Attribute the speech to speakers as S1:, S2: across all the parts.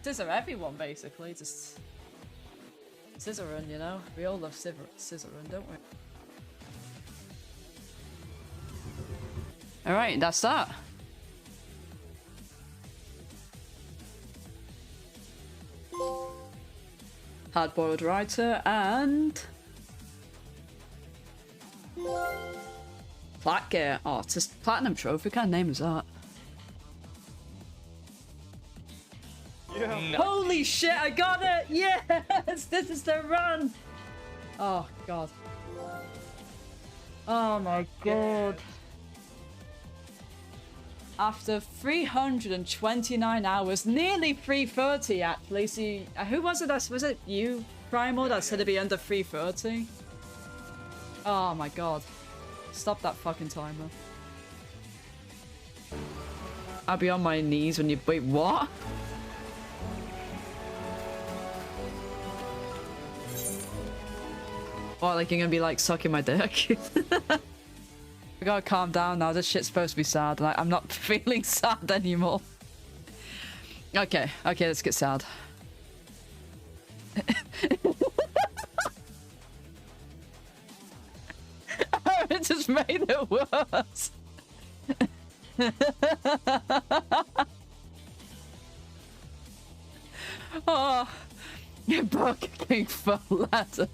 S1: Scissor everyone, basically. Just scissoring, you know? We all love scissoring, don't we? Alright, that's that. Hard-boiled writer and... Plat gear. Oh, it's just platinum trophy. What kind of name is that?
S2: Yeah.
S3: No.
S1: Holy shit, I got it! Yes! This is the run! Oh, God. Oh my god. After 329 hours, nearly 330 actually. See, who was it? Was it you, Primal, that said it'd be under 330? Oh my god. Stop that fucking timer. I'll be on my knees when you- wait, what? What, like you're gonna be like sucking my dick? I gotta calm down now, this shit's supposed to be sad and I'm not feeling sad anymore. Okay, let's get sad. It just made it worse. Oh, your Burger King for letters.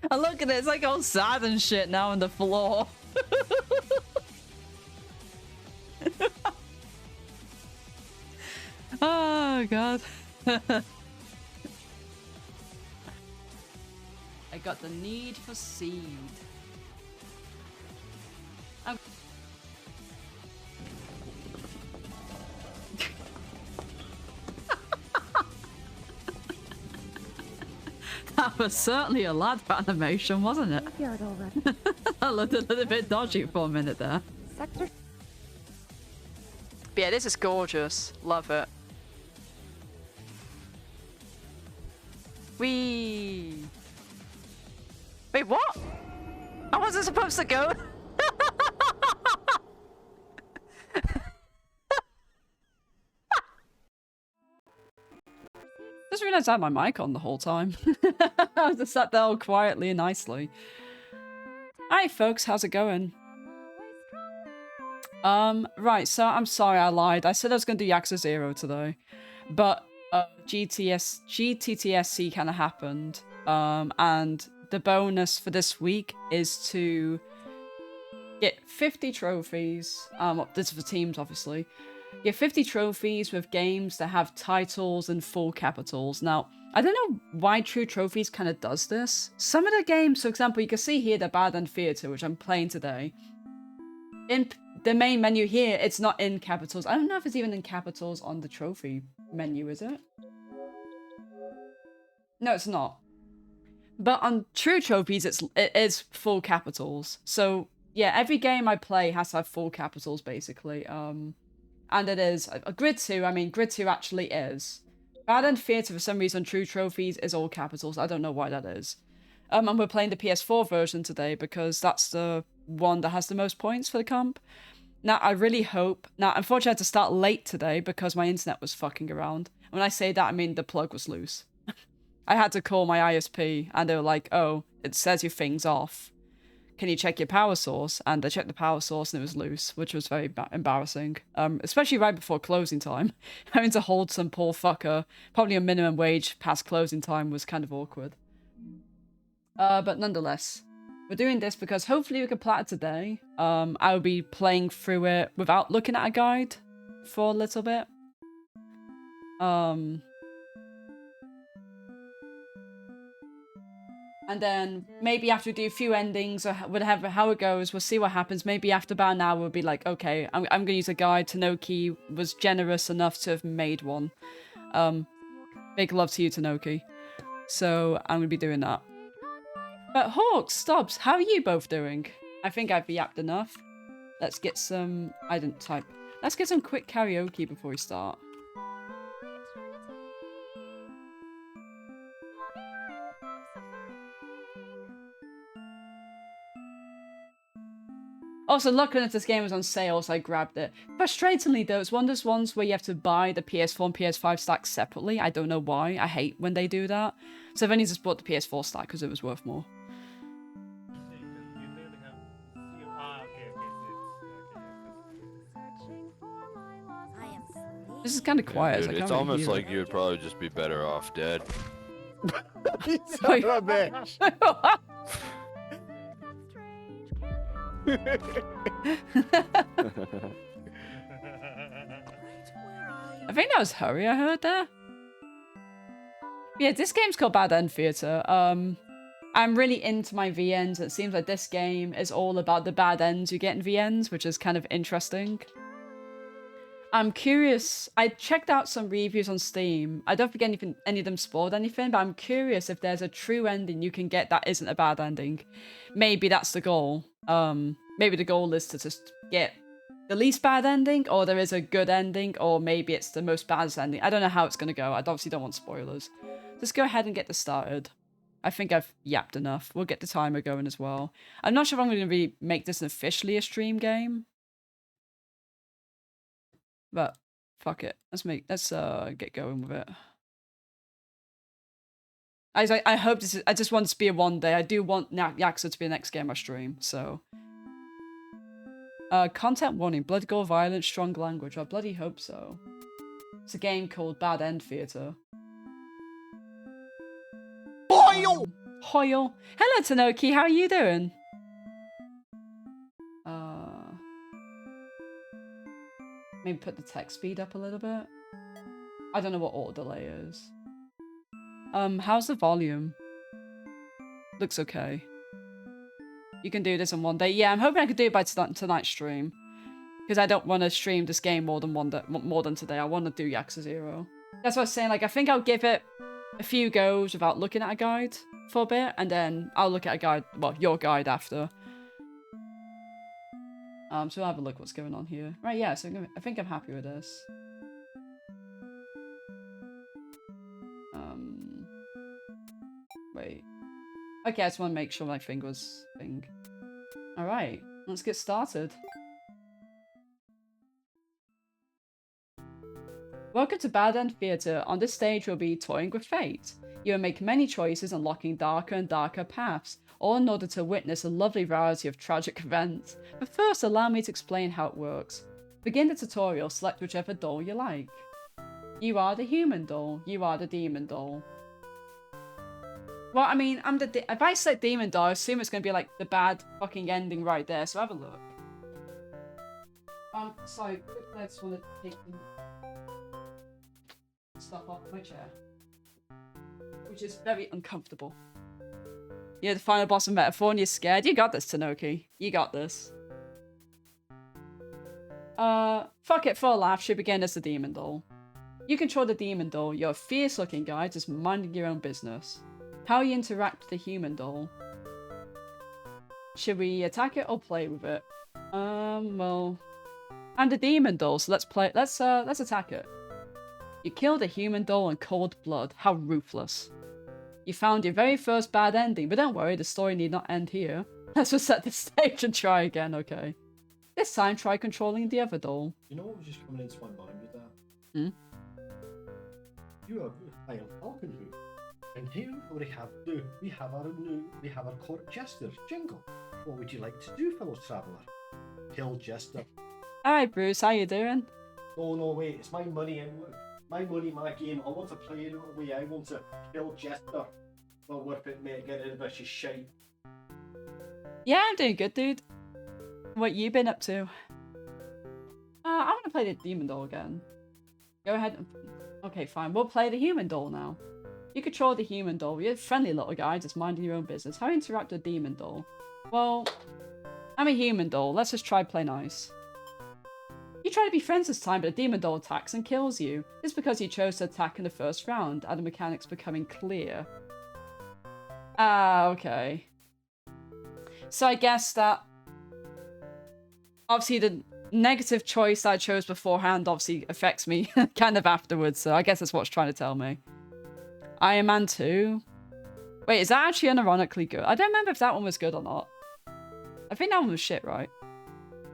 S1: And look at it, it's like all sad and shit now on the floor. Oh god. I got the need for seed. That was certainly a lad animation, wasn't it? That looked a little bit dodgy for a minute there. But yeah, this is gorgeous. Love it. Wee. Wait, what? I wasn't supposed to go. Just realized I had my mic on the whole time. I was just sat there all quietly and nicely. Hi folks, how's it going? Right, so I'm sorry I lied. I said I was gonna do Yakuza 0 today. But GTTSC kind of happened. And the bonus for this week is to get 50 trophies. This is for teams, obviously. Get 50 trophies with games that have titles in full capitals. Now, I don't know why True Trophies kind of does this. Some of the games, for example, you can see here the Bad End Theater, which I'm playing today. In the main menu here, it's not in capitals. I don't know if it's even in capitals on the trophy menu, is it? No, it's not. But on True Trophies, it is full capitals. So, yeah, every game I play has to have full capitals, basically. And it is. Grid 2, I mean, Grid 2 actually is. Bad End Theater, for some reason, True Trophies is all capitals. I don't know why that is. And we're playing the PS4 version today because that's the one that has the most points for the comp. Now, I really hope... Now, unfortunately, I had to start late today because my internet was fucking around. When I say that, I mean the plug was loose. I had to call my ISP, and they were like, oh, it says your thing's off. Can you check your power source? And I checked the power source and it was loose, which was very embarrassing. Especially right before closing time. Having to hold some poor fucker, probably a minimum wage past closing time, was kind of awkward. But nonetheless, we're doing this because hopefully we can plat it today. I'll be playing through it without looking at a guide for a little bit. And then maybe after we do a few endings or whatever, how it goes, we'll see what happens. Maybe after about an hour, we'll be like, okay, I'm going to use a guide. Tanoki was generous enough to have made one. Big love to you, Tanoki. So I'm going to be doing that. But Hawks, Stubbs, how are you both doing? I think I've yapped enough. Let's get some... I didn't type. Let's get some quick karaoke before we start. Also, looking at this game was on sale, so I grabbed it. Frustratingly, though, it's one of those ones where you have to buy the PS4 and PS5 stacks separately. I don't know why. I hate when they do that. So I've only just bought the PS4 stack because it was worth more. This is kind of quiet.
S3: Dude, it's almost like you would probably just be better off dead.
S2: Son of a bitch.
S1: I think that was Hurry I heard there. Yeah, this game's called Bad End Theater. I'm really into my VNs. It seems like this game is all about the bad ends you get in VNs, which is kind of interesting. I'm curious. I checked out some reviews on Steam. I don't think any of them spoiled anything, but I'm curious if there's a true ending you can get that isn't a bad ending. Maybe that's the goal. Maybe the goal is to just get the least bad ending, or there is a good ending, or maybe it's the most baddest ending. I don't know how it's going to go. I obviously don't want spoilers. Just go ahead and get this started. I think I've yapped enough. We'll get the timer going as well. I'm not sure if I'm going to make this officially a stream game. But fuck it. Let's get going with it. I hope this is, I just want this to be a one day. I do want Yakuza to be the next game I stream, so. Content warning, blood, gore, violence, strong language. I bloody hope so. It's a game called Bad End Theater.
S2: Hoyle!
S1: Hoyle. Hello, Tanoki. How are you doing? Maybe put the text speed up a little bit. I don't know what auto delay is. How's the volume? Looks okay. You can do this in one day. Yeah, I'm hoping I could do it by tonight's stream. Because I don't want to stream this game more than today. I want to do Yakuza 0. That's what I was saying. Like, I think I'll give it a few goes without looking at a guide for a bit. And then I'll look at a guide, well, your guide after. So I'll have a look what's going on here. Right, yeah, so I think I'm happy with this. Wait. Okay, I just want to make sure my thing was thing. Alright, let's get started. Welcome to Bad End Theater. On this stage we'll be toying with fate. You will make many choices, unlocking darker and darker paths, all in order to witness a lovely variety of tragic events. But first, allow me to explain how it works. Begin the tutorial, select whichever doll you like. You are the human doll, you are the demon doll. Well, I mean, if I select demon doll, I assume it's going to be like the bad fucking ending right there, so have a look. Sorry, quickly, I just want to take stuff off my chair. Which is very uncomfortable. You're the final boss of Metaphor and you're scared. You got this, Tanoki. You got this. Fuck it, for a laugh, she began as the demon doll. You control the demon doll. You're a fierce looking guy, just minding your own business. How you interact with the human doll? Should we attack it or play with it? Well, I'm the demon doll, so let's attack it. You killed a human doll in cold blood. How ruthless. You found your very first bad ending, but don't worry, the story need not end here. Let's just set the stage and try again, okay? This time, try controlling the other doll.
S4: You know what was just coming into my mind with that?
S1: Hmm?
S4: You are playing Falcon Hood. And here we have our court jester jingle. What would you like to do, fellow traveller? Kill Jester.
S1: Alright, Bruce, how you doing?
S4: Oh no, wait, it's my money and my money, my game. I want to play it the way I want to kill Jester. Not worth it, mate. Get rid of this shite.
S1: Yeah, I'm doing good, dude. What you been up to? I want to play the demon doll again. Go ahead and... Okay, fine. We'll play the human doll now. You control the human doll. You're a friendly little guy, just minding your own business. How do you interact with a demon doll? Well, I'm a human doll. Let's just try play nice. You try to be friends this time, but a demon doll attacks and kills you. This is because you chose to attack in the first round, and the mechanics becoming clear. Ah, okay. So I guess that... Obviously the negative choice I chose beforehand obviously affects me kind of afterwards, so I guess that's what it's trying to tell me. Iron Man 2? Wait, is that actually unironically good? I don't remember if that one was good or not. I think that one was shit, right?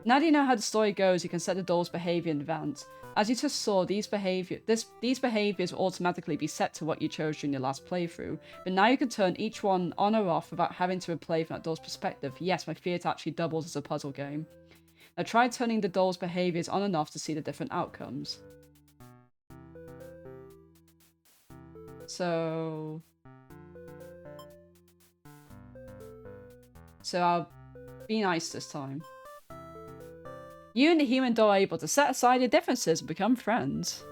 S1: Now that you know how the story goes, you can set the doll's behavior in advance. As you just saw, these behaviors will automatically be set to what you chose during your last playthrough, but now you can turn each one on or off without having to replay from that doll's perspective. Yes, my theatre actually doubles as a puzzle game. Now try turning the doll's behaviors on and off to see the different outcomes. So I'll be nice this time. You and the human doll are able to set aside your differences and become friends.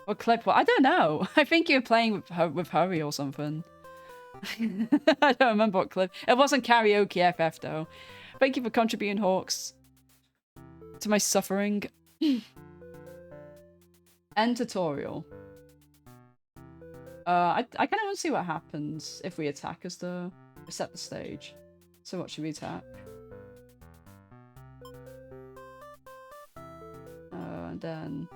S1: Or clip what? I don't know. I think you were playing with Hurry or something. I don't remember what clip. It wasn't Karaoke FF though. Thank you for contributing, Hawks, to my suffering. End tutorial. I kind of want to see what happens if we attack us though. Set the stage. So what should we attack? And then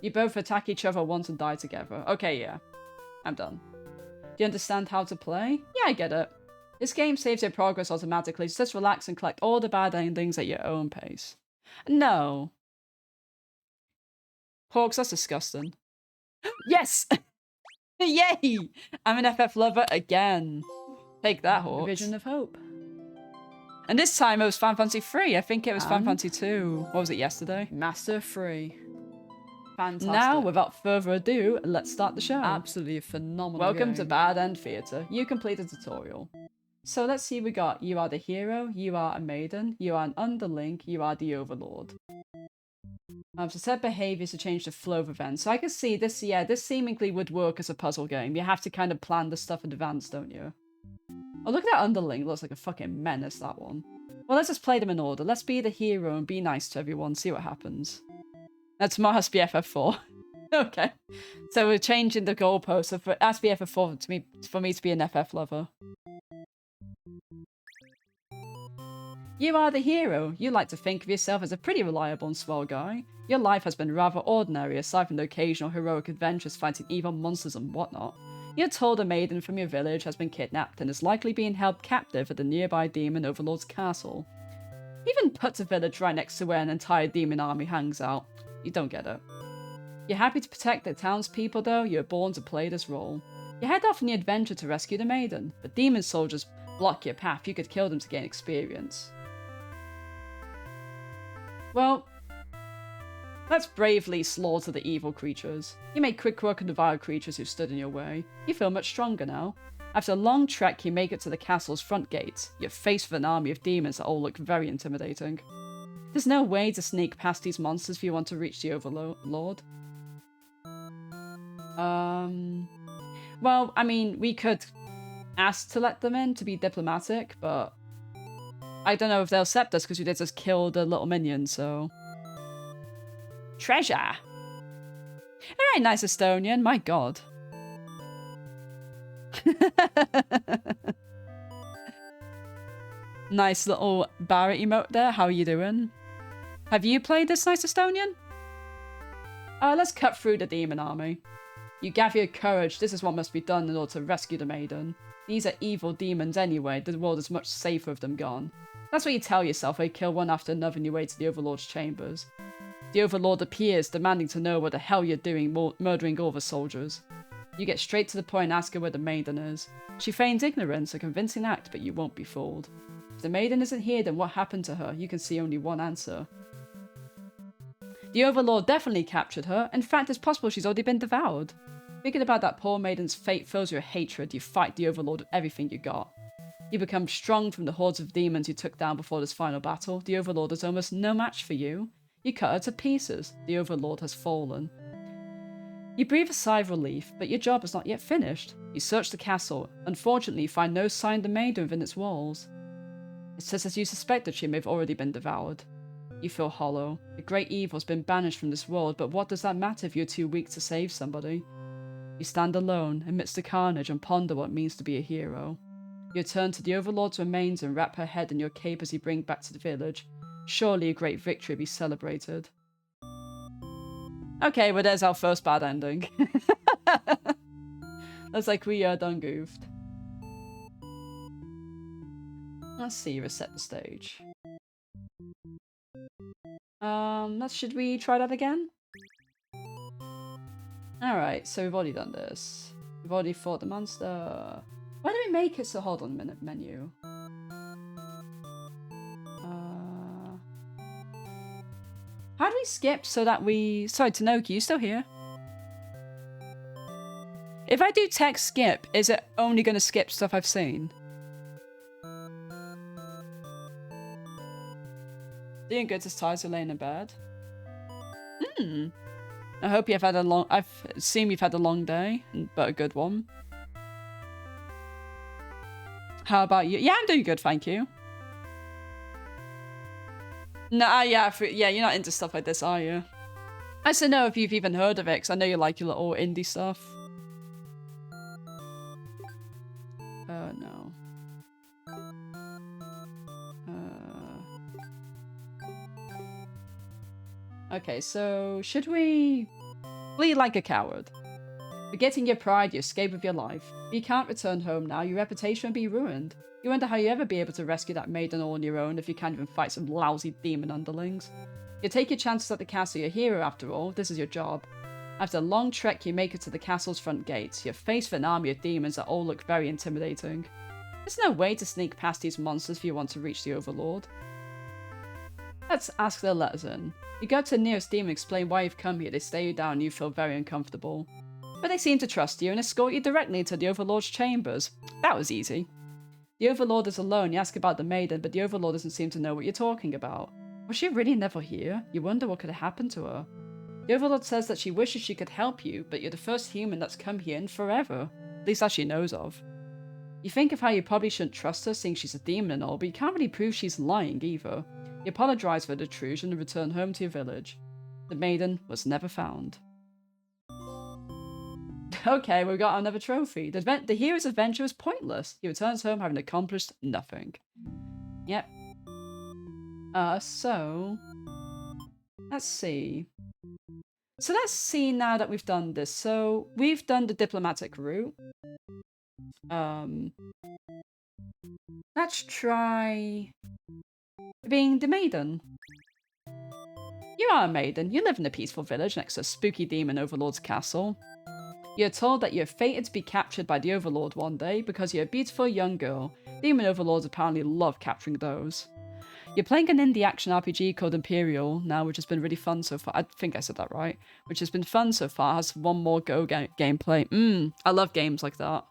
S1: you both attack each other once and die together. Okay, yeah. I'm done. Do you understand how to play? Yeah, I get it. This game saves your progress automatically, so just relax and collect all the bad endings at your own pace. No. Hawks, that's disgusting. Yes! Yay! I'm an FF lover again. Take that, Hawks. Vision of Hope. And this time it was Final Fantasy 3. I think it was Final Fantasy 2. What was it yesterday? Master 3. Fantastic. Now, without further ado, let's start the show. Absolutely phenomenal. Welcome to Bad End Theatre. You completed the tutorial. So let's see, we got you are the hero, you are a maiden, you are an underling, you are the overlord. So set behaviors to change the flow of events. So I can see this, yeah, this seemingly would work as a puzzle game. You have to kind of plan the stuff in advance, don't you? Oh, look at that underling. It looks like a fucking menace, that one. Well, let's just play them in order. Let's be the hero and be nice to everyone, see what happens. Now, tomorrow has to be FF4. Okay. So we're changing the goalpost. So it has to be FF4 for me to be an FF lover. You are the hero. You like to think of yourself as a pretty reliable and swell guy. Your life has been rather ordinary, aside from the occasional heroic adventures fighting evil monsters and whatnot. You're told a maiden from your village has been kidnapped and is likely being held captive at the nearby demon overlord's castle. Even puts a village right next to where an entire demon army hangs out. You don't get it. You're happy to protect the townspeople though, you're born to play this role. You head off on the adventure to rescue the maiden, but demon soldiers block your path. You could kill them to gain experience. Well, let's bravely slaughter the evil creatures. You make quick work of the vile creatures who stood in your way. You feel much stronger now. After a long trek, you make it to the castle's front gate. You're faced with an army of demons that all look very intimidating. There's no way to sneak past these monsters if you want to reach the Overlord. Well, I mean, we could ask to let them in to be diplomatic, but I don't know if they'll accept us because we did just kill the little minion, so... Treasure! Alright, nice Estonian, my god. Nice little Barrett emote there, how are you doing? Have you played this nice Estonian? Let's cut through the demon army. You gather your courage, this is what must be done in order to rescue the maiden. These are evil demons anyway, the world is much safer with them gone. That's what you tell yourself when you kill one after another on your way to the Overlord's chambers. The Overlord appears, demanding to know what the hell you're doing murdering all the soldiers. You get straight to the point and ask her where the maiden is. She feigns ignorance, a convincing act, but you won't be fooled. If the maiden isn't here, then what happened to her? You can see only one answer. The Overlord definitely captured her. In fact, it's possible she's already been devoured. Thinking about that poor maiden's fate fills you with hatred. You fight the Overlord with everything you got. You become strong from the hordes of demons you took down before this final battle. The Overlord is almost no match for you. You cut her to pieces. The Overlord has fallen. You breathe a sigh of relief, but your job is not yet finished. You search the castle. Unfortunately, you find no sign of the maiden within its walls. It's just as you suspected, she may have already been devoured. You feel hollow. The great evil has been banished from this world, but what does that matter if you're too weak to save somebody? You stand alone, amidst the carnage, and ponder what it means to be a hero. You return to the Overlord's remains and wrap her head in your cape as you bring back to the village. Surely a great victory be celebrated. Okay, well there's our first bad ending. Looks like we are done goofed. Let's see, reset the stage. Should we try that again? Alright, so we've already done this. We've already fought the monster. Why do we make it so... Hold on a minute, menu. How do we skip so that we... Sorry, Tanoki, you still here? If I do text skip, is it only going to skip stuff I've seen? Doing good as ties are laying in bed. I hope you've had a long... I've seen you've had a long day, but a good one. How about you? Yeah, I'm doing good, thank you. Nah, yeah, you're not into stuff like this, are you? I just don't know if you've even heard of it, because I know you like your little indie stuff. Oh, no. Okay, so should we flee like a coward? Forgetting your pride, you escape with your life. If you can't return home now, your reputation will be ruined. You wonder how you ever be able to rescue that maiden all on your own if you can't even fight some lousy demon underlings. You take your chances at the castle, you're a hero after all, this is your job. After a long trek, you make it to the castle's front gates. You're faced with an army of demons that all look very intimidating. There's no way to sneak past these monsters if you want to reach the Overlord. Let's ask their letters in. You go to the nearest demon and explain why you've come here. They stare you down and you feel very uncomfortable. But they seem to trust you and escort you directly into the Overlord's chambers. That was easy. The Overlord is alone. You ask about the maiden, but the Overlord doesn't seem to know what you're talking about. Was she really never here? You wonder what could have happened to her. The Overlord says that she wishes she could help you, but you're the first human that's come here in forever. At least that she knows of. You think of how you probably shouldn't trust her, seeing she's a demon and all, but you can't really prove she's lying either. You apologize for the intrusion and return home to your village. The maiden was never found. Okay, we've got another trophy. The hero's adventure was pointless. He returns home having accomplished nothing. Yep. So... Let's see. So let's see now that we've done this. So, we've done the diplomatic route. Let's try... being the maiden. You are a maiden. You live in a peaceful village next to a spooky demon overlord's castle. You're told that you're fated to be captured by the Overlord one day because you're a beautiful young girl. Demon Overlords apparently love capturing those. You're playing an indie action RPG called Imperial now, which has been really fun so far. I think I said that right. Which has been fun so far. Has one more gameplay. I love games like that.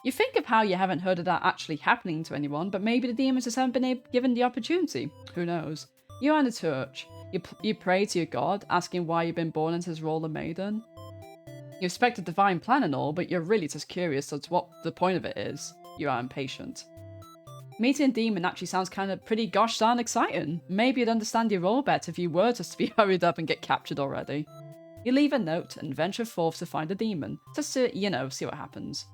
S1: You think of how you haven't heard of that actually happening to anyone, but maybe the demons just haven't been given the opportunity. Who knows? You're on a church. You pray to your god, asking why you've been born into his role of maiden. You expect a divine plan and all, but you're really just curious as to what the point of it is. You are impatient. Meeting a demon actually sounds kind of pretty gosh darn exciting. Maybe you'd understand your role better if you were just to be hurried up and get captured already. You leave a note and venture forth to find a demon, just to, see what happens.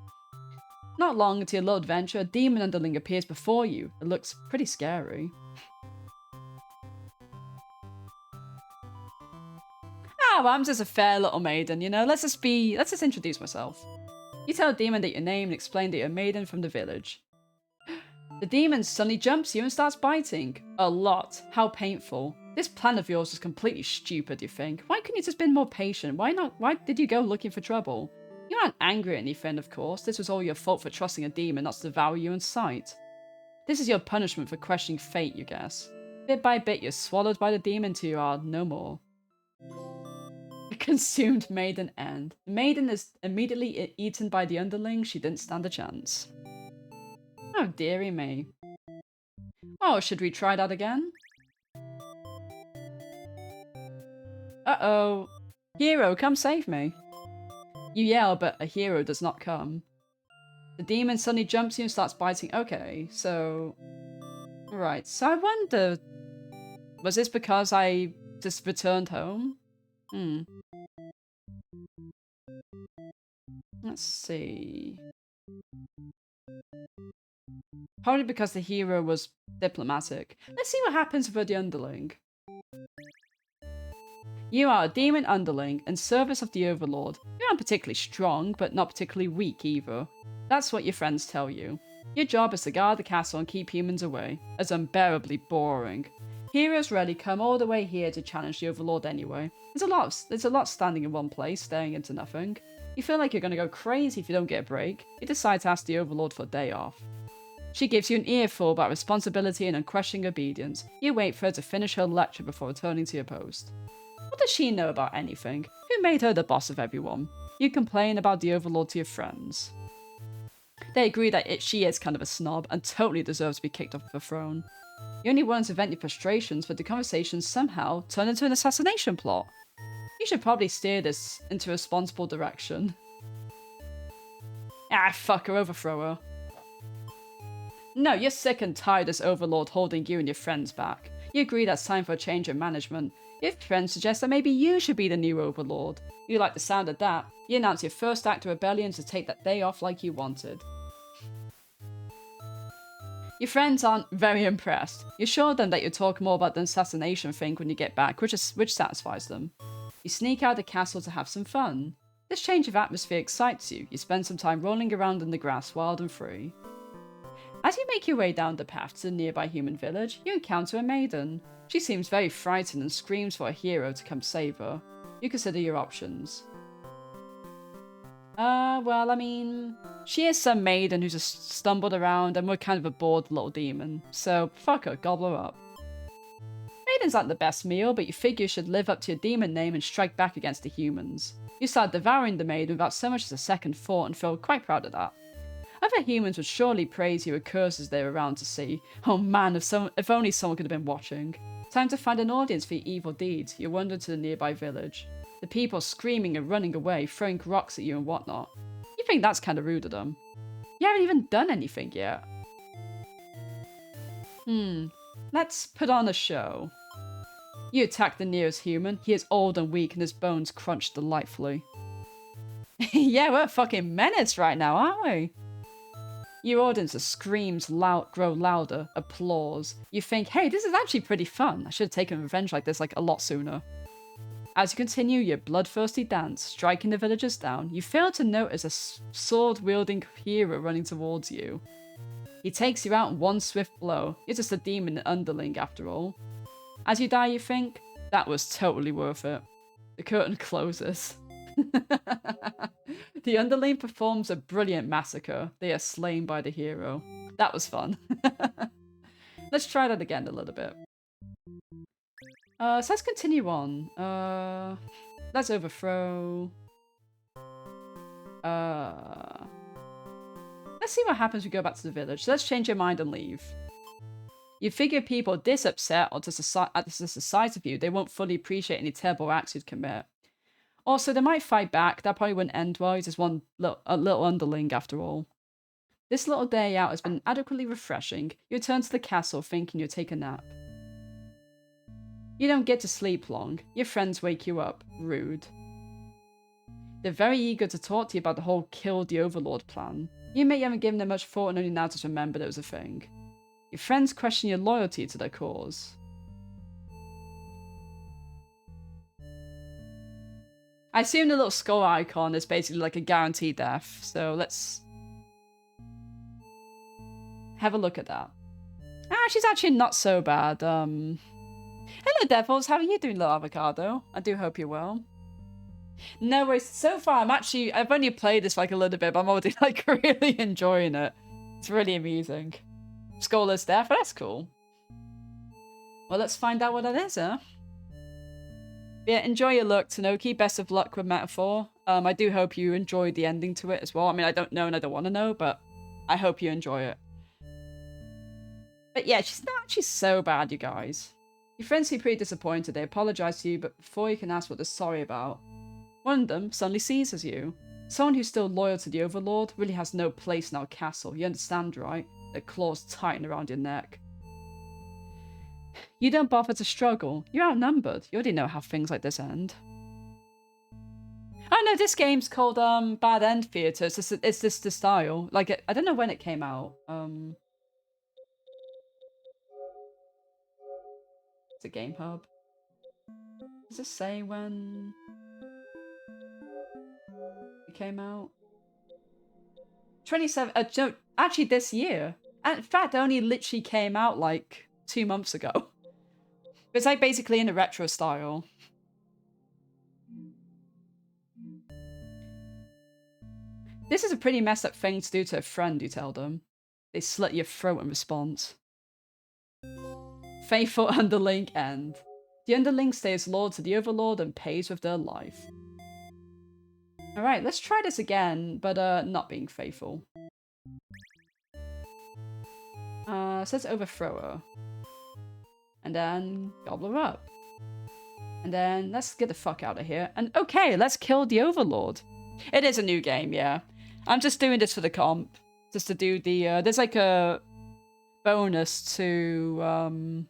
S1: Not long into your little adventure, a demon underling appears before you. It looks pretty scary. Well, I'm just a fair little maiden, Let's just introduce myself. You tell the demon that your name and explain that you're a maiden from the village. The demon suddenly jumps you and starts biting. A lot. How painful. This plan of yours is completely stupid, you think. Why couldn't you just been more patient? Why did you go looking for trouble? You aren't angry at anything, of course. This was all your fault for trusting a demon not to devour you in sight. This is your punishment for questioning fate, you guess. Bit by bit, you're swallowed by the demon till you are no more. A consumed maiden end. The maiden is immediately eaten by the underling. She didn't stand a chance. Oh, dearie me. Oh, should we try that again? Uh-oh. Hero, come save me. You yell, but a hero does not come. The demon suddenly jumps you and starts biting. Okay, so... Right, so I wonder... Was this because I just returned home? Let's see... Probably because the hero was diplomatic. Let's see what happens with the underling. You are a demon underling in service of the Overlord. You aren't particularly strong, but not particularly weak either. That's what your friends tell you. Your job is to guard the castle and keep humans away. It's unbearably boring. Heroes rarely come all the way here to challenge the Overlord anyway. There's a lot standing in one place, staring into nothing. You feel like you're going to go crazy if you don't get a break. You decide to ask the Overlord for a day off. She gives you an earful about responsibility and unquestioning obedience. You wait for her to finish her lecture before returning to your post. What does she know about anything? Who made her the boss of everyone? You complain about the Overlord to your friends. They agree that she is kind of a snob and totally deserves to be kicked off the throne. You only want to vent your frustrations, but the conversation somehow turned into an assassination plot. You should probably steer this into a responsible direction. Ah, fuck her, overthrow her. No, you're sick and tired of this Overlord holding you and your friends back. You agree that's time for a change in management. Your friends suggest that maybe you should be the new Overlord. You like the sound of that. You announce your first act of rebellion to take that day off like you wanted. Your friends aren't very impressed. You assure them that you'll talk more about the assassination thing when you get back, which satisfies them. You sneak out of the castle to have some fun. This change of atmosphere excites you. You spend some time rolling around in the grass, wild and free. As you make your way down the path to the nearby human village, you encounter a maiden. She seems very frightened and screams for a hero to come save her. You consider your options. Well, I mean, she is some maiden who just stumbled around and we're kind of a bored little demon. So, fuck her, gobble her up. Maidens aren't the best meal, but you figure you should live up to your demon name and strike back against the humans. You start devouring the maiden without so much as a second thought and feel quite proud of that. Other humans would surely praise you with curses they were around to see. Oh man, if only someone could have been watching. Time to find an audience for your evil deeds. You wander to the nearby village. The people screaming and running away, throwing rocks at you and whatnot. You think that's kind of rude of them. You haven't even done anything yet. Let's put on a show. You attack the nearest human. He is old and weak and his bones crunch delightfully. Yeah, we're a fucking menace right now, aren't we? Your audience screams grow louder, applause. You think, hey, this is actually pretty fun. I should have taken revenge like this a lot sooner. As you continue your bloodthirsty dance, striking the villagers down, you fail to notice a sword-wielding hero running towards you. He takes you out in one swift blow. You're just a demon underling after all. As you die, you think, that was totally worth it. The curtain closes. The underling performs a brilliant massacre. They are slain by the hero. That was fun. Let's try that again a little bit. So let's continue on. Let's overthrow. Let's see what happens when we go back to the village. So let's change your mind and leave. You figure people this upset or just the sight of you, they won't fully appreciate any terrible acts you'd commit. Also, they might fight back. That probably wouldn't end well. He's just a little underling after all. This little day out has been adequately refreshing. You return to the castle thinking you'll take a nap. You don't get to sleep long. Your friends wake you up. Rude. They're very eager to talk to you about the whole kill the Overlord plan. You may haven't given them much thought and only now just remembered it was a thing. Your friends question your loyalty to their cause. I assume the little skull icon is basically like a guaranteed death, so let's have a look at that. Ah, she's actually not so bad. Hello, Devils. How are you doing, little avocado? I do hope you're well. No worries. So far, I've only played this for like a little bit, but I'm already like really enjoying it. It's really amusing. Skullless death, but that's cool. Well, let's find out what that is, huh? Yeah, enjoy your luck, Tanoki. Best of luck with Metaphor. I do hope you enjoyed the ending to it as well. I mean, I don't know and I don't want to know, but I hope you enjoy it. But yeah, she's not actually so bad, you guys. Your friends seem pretty disappointed. They apologize to you, but before you can ask what they're sorry about, one of them suddenly seizes you. Someone who's still loyal to the Overlord really has no place in our castle. You understand, right? Their claws tighten around your neck. You don't bother to struggle. You're outnumbered. You already know how things like this end. Oh no, this game's called Bad End Theatre. It's just the style. Like, I don't know when it came out. It's a Game Hub. Does it say when? It came out 27. No, actually, this year. And in fact, it only literally came out like 2 months ago. It's like basically in a retro style. This is a pretty messed up thing to do to a friend, you tell them. They slit your throat in response. Faithful underling end. The underling stays loyal to the overlord and pays with their life. Alright, let's try this again, but not being faithful. Says overthrow her. And then gobble her up. And then let's get the fuck out of here. And okay, let's kill the overlord. It is a new game, yeah. I'm just doing this for the comp. Just to do the, there's like a bonus to,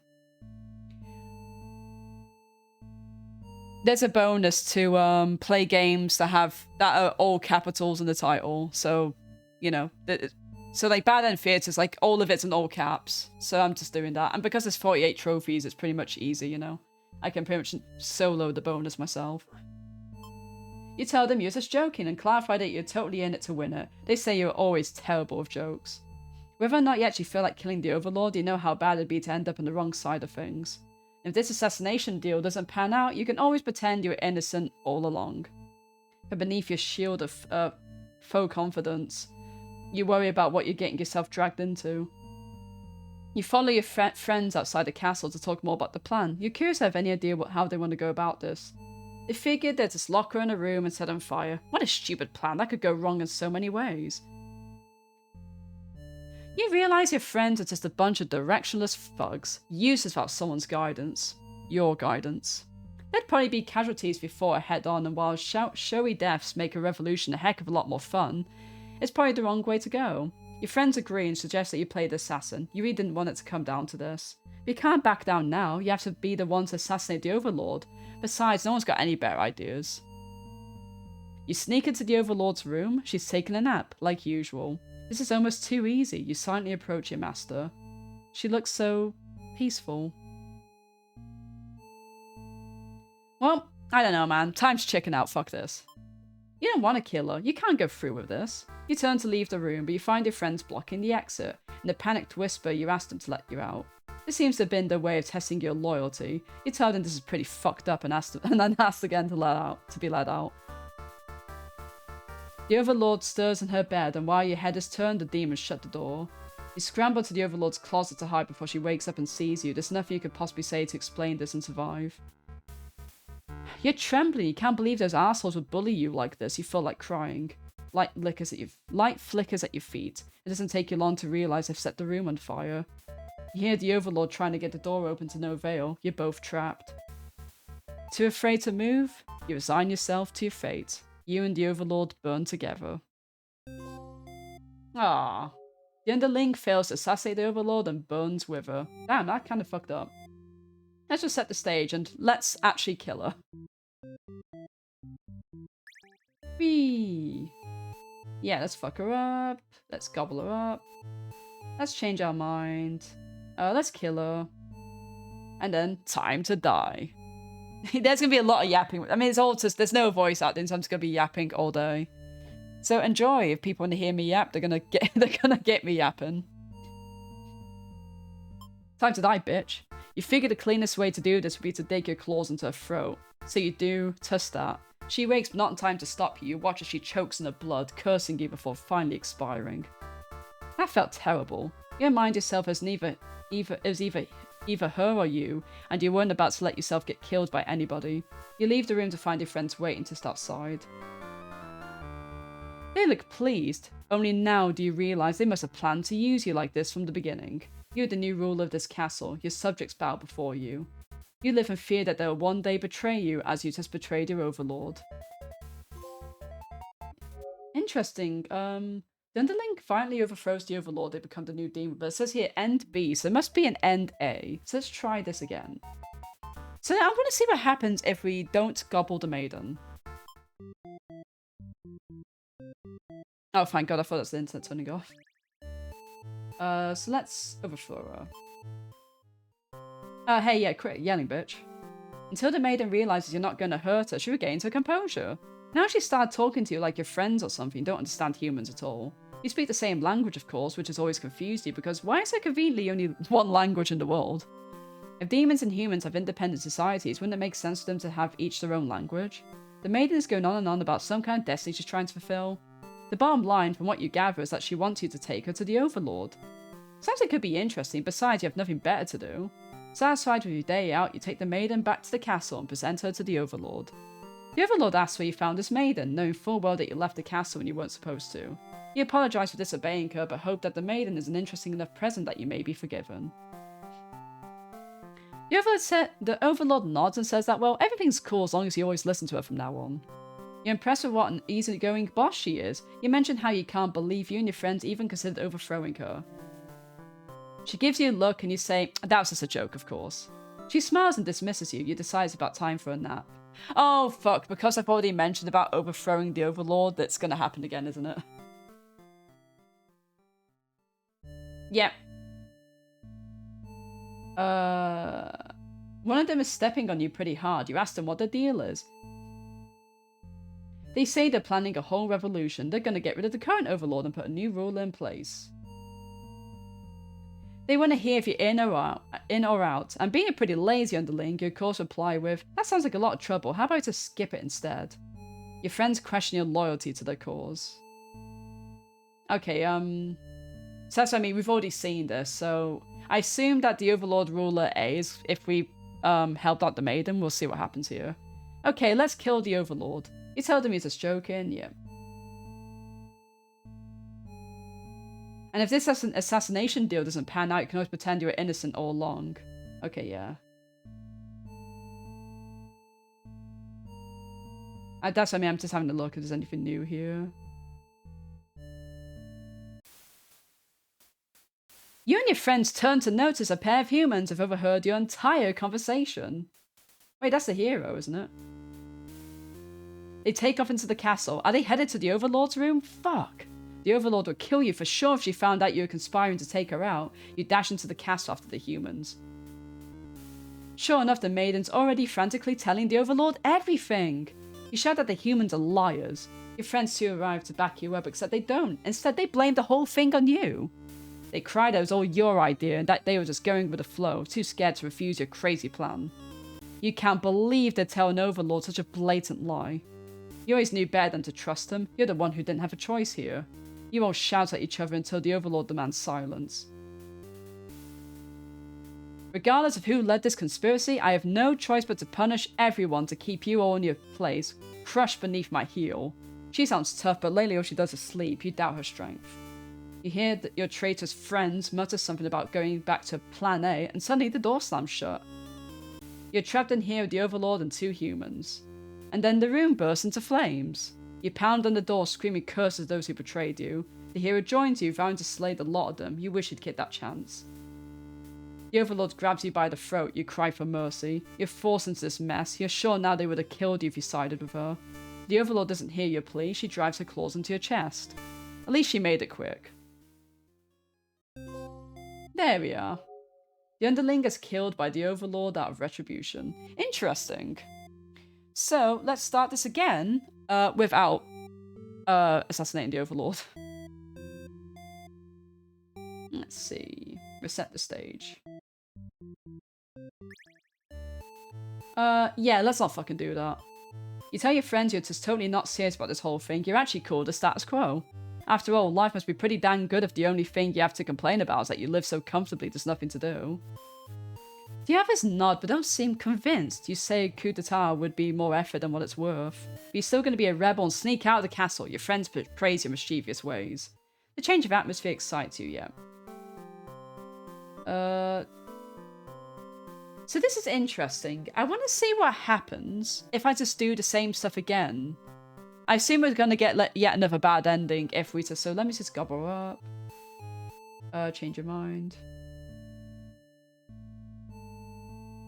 S1: there's a bonus to play games that are all capitals in the title. So, you know, so like Bad End Theatres, like all of it's in all caps. So I'm just doing that. And because there's 48 trophies, it's pretty much easy, you know. I can pretty much solo the bonus myself. You tell them you're just joking and clarify that you're totally in it to win it. They say you're always terrible with jokes. Whether or not you actually feel like killing the Overlord, you know how bad it'd be to end up on the wrong side of things. If this assassination deal doesn't pan out, you can always pretend you're innocent all along. But beneath your shield of faux confidence, you worry about what you're getting yourself dragged into. You follow your friends outside the castle to talk more about the plan. You're curious to have any idea how they want to go about this. They figured they'd just lock her in a room and set on fire. What a stupid plan, that could go wrong in so many ways. You realise your friends are just a bunch of directionless thugs, useless without someone's guidance. Your guidance. They'd probably be casualties if you fought head on, and while showy deaths make a revolution a heck of a lot more fun, it's probably the wrong way to go. Your friends agree and suggest that you play the assassin. You really didn't want it to come down to this. But you can't back down now, you have to be the one to assassinate the Overlord. Besides, no one's got any better ideas. You sneak into the Overlord's room, she's taking a nap, like usual. This is almost too easy. You silently approach your master. She looks so peaceful. Well, I don't know, man. Time to chicken out, fuck this. You don't want to kill her. You can't go through with this. You turn to leave the room, but you find your friends blocking the exit. In a panicked whisper, you ask them to let you out. This seems to have been their way of testing your loyalty. You tell them this is pretty fucked up and then ask again to be let out. The Overlord stirs in her bed, and while your head is turned, the demons shut the door. You scramble to the Overlord's closet to hide before she wakes up and sees you. There's nothing you could possibly say to explain this and survive. You're trembling. You can't believe those assholes would bully you like this. You feel like crying. Light flickers at your feet. It doesn't take you long to realise they've set the room on fire. You hear the Overlord trying to get the door open to no avail. You're both trapped. Too afraid to move? You resign yourself to your fate. You and the Overlord burn together. Ah, the underling fails to assassinate the Overlord and burns with her. Damn, that kind of fucked up. Let's just set the stage and let's actually kill her. Whee! Yeah, let's fuck her up. Let's gobble her up. Let's change our mind. Let's kill her. And then time to die. There's gonna be a lot of yapping. I mean, it's all just, there's no voice acting, so I'm just gonna be yapping all day. So enjoy. If people want to hear me yap, they're gonna get me yapping. Time to die, bitch. You figure the cleanest way to do this would be to dig your claws into her throat. So you do, tuss that. She wakes, but not in time to stop you. You watch as she chokes in her blood, cursing you before finally expiring. That felt terrible. You remind yourself as either her or you, and you weren't about to let yourself get killed by anybody. You leave the room to find your friends waiting just outside. They look pleased. Only now do you realise they must have planned to use you like this from the beginning. You're the new ruler of this castle. Your subjects bow before you. You live in fear that they will one day betray you as you just betrayed your overlord. Interesting. The underling violently overthrows the overlord. They become the new demon. But it says here end B, so there must be an end A. So let's try this again. So I'm going to see what happens if we don't gobble the maiden. Oh, thank God. I thought that's the internet turning off. So let's overthrow her. Hey, yeah, quit yelling, bitch. Until the maiden realizes you're not going to hurt her, she regains her composure. Now she started talking to you like your friends or something. You don't understand humans at all. You speak the same language, of course, which has always confused you because why is there conveniently only one language in the world? If demons and humans have independent societies, wouldn't it make sense for them to have each their own language? The maiden is going on and on about some kind of destiny she's trying to fulfill. The bottom line, from what you gather, is that she wants you to take her to the Overlord. Sounds like it could be interesting, besides you have nothing better to do. Satisfied with your day out, you take the maiden back to the castle and present her to the Overlord. The Overlord asks where you found this maiden, knowing full well that you left the castle when you weren't supposed to. You apologise for disobeying her, but hope that the maiden is an interesting enough present that you may be forgiven. The Overlord nods and says that, well, everything's cool as long as you always listen to her from now on. You're impressed with what an easygoing boss she is. You mention how you can't believe you and your friends even considered overthrowing her. She gives you a look and you say, that was just a joke, of course. She smiles and dismisses you. You decide it's about time for a nap. Oh, fuck, because I've already mentioned about overthrowing the Overlord, that's gonna happen again, isn't it? Yep. One of them is stepping on you pretty hard. You ask them what the deal is. They say they're planning a whole revolution. They're gonna get rid of the current Overlord and put a new ruler in place. They want to hear if you're in or out, and being a pretty lazy underling, you of course reply with, that sounds like a lot of trouble, how about I just skip it instead? Your friends question your loyalty to their cause. Okay, so that's what I mean, we've already seen this, so I assume that the Overlord ruler A is, if we helped out the maiden, we'll see what happens here. Okay, let's kill the Overlord. You tell them he's just joking, yeah. And if this assassination deal doesn't pan out, you can always pretend you were innocent all along. Okay, yeah. That's what I mean, I'm just having a look if there's anything new here. You and your friends turn to notice a pair of humans have overheard your entire conversation. Wait, that's the hero, isn't it? They take off into the castle. Are they headed to the Overlord's room? Fuck. The Overlord would kill you for sure if she found out you were conspiring to take her out. You dash into the castle after the humans. Sure enough, the maiden's already frantically telling the Overlord everything. You shout that the humans are liars. Your friends too arrive to back you up, except they don't. Instead, they blame the whole thing on you. They cry that it was all your idea and that they were just going with the flow, too scared to refuse your crazy plan. You can't believe they'd tell an Overlord such a blatant lie. You always knew better than to trust them. You're the one who didn't have a choice here. You all shout at each other until the Overlord demands silence. Regardless of who led this conspiracy, I have no choice but to punish everyone to keep you all in your place, crushed beneath my heel. She sounds tough, but lately all she does is sleep. You doubt her strength. You hear that your traitor's friends mutter something about going back to Plan A, and suddenly the door slams shut. You're trapped in here with the Overlord and two humans. And then the room bursts into flames. You pound on the door, screaming curses at those who betrayed you. The hero joins you, vowing to slay the lot of them. You wish you'd get that chance. The Overlord grabs you by the throat. You cry for mercy. You're forced into this mess. You're sure now they would have killed you if you sided with her. The Overlord doesn't hear your plea. She drives her claws into your chest. At least she made it quick. There we are. The underling is killed by the Overlord out of retribution. Interesting. So, let's start this again, without, assassinating the Overlord. Let's see. Reset the stage. Yeah, let's not fucking do that. You tell your friends you're just totally not serious about this whole thing. You're actually cool with the status quo. After all, life must be pretty dang good if the only thing you have to complain about is that you live so comfortably there's nothing to do. The others nod but don't seem convinced. You say a coup d'etat would be more effort than what it's worth. But you're still going to be a rebel and sneak out of the castle. Your friends praise your mischievous ways. The change of atmosphere excites you, yeah. So this is interesting. I want to see what happens if I just do the same stuff again. I assume we're going to get yet another bad ending if we just... So let me just gobble up. Change your mind.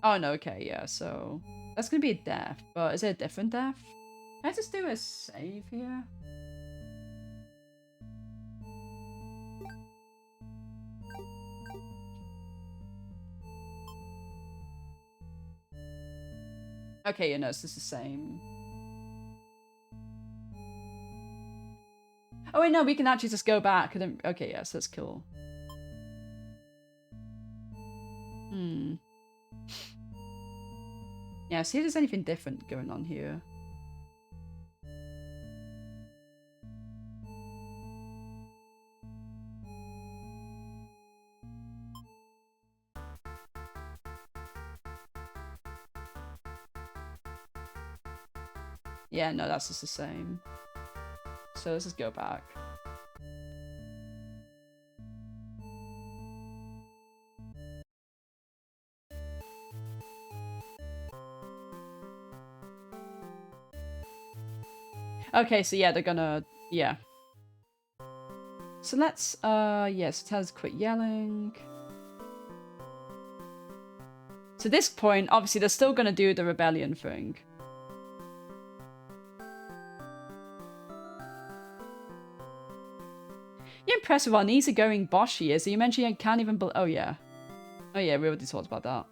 S1: Oh, no, okay, yeah, so... That's going to be a death, but is it a different death? Can I just do a save here? Okay, yeah, no, it's just the same. Oh wait, no, we can actually just go back. And then... Okay, yes, that's cool. Yeah, see if there's anything different going on here. Yeah, no, that's just the same. So let's just go back. Okay, so yeah, they're gonna... Yeah. So let's, yes, tell us to quit yelling. To this point, obviously, they're still gonna do the rebellion thing. You're impressed with how easygoing boss she is. You mentioned you can't even... Oh, yeah. Oh, yeah, we already talked about that.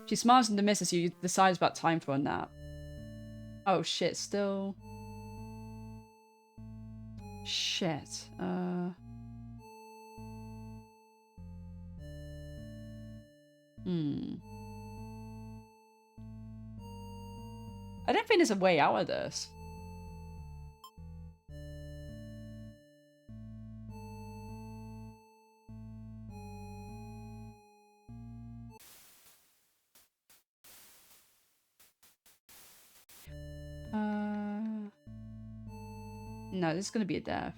S1: She smiles and dismisses you. Decides about time for a nap. Oh, shit, still... Shit. I don't think there's a way out of this. No, this is gonna be a death.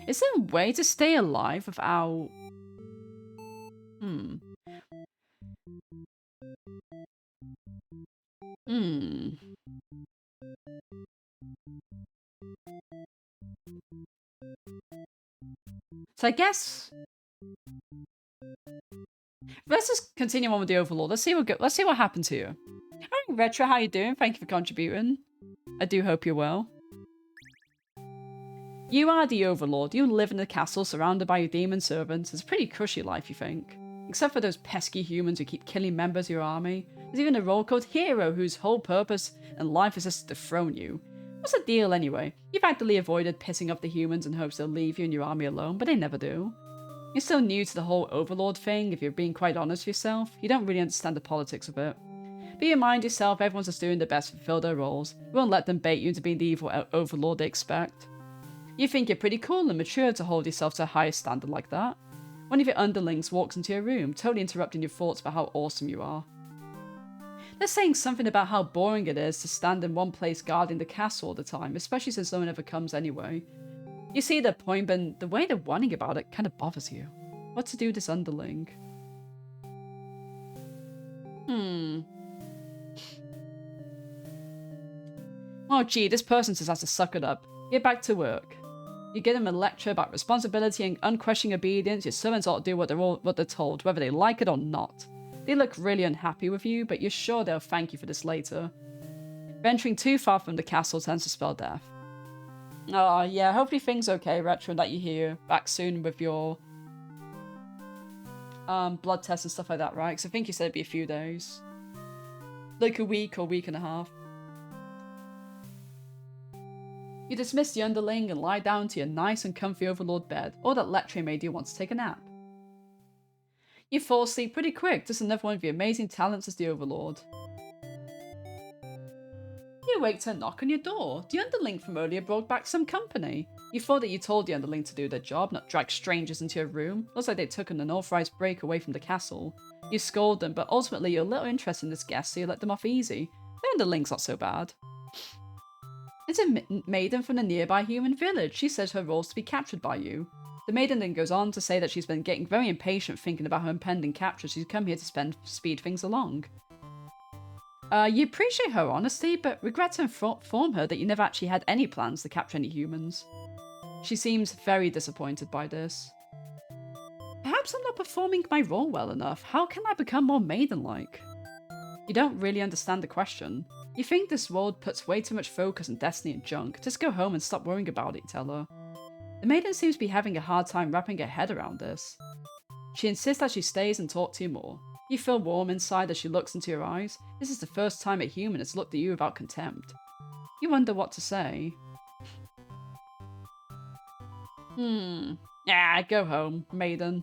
S1: Is there a way to stay alive without... So I guess... Let's just continue on with the Overlord. Let's see what happens here. Hi, Retro, how you doing? Thank you for contributing. I do hope you're well. You are the Overlord. You live in a castle surrounded by your demon servants. It's a pretty cushy life, you think. Except for those pesky humans who keep killing members of your army. There's even a role called Hero whose whole purpose in life is just to dethrone you. What's the deal anyway? You've actively avoided pissing off the humans in hopes they'll leave you and your army alone, but they never do. You're still new to the whole Overlord thing, if you're being quite honest with yourself. You don't really understand the politics of it. But you mind yourself, everyone's just doing their best to fulfill their roles. You won't let them bait you into being the evil Overlord they expect. You think you're pretty cool and mature to hold yourself to a higher standard like that. One of your underlings walks into your room, totally interrupting your thoughts about how awesome you are. They're saying something about how boring it is to stand in one place guarding the castle all the time, especially since no one ever comes anyway. You see their point, but the way they're whining about it kind of bothers you. What to do with this underling? Oh gee, this person just has to suck it up. Get back to work. You give them a lecture about responsibility and unquestioning obedience. Your servants ought to do what they're told, whether they like it or not. They look really unhappy with you, but you're sure they'll thank you for this later. Venturing too far from the castle tends to spell death. Oh, yeah, hopefully things okay, Retro, and that you hear back soon with your blood tests and stuff like that, right? Because I think you said it'd be a few days. Like a week or week and a half. You dismiss the underling and lie down to your nice and comfy Overlord bed, or that Lettre made you want to take a nap. You fall asleep pretty quick, just another one of your amazing talents as the Overlord. You awake to a knock on your door. The underling from earlier brought back some company. You thought that you told the underling to do their job, not drag strangers into your room. Looks like they took an unauthorized break away from the castle. You scold them, but ultimately you're a little interested in this guest, so you let them off easy. The underling's not so bad. It's a maiden from the nearby human village. She says her role's to be captured by you. The maiden then goes on to say that she's been getting very impatient thinking about her impending capture. She's come here to speed things along. You appreciate her honesty, but regret to inform her that you never actually had any plans to capture any humans. She seems very disappointed by this. Perhaps I'm not performing my role well enough. How can I become more maiden-like? You don't really understand the question. You think this world puts way too much focus on destiny and junk. Just go home and stop worrying about it, you tell her. The maiden seems to be having a hard time wrapping her head around this. She insists that she stays and talk to you more. You feel warm inside as she looks into your eyes. This is the first time a human has looked at you without contempt. You wonder what to say. Yeah, go home, maiden.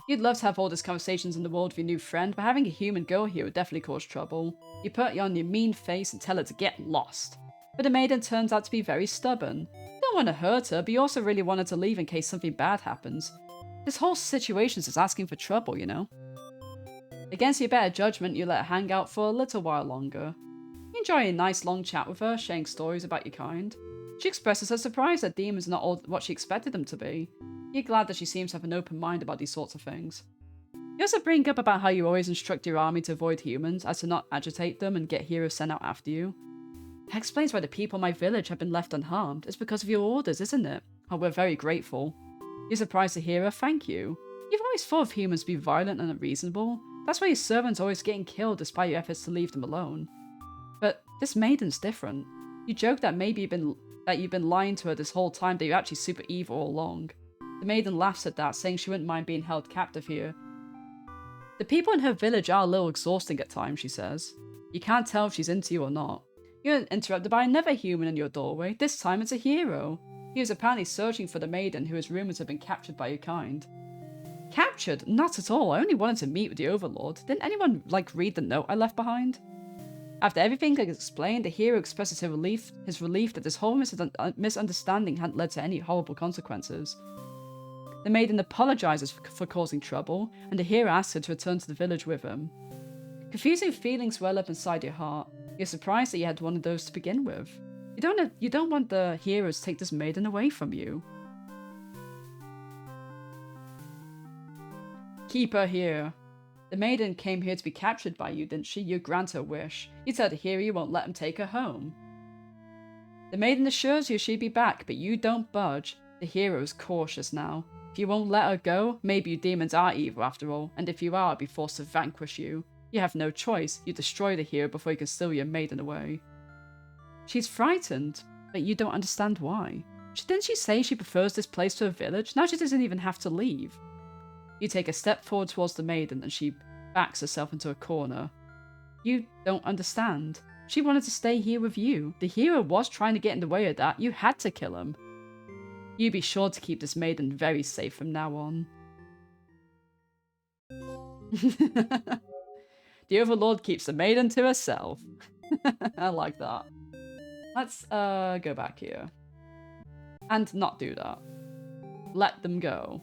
S1: You'd love to have all these conversations in the world with your new friend, but having a human girl here would definitely cause trouble. You put on your mean face and tell her to get lost. But the maiden turns out to be very stubborn. You don't want to hurt her, but you also really want her to leave in case something bad happens. This whole situation is just asking for trouble, you know? Against your better judgment, you let her hang out for a little while longer. You enjoy a nice long chat with her, sharing stories about your kind. She expresses her surprise that demons are not all what she expected them to be. You're glad that she seems to have an open mind about these sorts of things. You also bring up about how you always instruct your army to avoid humans, as to not agitate them and get heroes sent out after you. That explains why the people in my village have been left unharmed. It's because of your orders, isn't it? Oh, we're very grateful. You're surprised to hear her thank you. You've always thought of humans to be violent and unreasonable. That's why your servants are always getting killed despite your efforts to leave them alone. But this maiden's different. You joke that maybe you've been lying to her this whole time, that you're actually super evil all along. The maiden laughs at that, saying she wouldn't mind being held captive here. The people in her village are a little exhausting at times, she says. You can't tell if she's into you or not. You're interrupted by another human in your doorway. This time it's a hero. He was apparently searching for the maiden who is rumoured to have been captured by your kind. Captured? Not at all. I only wanted to meet with the Overlord. Didn't anyone, read the note I left behind? After everything is explained, the hero expresses his relief that this whole misunderstanding hadn't led to any horrible consequences. The maiden apologizes for causing trouble, and the hero asks her to return to the village with him. Confusing feelings well up inside your heart. You're surprised that you had one of those to begin with. You don't want the hero to take this maiden away from you. Keep her here. The maiden came here to be captured by you, didn't she? You grant her wish. You tell the hero you won't let him take her home. The maiden assures you she'll be back, but you don't budge. The hero is cautious now. If you won't let her go, maybe you demons are evil after all, and if you are, I'll be forced to vanquish you. You have no choice. You destroy the hero before you can steal your maiden away. She's frightened, but you don't understand why. Didn't she say she prefers this place to her village? Now she doesn't even have to leave. You take a step forward towards the maiden and she backs herself into a corner. You don't understand. She wanted to stay here with you. The hero was trying to get in the way of that. You had to kill him. You be sure to keep this maiden very safe from now on. The Overlord keeps the maiden to herself. I like that. Let's go back here. And not do that. Let them go.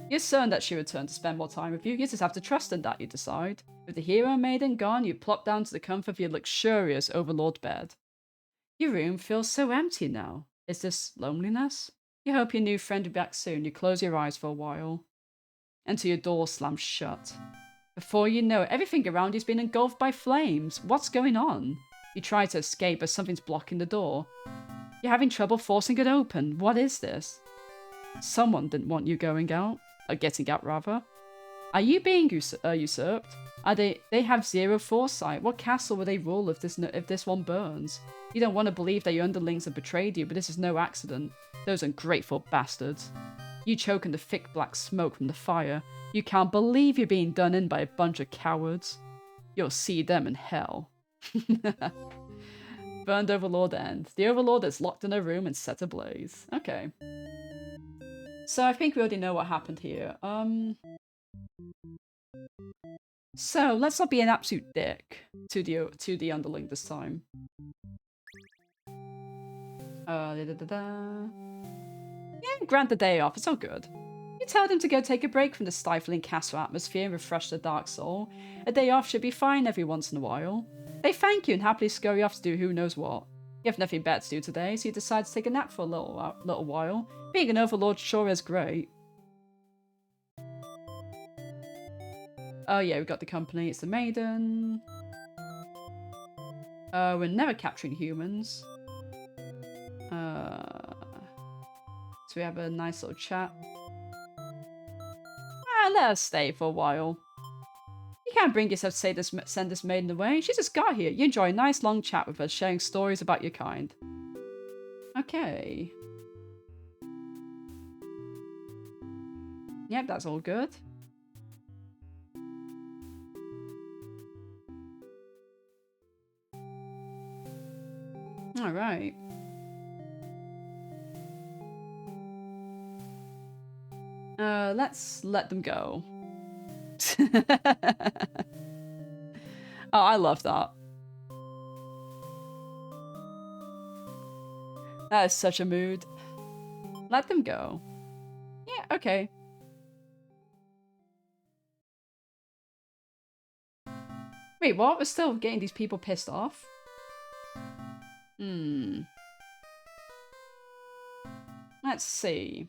S1: You're certain that she returned to spend more time with you. You just have to trust in that, you decide. With the hero maiden gone, you plop down to the comfort of your luxurious Overlord bed. Your room feels so empty now. Is this loneliness? You hope your new friend will be back soon. You close your eyes for a while. Until your door slams shut. Before you know it, everything around you's been engulfed by flames. What's going on? You try to escape, but something's blocking the door. You're having trouble forcing it open. What is this? Someone didn't want you going out. Or getting out, rather. Are you being usurped? They have zero foresight. What castle will they rule if this one burns? You don't want to believe that your underlings have betrayed you, but this is no accident. Those ungrateful bastards. You choke in the thick black smoke from the fire. You can't believe you're being done in by a bunch of cowards. You'll see them in hell. Burned Overlord end. The Overlord is locked in a room and set ablaze. Okay. So I think we already know what happened here. So let's not be an absolute dick to the underling this time. Yeah, grant the day off. It's all good. You tell them to go take a break from the stifling castle atmosphere and refresh their dark soul. A day off should be fine every once in a while. They thank you and happily scurry off to do who knows what. You have nothing better to do today, so you decide to take a nap for a little while. Being an Overlord sure is great. Oh yeah, we've got the company. It's the maiden. We're never capturing humans. So we have a nice little chat. Let us stay for a while. You can't bring yourself to send this maiden away. She just got here. You enjoy a nice long chat with her, sharing stories about your kind. Okay. Yep, that's all good. All right. Let's let them go. Oh, I love that. That is such a mood. Let them go. Yeah, okay. Wait, what? We're still getting these people pissed off? Let's see.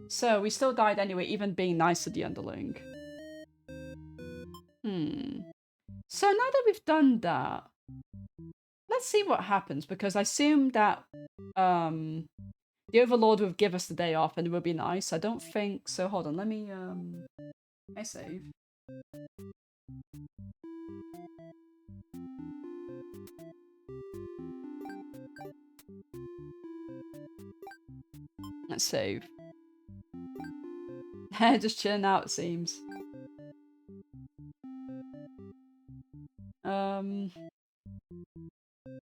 S1: So, we still died anyway, even being nice to the underling. So now that we've done that, let's see what happens, because I assume that the Overlord would give us the day off and it would be nice. I don't think so. Hold on, let me I save. Let's save. Just chilling out, it seems.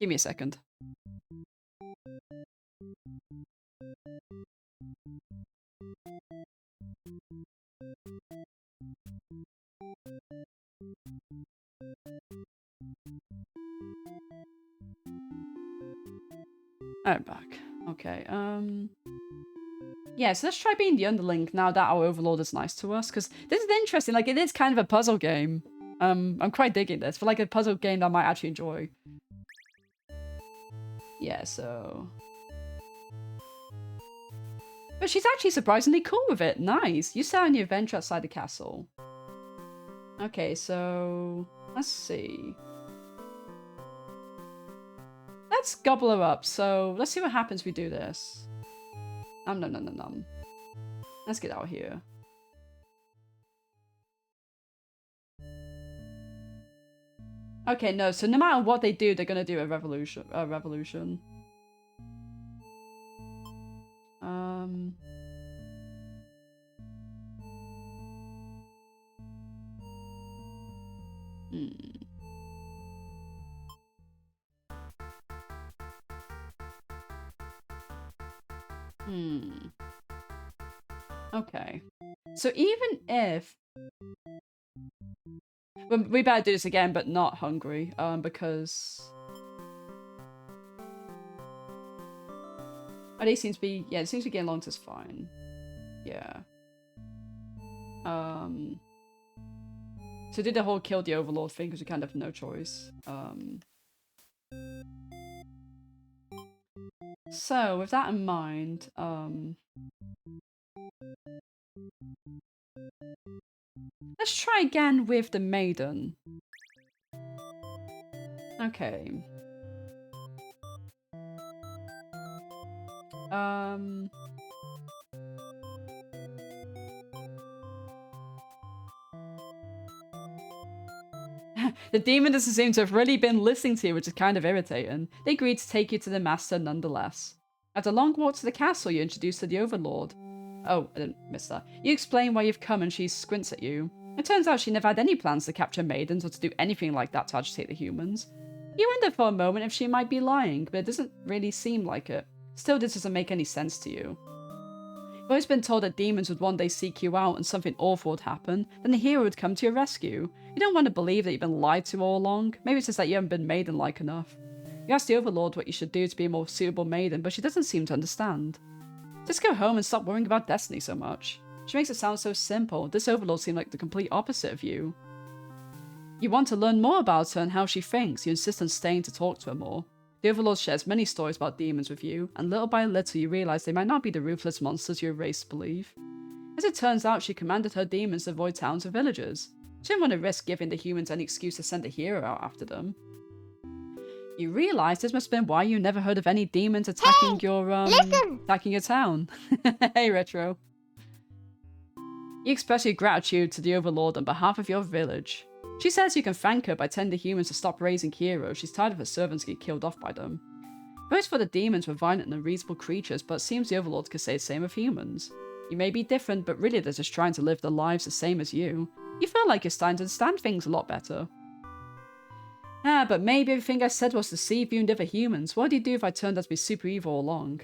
S1: Give me a second. I'm back. Okay, yeah, so let's try being the underling now that our Overlord is nice to us, because this is interesting, like, it is kind of a puzzle game. I'm quite digging this, for like a puzzle game that I might actually enjoy. Yeah, so... But she's actually surprisingly cool with it. Nice. You set on your adventure outside the castle. Okay, so... Let's see. Let's gobble her up. So, let's see what happens if we do this. Nom. Let's get out of here. Okay, no, so no matter what they do, they're gonna do a revolution. Okay. So even if... We better do this again, but not hungry, because... Oh, they seem to be... Yeah, it seems to be getting along just fine. Yeah. So do the whole kill the Overlord thing, because we kind of have no choice. So, with that in mind, let's try again with the maiden. Okay. The demon doesn't seem to have really been listening to you, which is kind of irritating. They agreed to take you to the master nonetheless. After a long walk to the castle, you're introduced to the Overlord. Oh, I didn't miss that. You explain why you've come and she squints at you. It turns out she never had any plans to capture maidens or to do anything like that to agitate the humans. You wonder for a moment if she might be lying, but it doesn't really seem like it. Still, this doesn't make any sense to you. You've always been told that demons would one day seek you out and something awful would happen, then the hero would come to your rescue. You don't want to believe that you've been lied to all along. Maybe it's just that you haven't been maiden-like enough. You ask the Overlord what you should do to be a more suitable maiden, but she doesn't seem to understand. Just go home and stop worrying about destiny so much. She makes it sound so simple. This Overlord seemed like the complete opposite of you. You want to learn more about her and how she thinks. You insist on staying to talk to her more. The Overlord shares many stories about demons with you, and little by little you realise they might not be the ruthless monsters you were raised to believe. As it turns out, she commanded her demons to avoid towns and villages. She didn't want to risk giving the humans any excuse to send a hero out after them. You realise this must have been why you never heard of any demons attacking attacking your town. Hey, Retro. You express your gratitude to the Overlord on behalf of your village. She says you can thank her by telling the humans to stop raising heroes. She's tired of her servants getting killed off by them. Most for the demons were violent and unreasonable creatures, but it seems the Overlord could say the same of humans. You may be different, but really they're just trying to live their lives the same as you. You feel like you're starting to understand things a lot better. Ah, but maybe everything I said was to deceive you and other humans. What do you do if I turned out to be super evil all along?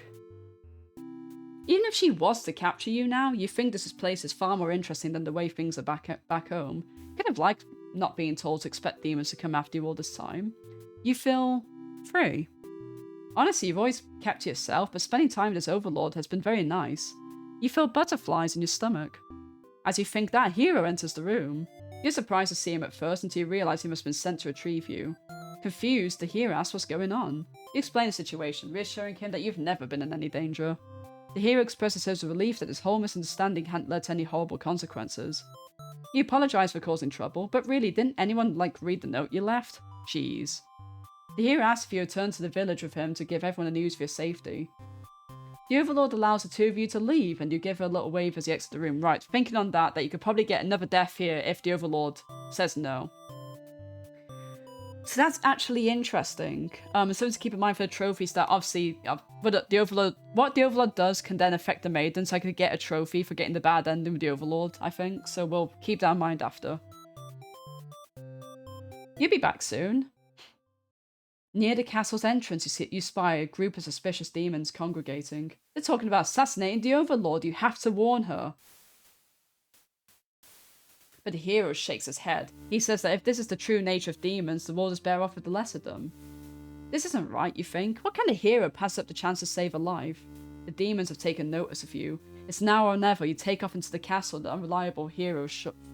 S1: Even if she was to capture you now, you think this place is far more interesting than the way things are back home. Kind of like not being told to expect demons to come after you all this time. You feel free. Honestly, you've always kept to yourself, but spending time with this overlord has been very nice. You feel butterflies in your stomach. As you think that, Hero enters the room. You're surprised to see him at first until you realise he must have been sent to retrieve you. Confused, the hero asks what's going on. You explain the situation, reassuring him that you've never been in any danger. The hero expresses his relief that his whole misunderstanding hadn't led to any horrible consequences. You apologise for causing trouble, but really, didn't anyone, read the note you left? Jeez. The hero asks if you return to the village with him to give everyone the news of your safety. The Overlord allows the two of you to leave, and you give her a little wave as you exit the room. Right, thinking on that you could probably get another death here if the Overlord says no. So that's actually interesting. Something to keep in mind for the trophies that obviously, what the Overlord does can then affect the maiden, so I could get a trophy for getting the bad ending with the Overlord, I think. So we'll keep that in mind after. You'll be back soon. Near the castle's entrance, you spy a group of suspicious demons congregating. They're talking about assassinating the Overlord. You have to warn her. But the hero shakes his head. He says that if this is the true nature of demons, the world is better off with the less of them. This isn't right, you think? What kind of hero passes up the chance to save a life? The demons have taken notice of you. It's now or never. You take off into the castle, the unreliable hero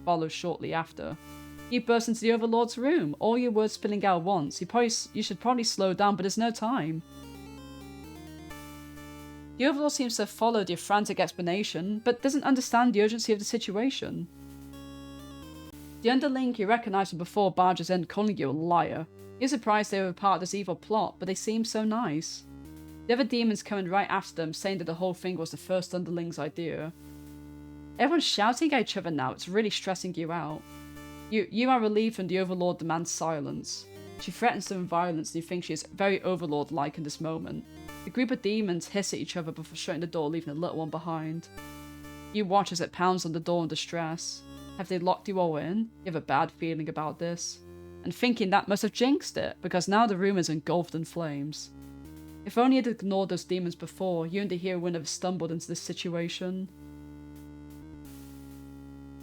S1: follows shortly after. You burst into the Overlord's room, all your words spilling out once. You should probably slow down, but there's no time. The Overlord seems to have followed your frantic explanation, but doesn't understand the urgency of the situation. The underling you recognise from before barges in, calling you a liar. You're surprised they were part of this evil plot, but they seem so nice. The other demons coming right after them, saying that the whole thing was the first underling's idea. Everyone's shouting at each other now, it's really stressing you out. You are relieved when the Overlord demands silence. She threatens them with violence and you think she is very Overlord-like in this moment. The group of demons hiss at each other before shutting the door, leaving a little one behind. You watch as it pounds on the door in distress. Have they locked you all in? You have a bad feeling about this. And thinking that must have jinxed it, because now the room is engulfed in flames. If only you'd ignored those demons before, you and the hero wouldn't have stumbled into this situation.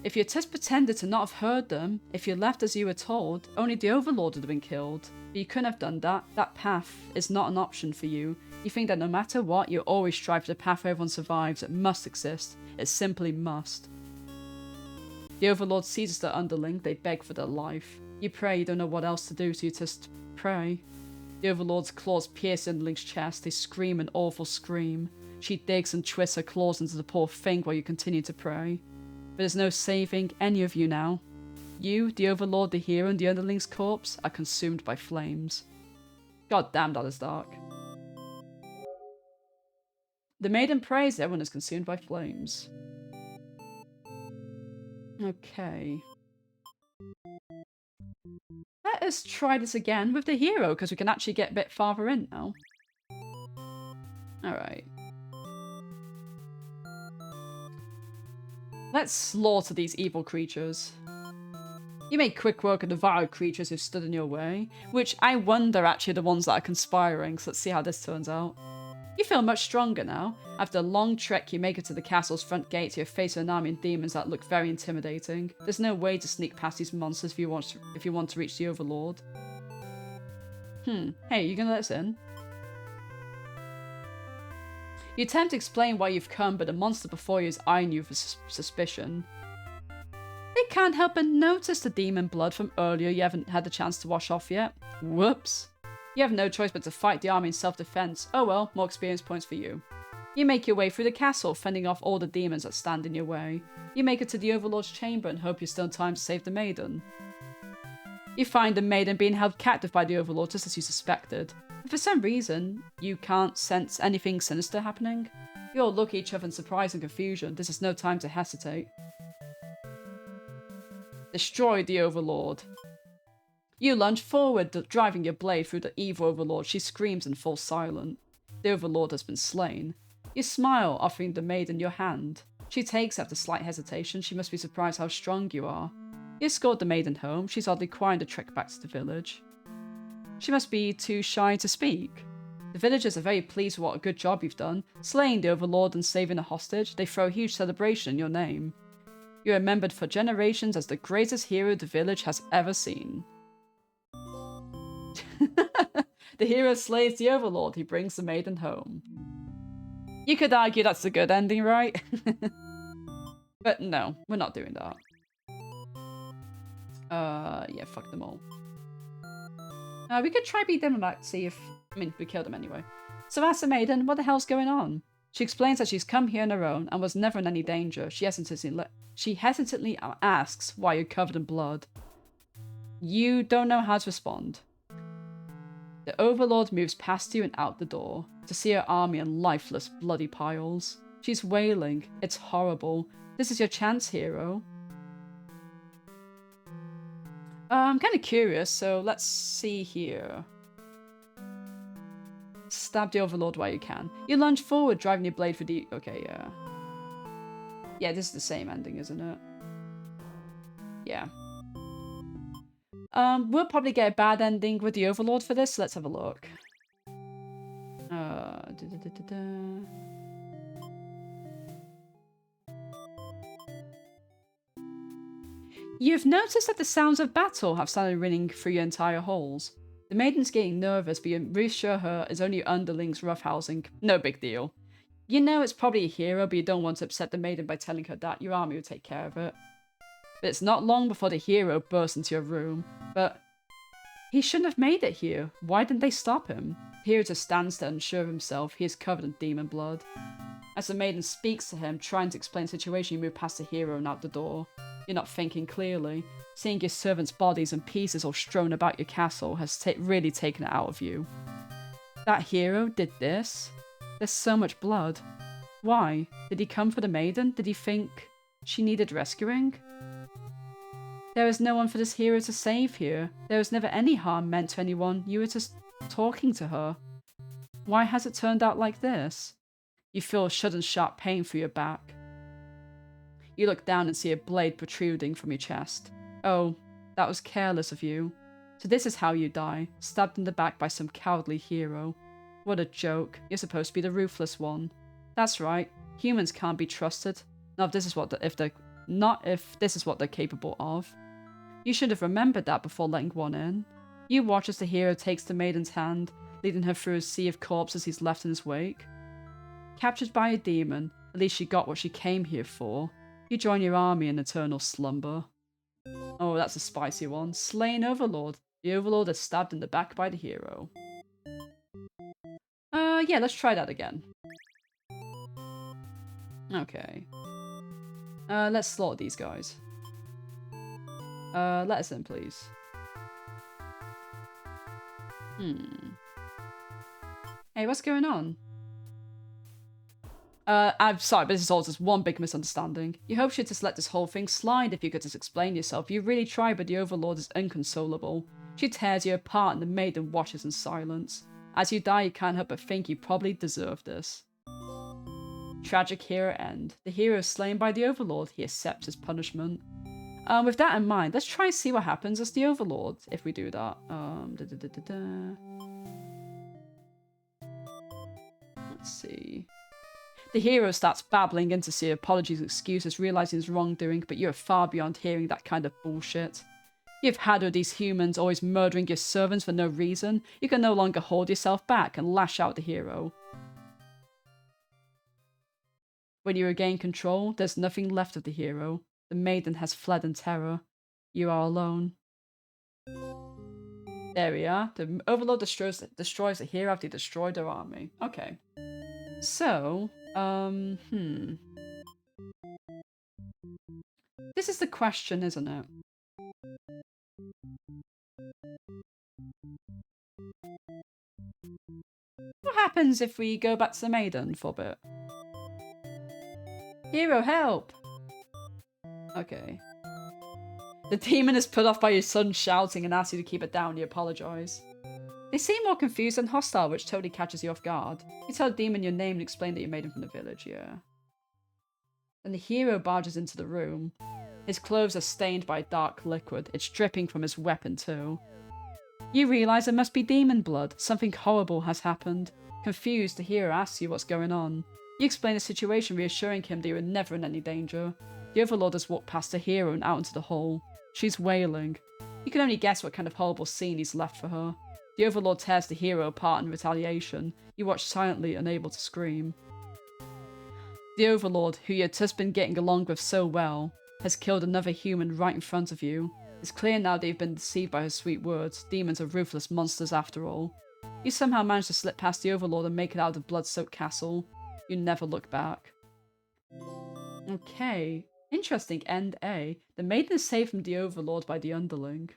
S1: If you just pretended to not have heard them, if you left as you were told, only the Overlord would have been killed. But you couldn't have done that. That path is not an option for you. You think that no matter what, you always strive for the path where everyone survives. It must exist. It simply must. The Overlord seizes their underling. They beg for their life. You pray, you don't know what else to do, so you just pray. The Overlord's claws pierce the underling's chest. They scream an awful scream. She digs and twists her claws into the poor thing while you continue to pray. But there's no saving any of you now. You, the Overlord, the hero, and the underling's corpse are consumed by flames. God damn, that is dark. The maiden prays, everyone is consumed by flames. Okay. Let us try this again with the hero, because we can actually get a bit farther in now. Alright. Let's slaughter these evil creatures. You make quick work of the vile creatures who've stood in your way, which I wonder actually are the ones that are conspiring, so let's see how this turns out. You feel much stronger now. After a long trek, you make it to the castle's front gate. You're facing an army of demons that look very intimidating. There's no way to sneak past these monsters if you want to reach the Overlord. Hey, you gonna let us in? You attempt to explain why you've come, but the monster before you is eyeing you with suspicion. They can't help but notice the demon blood from earlier you haven't had the chance to wash off yet. Whoops. You have no choice but to fight the army in self-defense. Oh well, more experience points for you. You make your way through the castle, fending off all the demons that stand in your way. You make it to the Overlord's chamber and hope you're still in time to save the maiden. You find the maiden being held captive by the Overlord just as you suspected. But for some reason, you can't sense anything sinister happening. You all look at each other in surprise and confusion. This is no time to hesitate. Destroy the Overlord. You lunge forward, driving your blade through the evil Overlord. She screams and falls silent. The Overlord has been slain. You smile, offering the maiden your hand. She takes after slight hesitation. She must be surprised how strong you are. You escort the maiden home. She's oddly quiet to trek back to the village. She must be too shy to speak. The villagers are very pleased with what a good job you've done. Slaying the overlord and saving a hostage, they throw a huge celebration in your name. You're remembered for generations as the greatest hero the village has ever seen. The hero slays the overlord. He brings the maiden home. You could argue that's a good ending, right? But no, we're not doing that. Yeah, fuck them all. We could try beat them back, see if... I mean, we killed them anyway. So ask the maiden, what the hell's going on? She explains that she's come here on her own and was never in any danger. She hesitantly asks why you're covered in blood. You don't know how to respond. The overlord moves past you and out the door to see her army in lifeless, bloody piles. She's wailing. It's horrible. This is your chance, hero. I'm kind of curious, so let's see here. Stab the overlord while you can. You lunge forward, driving your blade for the... Okay, yeah. Yeah, this is the same ending, isn't it? Yeah. We'll probably get a bad ending with the overlord for this, so let's have a look. You've noticed that the sounds of battle have started ringing through your entire halls. The maiden's getting nervous, but you reassure her it's only underlings roughhousing. No big deal. You know it's probably a hero, but you don't want to upset the maiden by telling her that. Your army will take care of it. But it's not long before the hero bursts into your room. But he shouldn't have made it here. Why didn't they stop him? The hero just stands there unsure of himself. He is covered in demon blood. As the maiden speaks to him, trying to explain the situation, you move past the hero and out the door. You're not thinking clearly. Seeing your servants' bodies and pieces all strewn about your castle has really taken it out of you. That hero did this? There's so much blood. Why? Did he come for the maiden? Did he think she needed rescuing? There is no one for this hero to save here. There was never any harm meant to anyone. You were just talking to her. Why has it turned out like this? You feel a sudden sharp pain through your back. You look down and see a blade protruding from your chest. Oh, that was careless of you. So this is how you die, stabbed in the back by some cowardly hero. What a joke. You're supposed to be the ruthless one. That's right. Humans can't be trusted. Not if this is what they're capable of. You should have remembered that before letting one in. You watch as the hero takes the maiden's hand, leading her through a sea of corpses he's left in his wake. Captured by a demon, at least she got what she came here for. You join your army in eternal slumber. Oh, that's a spicy one. Slain Overlord. The Overlord is stabbed in the back by the hero. Yeah, let's try that again. Okay. Let's slaughter these guys. Let us in, please. Hey, what's going on? I'm sorry, but this is all just one big misunderstanding. You hope she'd just let this whole thing slide if you could just explain yourself. You really try, but the Overlord is inconsolable. She tears you apart and the maiden watches in silence. As you die, you can't help but think you probably deserve this. Tragic hero end. The hero is slain by the Overlord. He accepts his punishment. With that in mind, let's try and see what happens as the Overlord if we do that. Let's see. The hero starts babbling insincere apologies and excuses, realizing his wrongdoing, but you're far beyond hearing that kind of bullshit. You've had all these humans always murdering your servants for no reason. You can no longer hold yourself back and lash out at the hero. When you regain control, there's nothing left of the hero. The maiden has fled in terror. You are alone. There we are. The Overlord destroys the hero after he destroyed their army. Okay. So, this is the question, isn't it? What happens if we go back to the maiden for a bit? Hero, help! Okay. The demon is put off by your son shouting and asks you to keep it down. You apologise. They seem more confused and hostile, which totally catches you off guard. You tell the demon your name and explain that you made him from the village, yeah. Then the hero barges into the room. His clothes are stained by dark liquid. It's dripping from his weapon too. You realise it must be demon blood. Something horrible has happened. Confused, the hero asks you what's going on. You explain the situation, reassuring him that you are never in any danger. The Overlord has walked past the hero and out into the hall. She's wailing. You can only guess what kind of horrible scene he's left for her. The Overlord tears the hero apart in retaliation. You watch silently, unable to scream. The Overlord, who you had just been getting along with so well, has killed another human right in front of you. It's clear now that you've been deceived by her sweet words. Demons are ruthless monsters after all. You somehow manage to slip past the Overlord and make it out of the blood-soaked castle. You never look back. Okay. Interesting. End A. The maiden is saved from the Overlord by the Underling.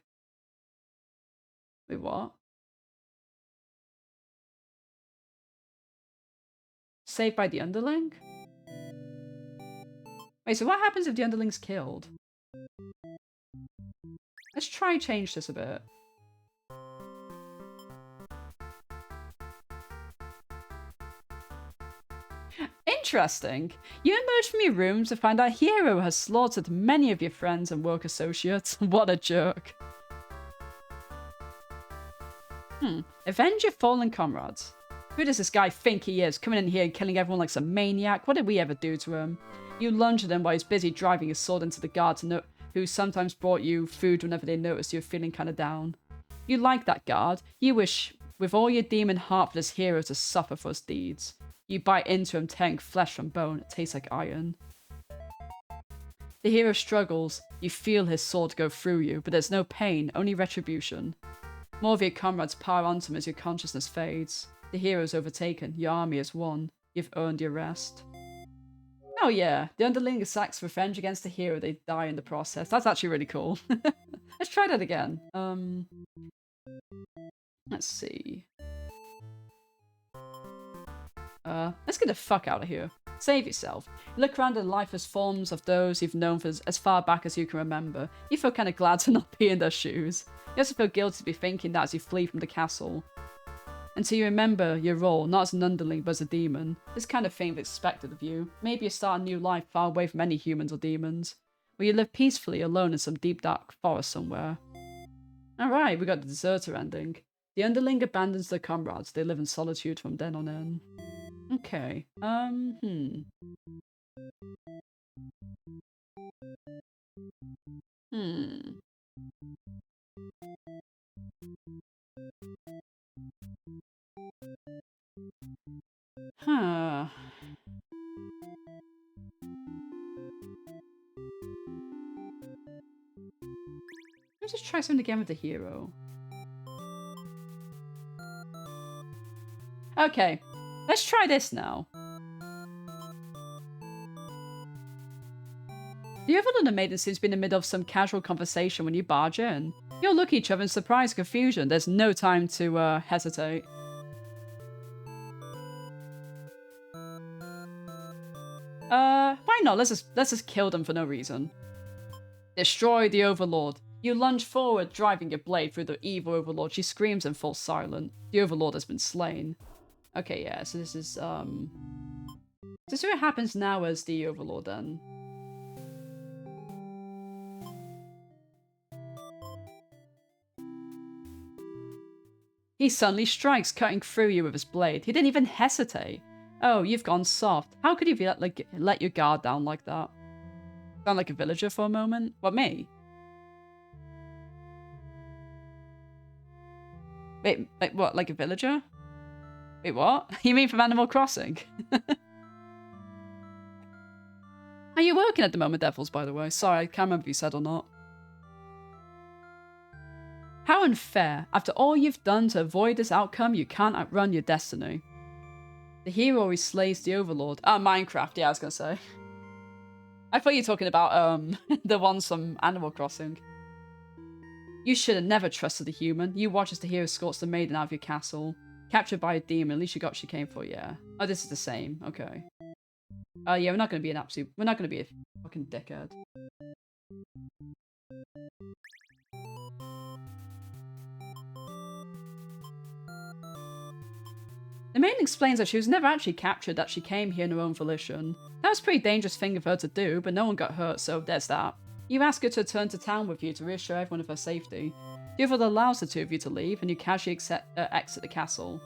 S1: Wait, what? Saved by the Underling? Wait, so what happens if the Underling's killed? Let's try change this a bit. Interesting. You emerge from your room to find our hero has slaughtered many of your friends and work associates. What a jerk. Avenge your fallen comrades. Who does this guy think he is? Coming in here and killing everyone like some maniac? What did we ever do to him? You lunge at him while he's busy driving his sword into the guards who sometimes brought you food whenever they noticed you were feeling kind of down. You like that guard. You wish with all your demon heart for this hero to suffer for his deeds. You bite into him, tearing flesh from bone. It tastes like iron. The hero struggles. You feel his sword go through you, but there's no pain, only retribution. More of your comrades pile onto him as your consciousness fades. The hero's overtaken. Your army has won. You've earned your rest. Oh yeah, the Underling exacts revenge against the hero. They die in the process. That's actually really cool. Let's try that again. Let's see. Let's get the fuck out of here. Save yourself. You look around at the lifeless forms of those you've known for as far back as you can remember. You feel kind of glad to not be in their shoes. You also feel guilty to be thinking that as you flee from the castle. Until you remember your role, not as an underling, but as a demon. This kind of thing is expected of you. Maybe you start a new life far away from any humans or demons. Where you live peacefully alone in some deep dark forest somewhere. Alright, we got the deserter ending. The underling abandons their comrades. They live in solitude from then on in. Okay. Huh. Let's just try something again with the hero. Okay. Let's try this now. The Overlord and the maiden seems to be in the middle of some casual conversation when you barge in. You all look at each other in surprise and confusion. There's no time to hesitate. Why not? Let's just kill them for no reason. Destroy the Overlord. You lunge forward, driving your blade through the evil Overlord. She screams and falls silent. The Overlord has been slain. Okay, yeah, so this is, So see what happens now as the Overlord, then. He suddenly strikes, cutting through you with his blade. He didn't even hesitate. Oh, you've gone soft. How could you let your guard down like that? Sound like a villager for a moment? What, me? Wait, what, like a villager? Wait, what? You mean from Animal Crossing? Are you working at the moment, Devils, by the way? Sorry, I can't remember if you said or not. How unfair. After all you've done to avoid this outcome, you can't outrun your destiny. The hero always slays the Overlord. Ah, Minecraft, yeah, I was gonna say. I thought you were talking about, the ones from Animal Crossing. You should have never trusted a human. You watch as the hero escorts the maiden out of your castle. Captured by a demon, at least you got what she came for, yeah. Oh, this is the same, okay. Yeah, we're not gonna be a fucking dickhead. The maiden explains that she was never actually captured, that she came here on her own volition. That was a pretty dangerous thing of her to do, but no one got hurt, so there's that. You ask her to return to town with you to reassure everyone of her safety. The overlord allows the two of you to leave, and you casually exit the castle.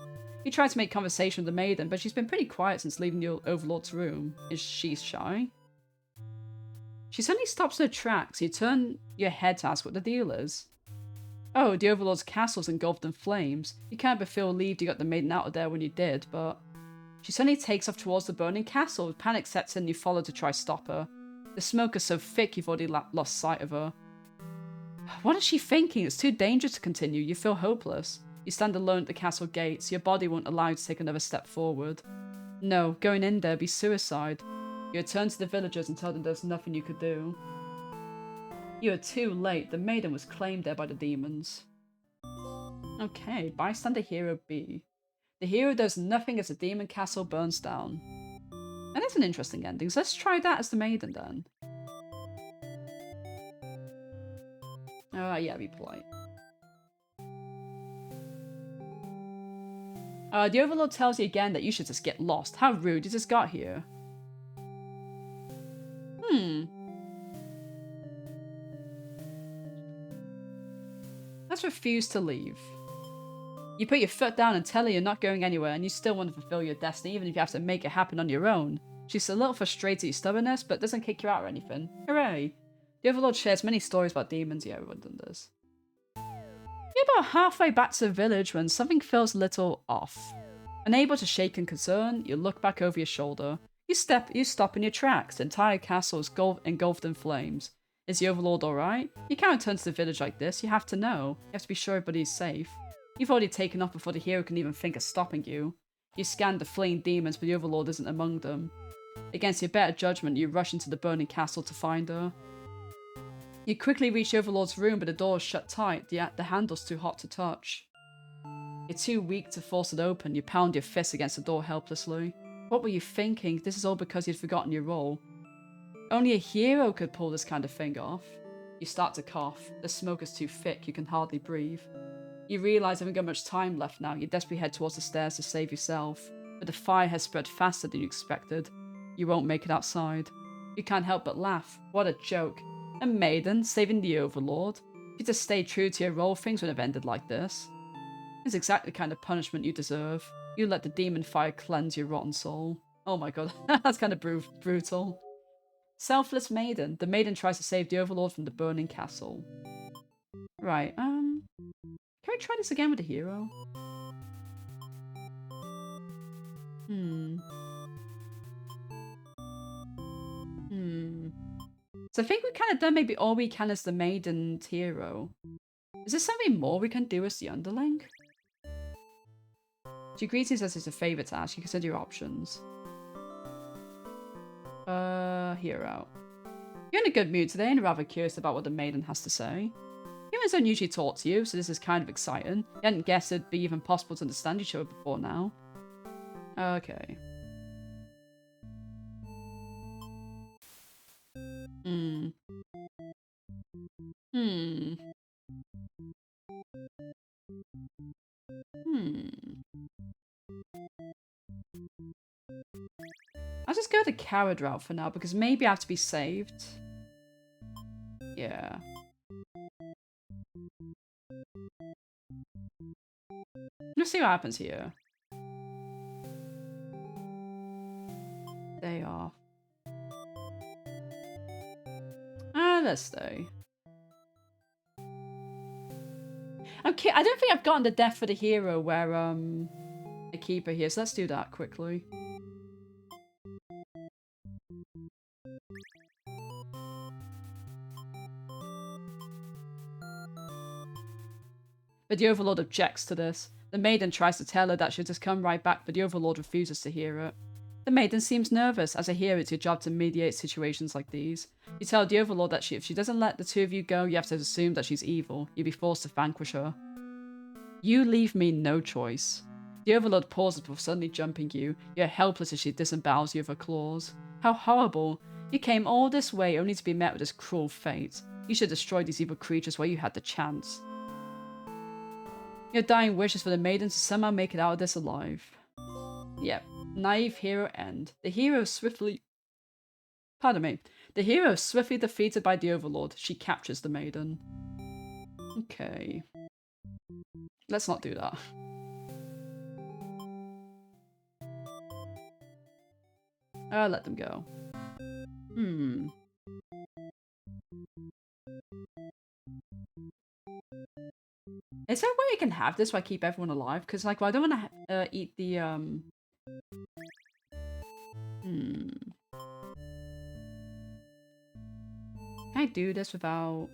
S1: You try to make conversation with the maiden, but she's been pretty quiet since leaving the overlord's room. Is she shy? She suddenly stops in her tracks. You turn your head to ask what the deal is. Oh, the overlord's castle's engulfed in flames. You can't but feel relieved you got the maiden out of there when you did, but... She suddenly takes off towards the burning castle. Panic sets in and you follow to try stop her. The smoke is so thick you've already lost sight of her. What is she thinking? It's too dangerous to continue. You feel hopeless. You stand alone at the castle gates. Your body won't allow you to take another step forward. No, going in there would be suicide. You return to the villagers and tell them there's nothing you could do. You are too late. The maiden was claimed there by the demons. Okay, bystander hero B. The hero does nothing as the demon castle burns down. And that's an interesting ending, so let's try that as the maiden then. Yeah, be polite. The overlord tells you again that you should just get lost. How rude, you just got here. Let's refuse to leave. You put your foot down and tell her you're not going anywhere and you still want to fulfill your destiny even if you have to make it happen on your own. She's a little frustrated at your stubbornness, but doesn't kick you out or anything. Hooray! The overlord shares many stories about demons. Yeah, everyone does. You're about halfway back to the village when something feels a little off. Unable to shake in concern, you look back over your shoulder. You stop in your tracks. The entire castle is engulfed in flames. Is the overlord alright? You can't return to the village like this. You have to know. You have to be sure everybody's safe. You've already taken off before the hero can even think of stopping you. You scan the fleeing demons, but the overlord isn't among them. Against your better judgment, you rush into the burning castle to find her. You quickly reach the overlord's room, but the door is shut tight. The handle's too hot to touch. You're too weak to force it open. You pound your fist against the door helplessly. What were you thinking? This is all because you'd forgotten your role. Only a hero could pull this kind of thing off. You start to cough. The smoke is too thick, you can hardly breathe. You realise you haven't got much time left now. You desperately head towards the stairs to save yourself. But the fire has spread faster than you expected. You won't make it outside. You can't help but laugh. What a joke. A maiden saving the overlord. If you just stayed true to your role, things would have ended like this. It's exactly the kind of punishment you deserve. You let the demon fire cleanse your rotten soul. Oh my god, that's kind of brutal. Selfless maiden. The maiden tries to save the overlord from the burning castle. Right, can we try this again with the hero? So I think we kind of done maybe all we can as the maiden's hero. Is there something more we can do as the underling? She greets you as it's a favour to ask. You consider your options. Hero. You're in a good mood today and rather curious about what the maiden has to say. Humans don't usually talk to you, so this is kind of exciting. You hadn't guessed it'd be even possible to understand each other before now. Okay. I'll just go the coward route for now, because maybe I have to be saved. Yeah. Let's see what happens here. They are. Let's stay. Okay, I don't think I've gotten the death for the hero where, I keep her here, so let's do that quickly. But the overlord objects to this. The maiden tries to tell her that she'll just come right back, but the overlord refuses to hear it. The maiden seems nervous. As a hero, it's your job to mediate situations like these. You tell the overlord that if she doesn't let the two of you go, you have to assume that she's evil. You'll be forced to vanquish her. You leave me no choice. The overlord pauses before suddenly jumping you. You're helpless as she disembowels you with her claws. How horrible. You came all this way only to be met with this cruel fate. You should destroy these evil creatures while you had the chance. Your dying wish is for the maiden to somehow make it out of this alive. Yep. Naive hero end. The hero swiftly Pardon me. The hero is swiftly defeated by the Overlord. She captures the maiden. Okay. Let's not do that. Let them go. Is there a way I can have this so I keep everyone alive? Because, like, I don't want to eat the, Can I do this without...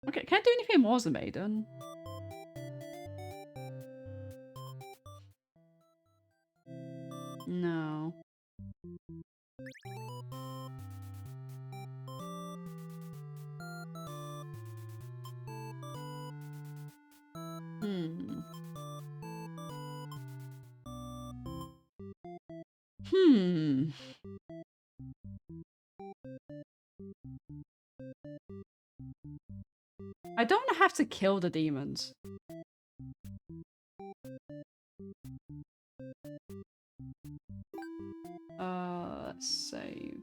S1: Okay, can I do anything more as a maiden? No. I don't have to kill the demons. Let's save.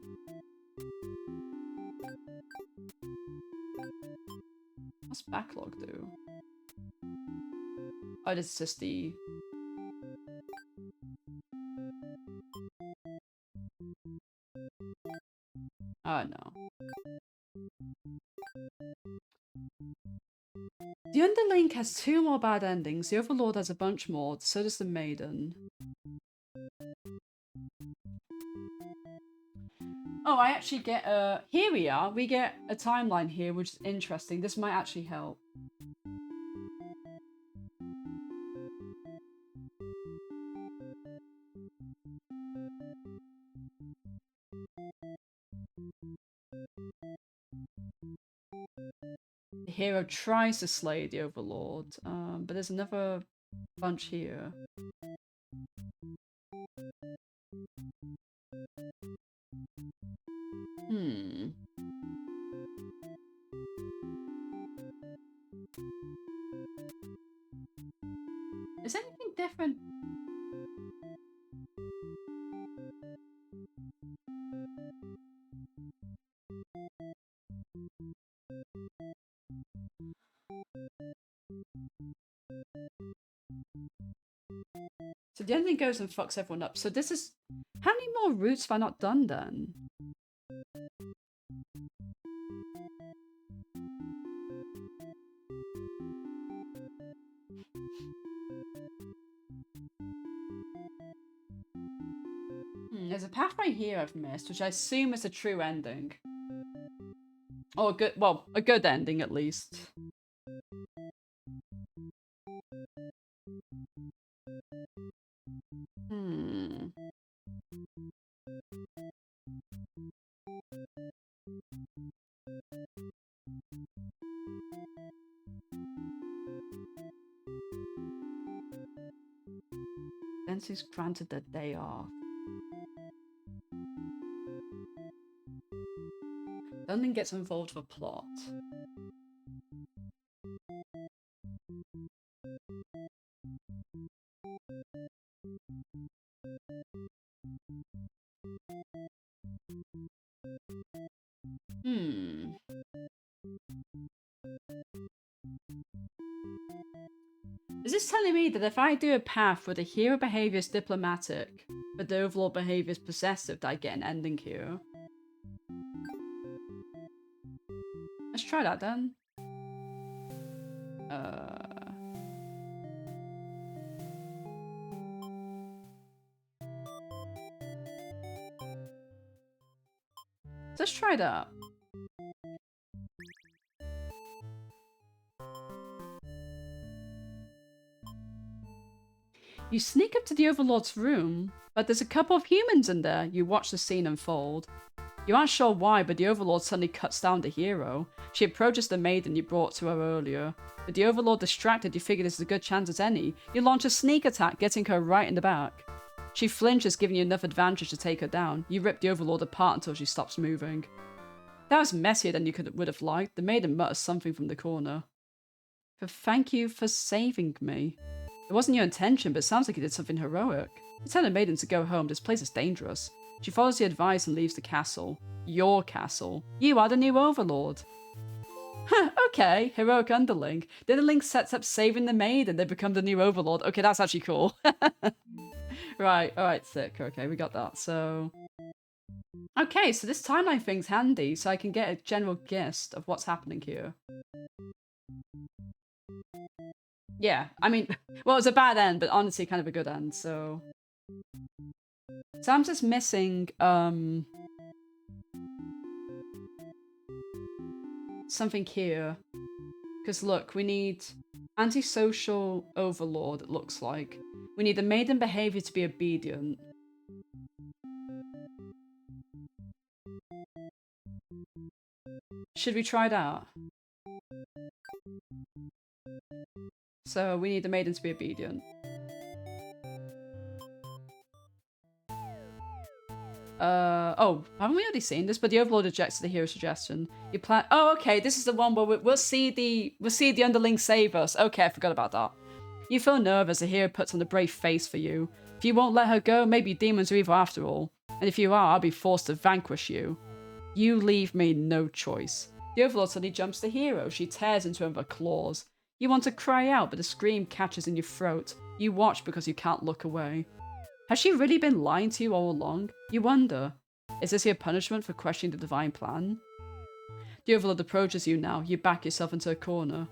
S1: What's backlog do? Oh, this is just the... Oh, no. The Underlink has 2 more bad endings. The Overlord has a bunch more. So does the Maiden. Oh, I actually get here we are. We get a timeline here, which is interesting. This might actually help. The hero tries to slay the Overlord, but there's another bunch here. Is anything different? So the ending goes and fucks everyone up. So this is... How many more routes have I not done then? There's a pathway here I've missed, which I assume is a true ending. Or a good, well, a good ending at least. Is granted the day off. London gets involved with a plot. Is this telling me that if I do a path where the hero behavior is diplomatic, but the Overlord behavior is possessive, that I get an ending here? Let's try that then. Let's try that. You sneak up to the Overlord's room, but there's a couple of humans in there. You watch the scene unfold. You aren't sure why, but the Overlord suddenly cuts down the hero. She approaches the maiden you brought to her earlier. With the Overlord distracted, you figure this is a good chance as any. You launch a sneak attack, getting her right in the back. She flinches, giving you enough advantage to take her down. You rip the Overlord apart until she stops moving. That was messier than you would have liked. The maiden mutters something from the corner. But thank you for saving me. It wasn't your intention, but it sounds like you did something heroic. You tell the maiden to go home. This place is dangerous. She follows the advice and leaves the castle. Your castle. You are the new overlord. Huh, okay, heroic underling. The underling sets up saving the maid and they become the new overlord. Okay, that's actually cool. Right, alright, sick. Okay, we got that. So... Okay, so this timeline thing's handy, so I can get a general gist of what's happening here. Yeah, I mean, well, it was a bad end, but honestly kind of a good end, so... So I'm just missing, something here. Because look, we need antisocial overlord, it looks like. We need the maiden behavior to be obedient. Should we try it out? So we need the maiden to be obedient. Oh, haven't we already seen this? But the overlord rejects the hero suggestion. You plan. Oh, okay. This is the one where we'll see the underling save us. Okay, I forgot about that. You feel nervous. The hero puts on a brave face for you. If you won't let her go, maybe demons are evil after all. And if you are, I'll be forced to vanquish you. You leave me no choice. The overlord suddenly jumps the hero. She tears into him with her claws. You want to cry out, but a scream catches in your throat. You watch because you can't look away. Has she really been lying to you all along? You wonder. Is this your punishment for questioning the divine plan? The overlord approaches you now. You back yourself into a corner.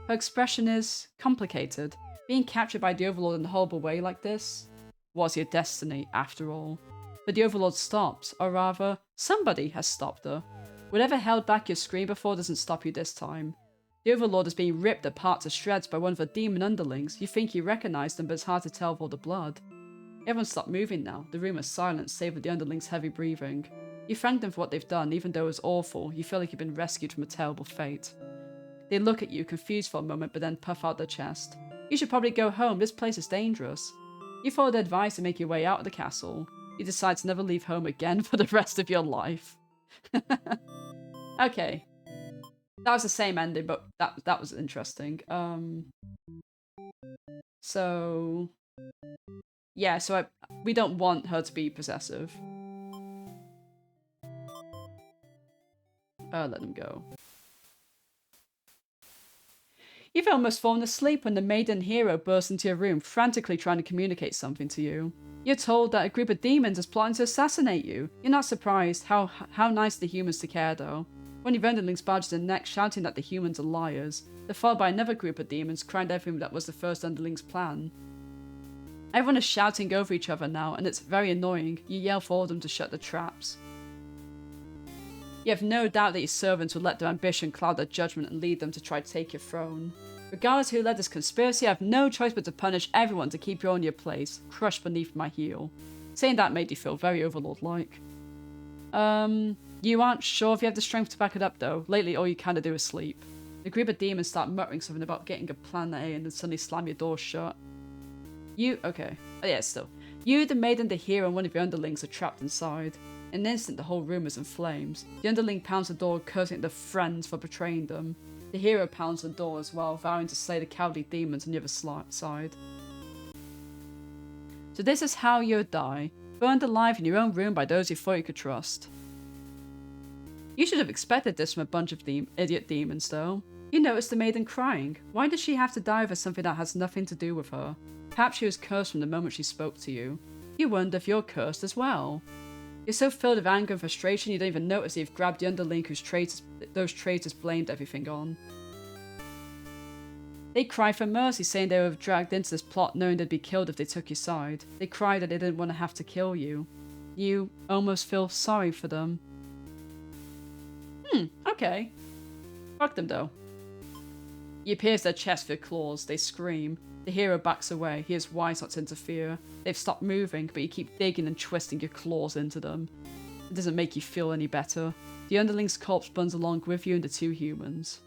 S1: Her expression is complicated. Being captured by the overlord in a horrible way like this was your destiny, after all. But the overlord stops, or rather, somebody has stopped her. Whatever held back your scream before doesn't stop you this time. The overlord is being ripped apart to shreds by one of the demon underlings. You think you recognize them, but it's hard to tell with all the blood. Everyone stopped moving now. The room is silent, save for the underlings' heavy breathing. You thank them for what they've done, even though it was awful. You feel like you've been rescued from a terrible fate. They look at you, confused for a moment, but then puff out their chest. You should probably go home. This place is dangerous. You follow their advice and make your way out of the castle. You decide to never leave home again for the rest of your life. Okay. That was the same ending, but that was interesting. So... Yeah, so we don't want her to be possessive. Let them go. You've almost fallen asleep when the maiden hero bursts into your room, frantically trying to communicate something to you. You're told that a group of demons is plotting to assassinate you. You're not surprised. How nice the humans to care, though. One of your underlings barges in next, shouting that the humans are liars. They're followed by another group of demons, crying everything that was the first underling's plan. Everyone is shouting over each other now, and it's very annoying. You yell for them to shut the traps. You have no doubt that your servants will let their ambition cloud their judgment and lead them to try to take your throne. Regardless who led this conspiracy, I have no choice but to punish everyone to keep you on your place, crushed beneath my heel. Saying that made you feel very overlord-like. You aren't sure if you have the strength to back it up, though. Lately, all you kind of do is sleep. The group of demons start muttering something about getting a plan A and then suddenly slam your door shut. Okay. Oh, yeah, still. You, the maiden, the hero, and one of your underlings are trapped inside. In an instant, the whole room is in flames. The underling pounds the door, cursing at the friends for betraying them. The hero pounds the door as well, vowing to slay the cowardly demons on the other side. So this is how you die. Burned alive in your own room by those you thought you could trust. You should have expected this from a bunch of idiot demons, though. You noticed the maiden crying. Why did she have to die over something that has nothing to do with her? Perhaps she was cursed from the moment she spoke to you. You wonder if you're cursed as well. You're so filled with anger and frustration you don't even notice that you've grabbed the underling whose those traitors blamed everything on. They cry for mercy, saying they were dragged into this plot knowing they'd be killed if they took your side. They cry that they didn't want to have to kill you. You almost feel sorry for them. Okay. Fuck them though. You pierce their chest with your claws. They scream. The hero backs away. He is wise not to interfere. They've stopped moving, but you keep digging and twisting your claws into them. It doesn't make you feel any better. The underling's corpse burns along with you and the two humans.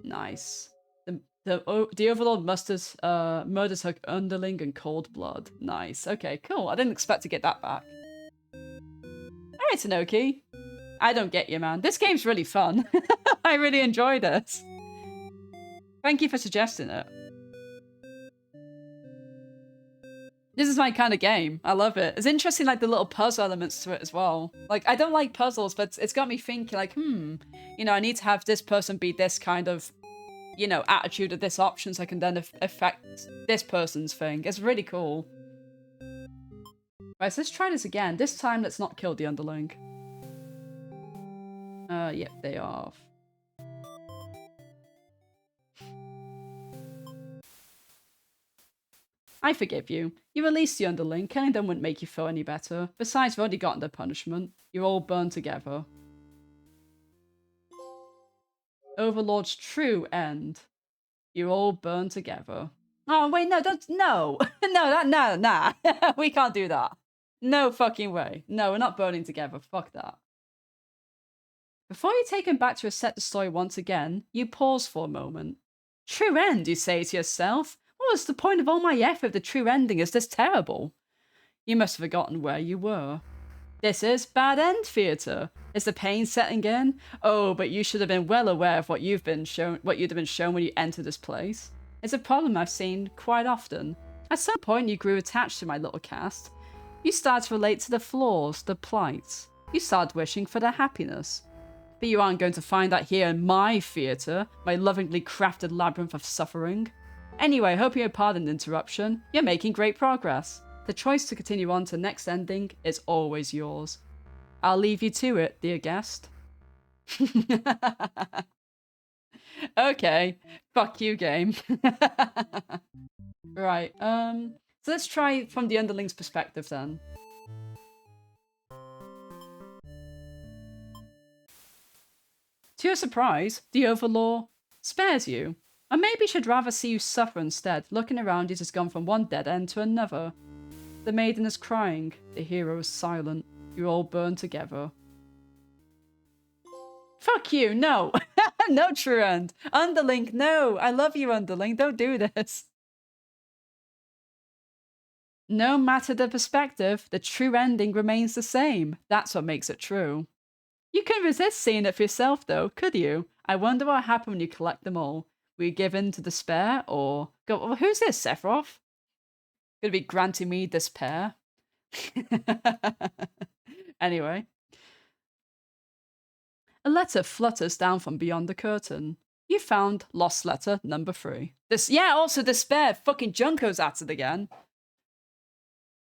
S1: Nice. The overlord murders her underling in cold blood. Nice. Okay, cool. I didn't expect to get that back. Alright, Tanoki. I don't get you, man. This game's really fun. I really enjoy this. Thank you for suggesting it. This is my kind of game. I love it. It's interesting, like, the little puzzle elements to it as well. Like, I don't like puzzles, but it's got me thinking, like, you know, I need to have this person be this kind of, you know, attitude or this option so I can then affect this person's thing. It's really cool. Right, so let's try this again. This time, let's not kill the underling. Yep, they are. I forgive you. You released the underling. Killing them wouldn't make you feel any better. Besides, you've already gotten their punishment. You're all burned together. Overlord's true end. You're all burned together. Oh, wait, no, don't, no. Nah. We can't do that. No fucking way. No, we're not burning together. Fuck that. Before you take him back to reset the story once again, you pause for a moment. True end, you say to yourself. What was the point of all my effort if the true ending is this terrible? You must have forgotten where you were. This is bad end theatre. Is the pain setting in? Oh, but you should have been well aware of what you'd have been shown when you entered this place. It's a problem I've seen quite often. At some point you grew attached to my little cast. You started to relate to the flaws, the plights. You started wishing for their happiness. But you aren't going to find that here in my theatre, my lovingly crafted labyrinth of suffering. Anyway, hoping you pardon the interruption. You're making great progress. The choice to continue on to the next ending is always yours. I'll leave you to it, dear guest. Okay, fuck you, game. Right, so let's try from the underling's perspective then. To your surprise, the Overlord spares you. Or maybe she'd rather see you suffer instead. Looking around, it has gone from one dead end to another. The maiden is crying. The hero is silent. You all burn together. Fuck you, no! No true end. Underling, no! I love you, Underling. Don't do this. No matter the perspective, the true ending remains the same. That's what makes it true. You couldn't resist seeing it for yourself, though, could you? I wonder what happened when you collect them all. Will you give in to despair, or... Well, who's this, Sephiroth? Gonna be granting me despair? Anyway. A letter flutters down from beyond the curtain. You found lost letter number 3. Yeah, also despair. Fucking Junko's at it again.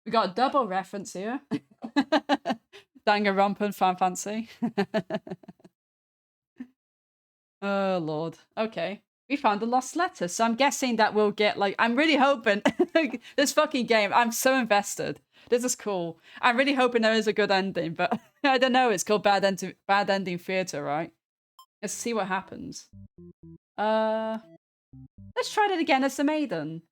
S1: We got a double reference here. Danganronpa and Fan Fancy. Oh, Lord. Okay. We found the lost letter, so I'm guessing that we'll get, like, I'm really hoping, this fucking game, I'm so invested. This is cool. I'm really hoping there is a good ending, but I don't know, it's called Bad Ending Theatre, right? Let's see what happens. Let's try that again as the maiden.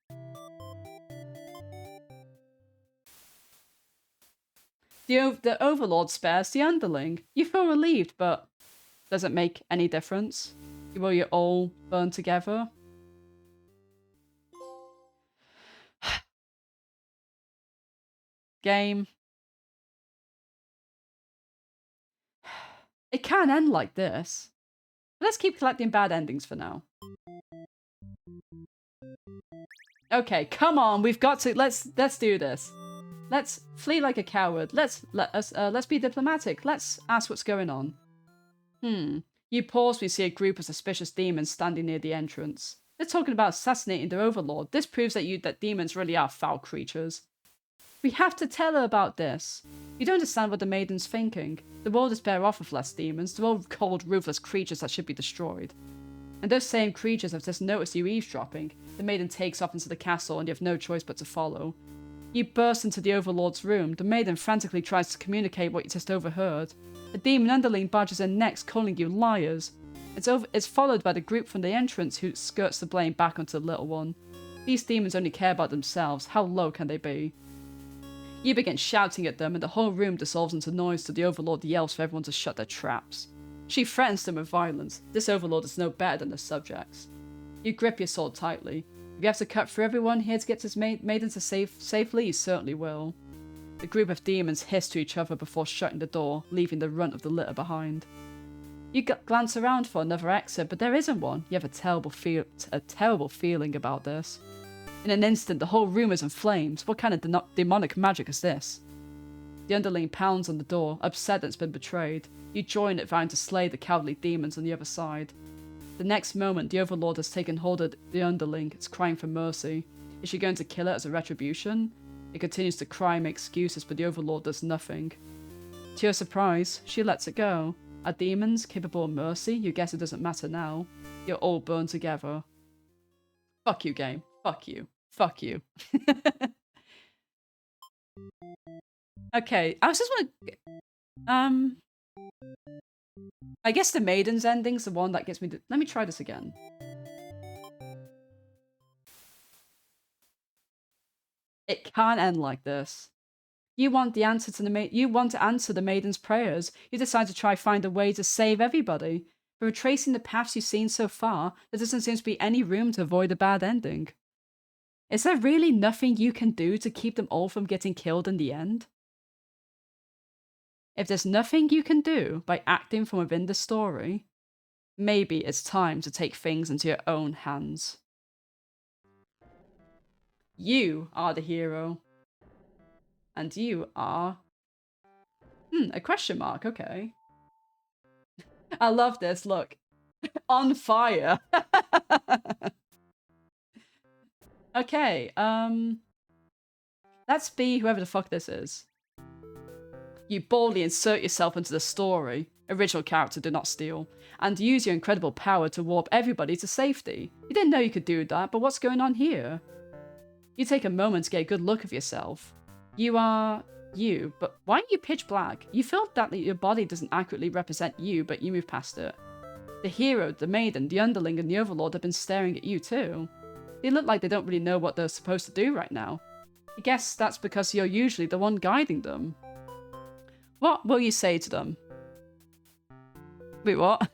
S1: The Overlord spares the underling. You feel relieved, but does it make any difference? Will you all burn together? Game. It can end like this. But let's keep collecting bad endings for now. Okay, come on, we've got to let's do this. Let's flee like a coward. Let's be diplomatic. Let's ask what's going on. You pause when you see a group of suspicious demons standing near the entrance. They're talking about assassinating their overlord. This proves that demons really are foul creatures. We have to tell her about this. You don't understand what the maiden's thinking. The world is better off with less demons. They're all cold, ruthless creatures that should be destroyed. And those same creatures have just noticed you eavesdropping. The maiden takes off into the castle and you have no choice but to follow. You burst into the Overlord's room. The maiden frantically tries to communicate what you just overheard. A demon underling barges in next, calling you liars. It's followed by the group from the entrance who skirts the blame back onto the little one. These demons only care about themselves. How low can they be? You begin shouting at them and the whole room dissolves into noise till the Overlord yells for everyone to shut their traps. She threatens them with violence. This Overlord is no better than the subjects. You grip your sword tightly. If you have to cut through everyone here to get to his maiden to safely, you certainly will. The group of demons hiss to each other before shutting the door, leaving the runt of the litter behind. You glance around for another exit, but there isn't one. You have a terrible feeling about this. In an instant, the whole room is in flames. What kind of demonic magic is this? The underling pounds on the door, upset that it's been betrayed. You join it, vowing to slay the cowardly demons on the other side. The next moment, the Overlord has taken hold of the underling. It's crying for mercy. Is she going to kill it as a retribution? It continues to cry and make excuses, but the Overlord does nothing. To your surprise, she lets it go. Are demons capable of mercy? You guess it doesn't matter now. You're all burned together. Fuck you, game. Fuck you. Fuck you. Okay, I was just want to... I guess the Maiden's ending's the one that gets me to... Let me try this again. It can't end like this. You want the answer to you want to answer the Maiden's prayers. You decide to try find a way to save everybody. But retracing the paths you've seen so far, there doesn't seem to be any room to avoid a bad ending. Is there really nothing you can do to keep them all from getting killed in the end? If there's nothing you can do by acting from within the story, maybe it's time to take things into your own hands. You are the hero. And you are... a question mark, okay. I love this, look. On fire. Okay, let's be whoever the fuck this is. You boldly insert yourself into the story, original character do not steal, and use your incredible power to warp everybody to safety. You didn't know you could do that, but what's going on here? You take a moment to get a good look of yourself. You are you, but why are you pitch black? You feel that your body doesn't accurately represent you, but you move past it. The hero, the maiden, the underling, and the overlord have been staring at you too. They look like they don't really know what they're supposed to do right now. I guess that's because you're usually the one guiding them. What will you say to them? Wait, what?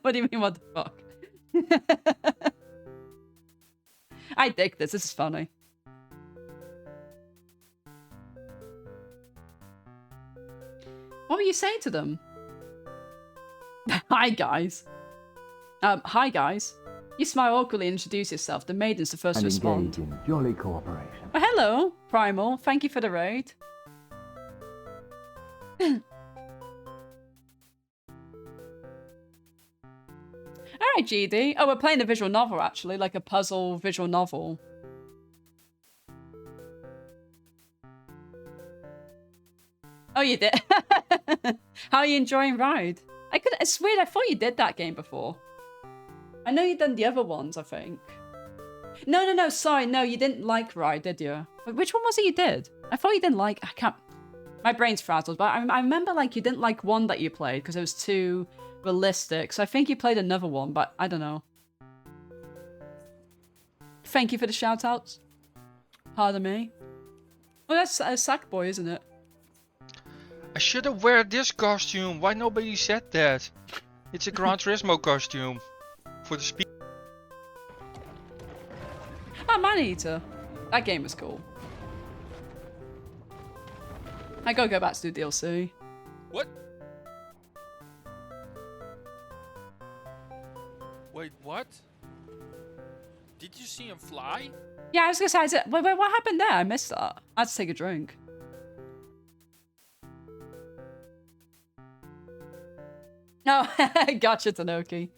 S1: What do you mean, what the fuck? I dig this, this is funny. What will you say to them? Hi, guys. Hi, guys. You smile awkwardly and introduce yourself. The maiden's the first to respond.
S5: In jolly cooperation.
S1: Oh, hello, Primal. Thank you for the raid. Alright, GD. Oh, we're playing a visual novel, actually. Like a puzzle visual novel. Oh, you did? How are you enjoying Ride? It's weird, I thought you did that game before. I know you've done the other ones, I think. No, sorry, no, you didn't like Ride, did you? Which one was it you did? I thought you didn't like... I can't... My brain's frazzled, but I remember like you didn't like one that you played because it was too realistic. So I think you played another one, but I don't know. Thank you for the shout-outs. Pardon me. Oh, that's a Sackboy, isn't it?
S6: I should have wear this costume. Why nobody said that? It's a Gran Turismo costume. For the speed.
S1: Oh, Man-Eater. That game was cool. I gotta go back to do DLC.
S7: What? Wait, what? Did you see him fly?
S1: Yeah, I was gonna say, wait, what happened there? I missed that. I had to take a drink. No, gotcha, Tanoki.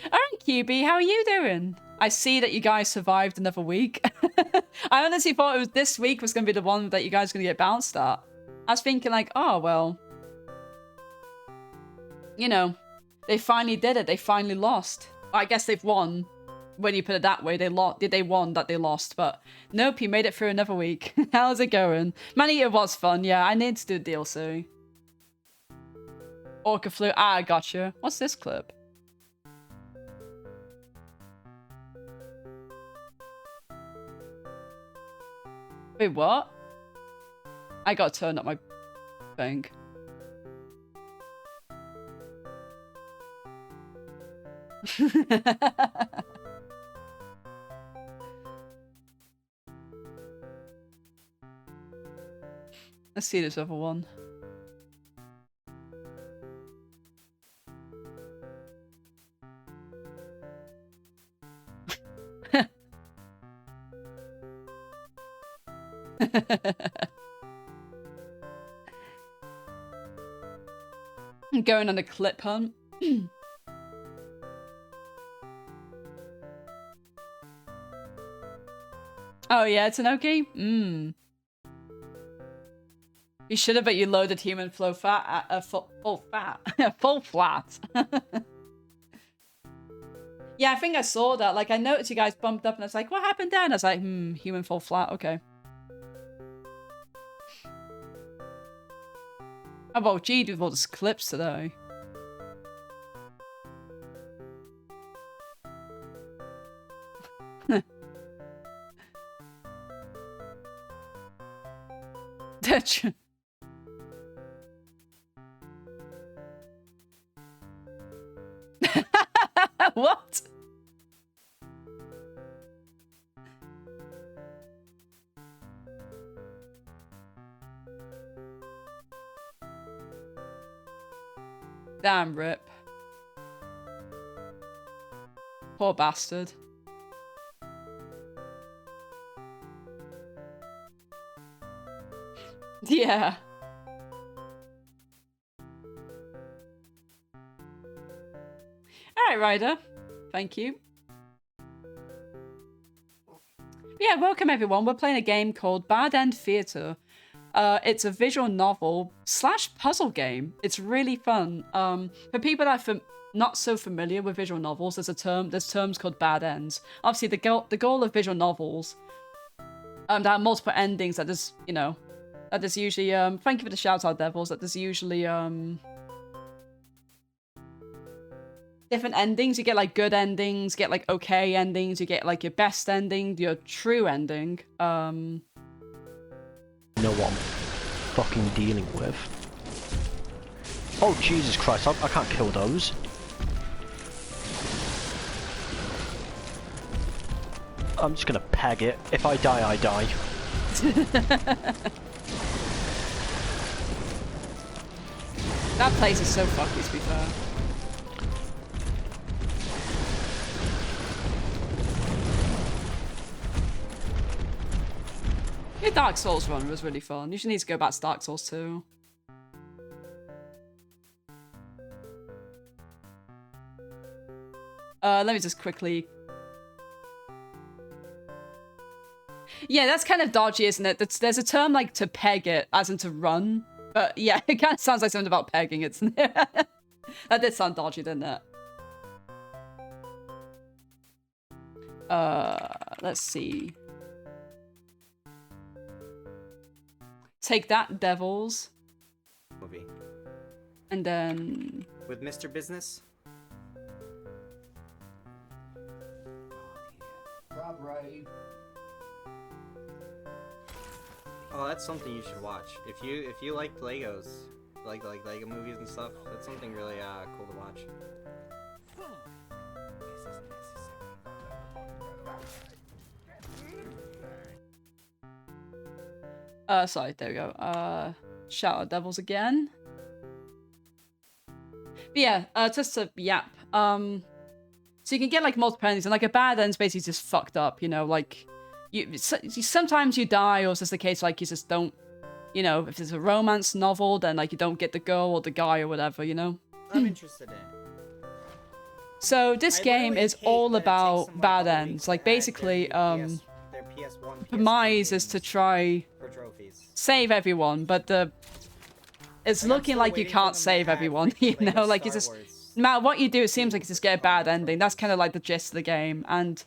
S1: Alright, QB, how are you doing? I see that you guys survived another week. I honestly thought it was this week was going to be the one that you guys were going to get bounced at. I was thinking like, oh, well. You know, they finally did it. They finally lost. I guess they've won. When you put it that way, they won that they lost. But nope, you made it through another week. How's it going? Man-Eater was fun, yeah. I need to do DLC. Orca flu. Ah, I gotcha. What's this clip? Wait, what? I gotta turn up my thing. Let's see this other one. Going on a clip hunt. Oh yeah, it's an Oki? Mmm. You should have, but you loaded human flow fat at full fat. Full flat. Yeah, I think I saw that. Like, I noticed you guys bumped up and I was like, what happened there? And I was like, human full flat, okay. How about G with all these clips today? What? Damn, Rip. Poor bastard. Yeah. Alright, Ryder. Thank you. Yeah, welcome everyone. We're playing a game called Bad End Theater. It's a visual novel / puzzle game. It's really fun. For people that are not so familiar with visual novels, there's terms called bad ends. Obviously, the goal of visual novels, there are multiple endings. That there's, you know, that there's usually thank you for the shout out, Devils. That there's usually different endings. You get like good endings, get like okay endings, you get like your best ending, your true ending.
S5: Know what I'm fucking dealing with. Oh Jesus Christ, I can't kill those. I'm just gonna peg it. If I die, I die.
S1: That place is so fucky, to be fair. Your Dark Souls run was really fun. You should need to go back to Dark Souls 2. Let me just quickly... Yeah, that's kind of dodgy, isn't it? There's a term like to peg it, as in to run. But yeah, it kind of sounds like something about pegging, isn't it? That did sound dodgy, didn't it? Let's see. Take that, Devils.
S8: Movie.
S1: And then...
S8: With Mr. Business? Oh, that's something you should watch. If you like Legos, like Lego movies and stuff, that's something really cool to watch.
S1: Sorry, there we go. Shout out Devils again. But yeah, just to yap. So you can get like multiple endings, and like a bad end's basically just fucked up, you know, like sometimes you die, or it's just the case like you just don't, you know, if it's a romance novel, then like you don't get the girl or the guy or whatever, you know.
S8: I'm interested in.
S1: So this game is all about bad ends. Like basically,
S8: their PS1,
S1: premise is to try save everyone, but it's looking like you can't save everyone, you know, like it's just, no matter what you do, it seems like you just get a bad ending. That's kind of like the gist of the game, and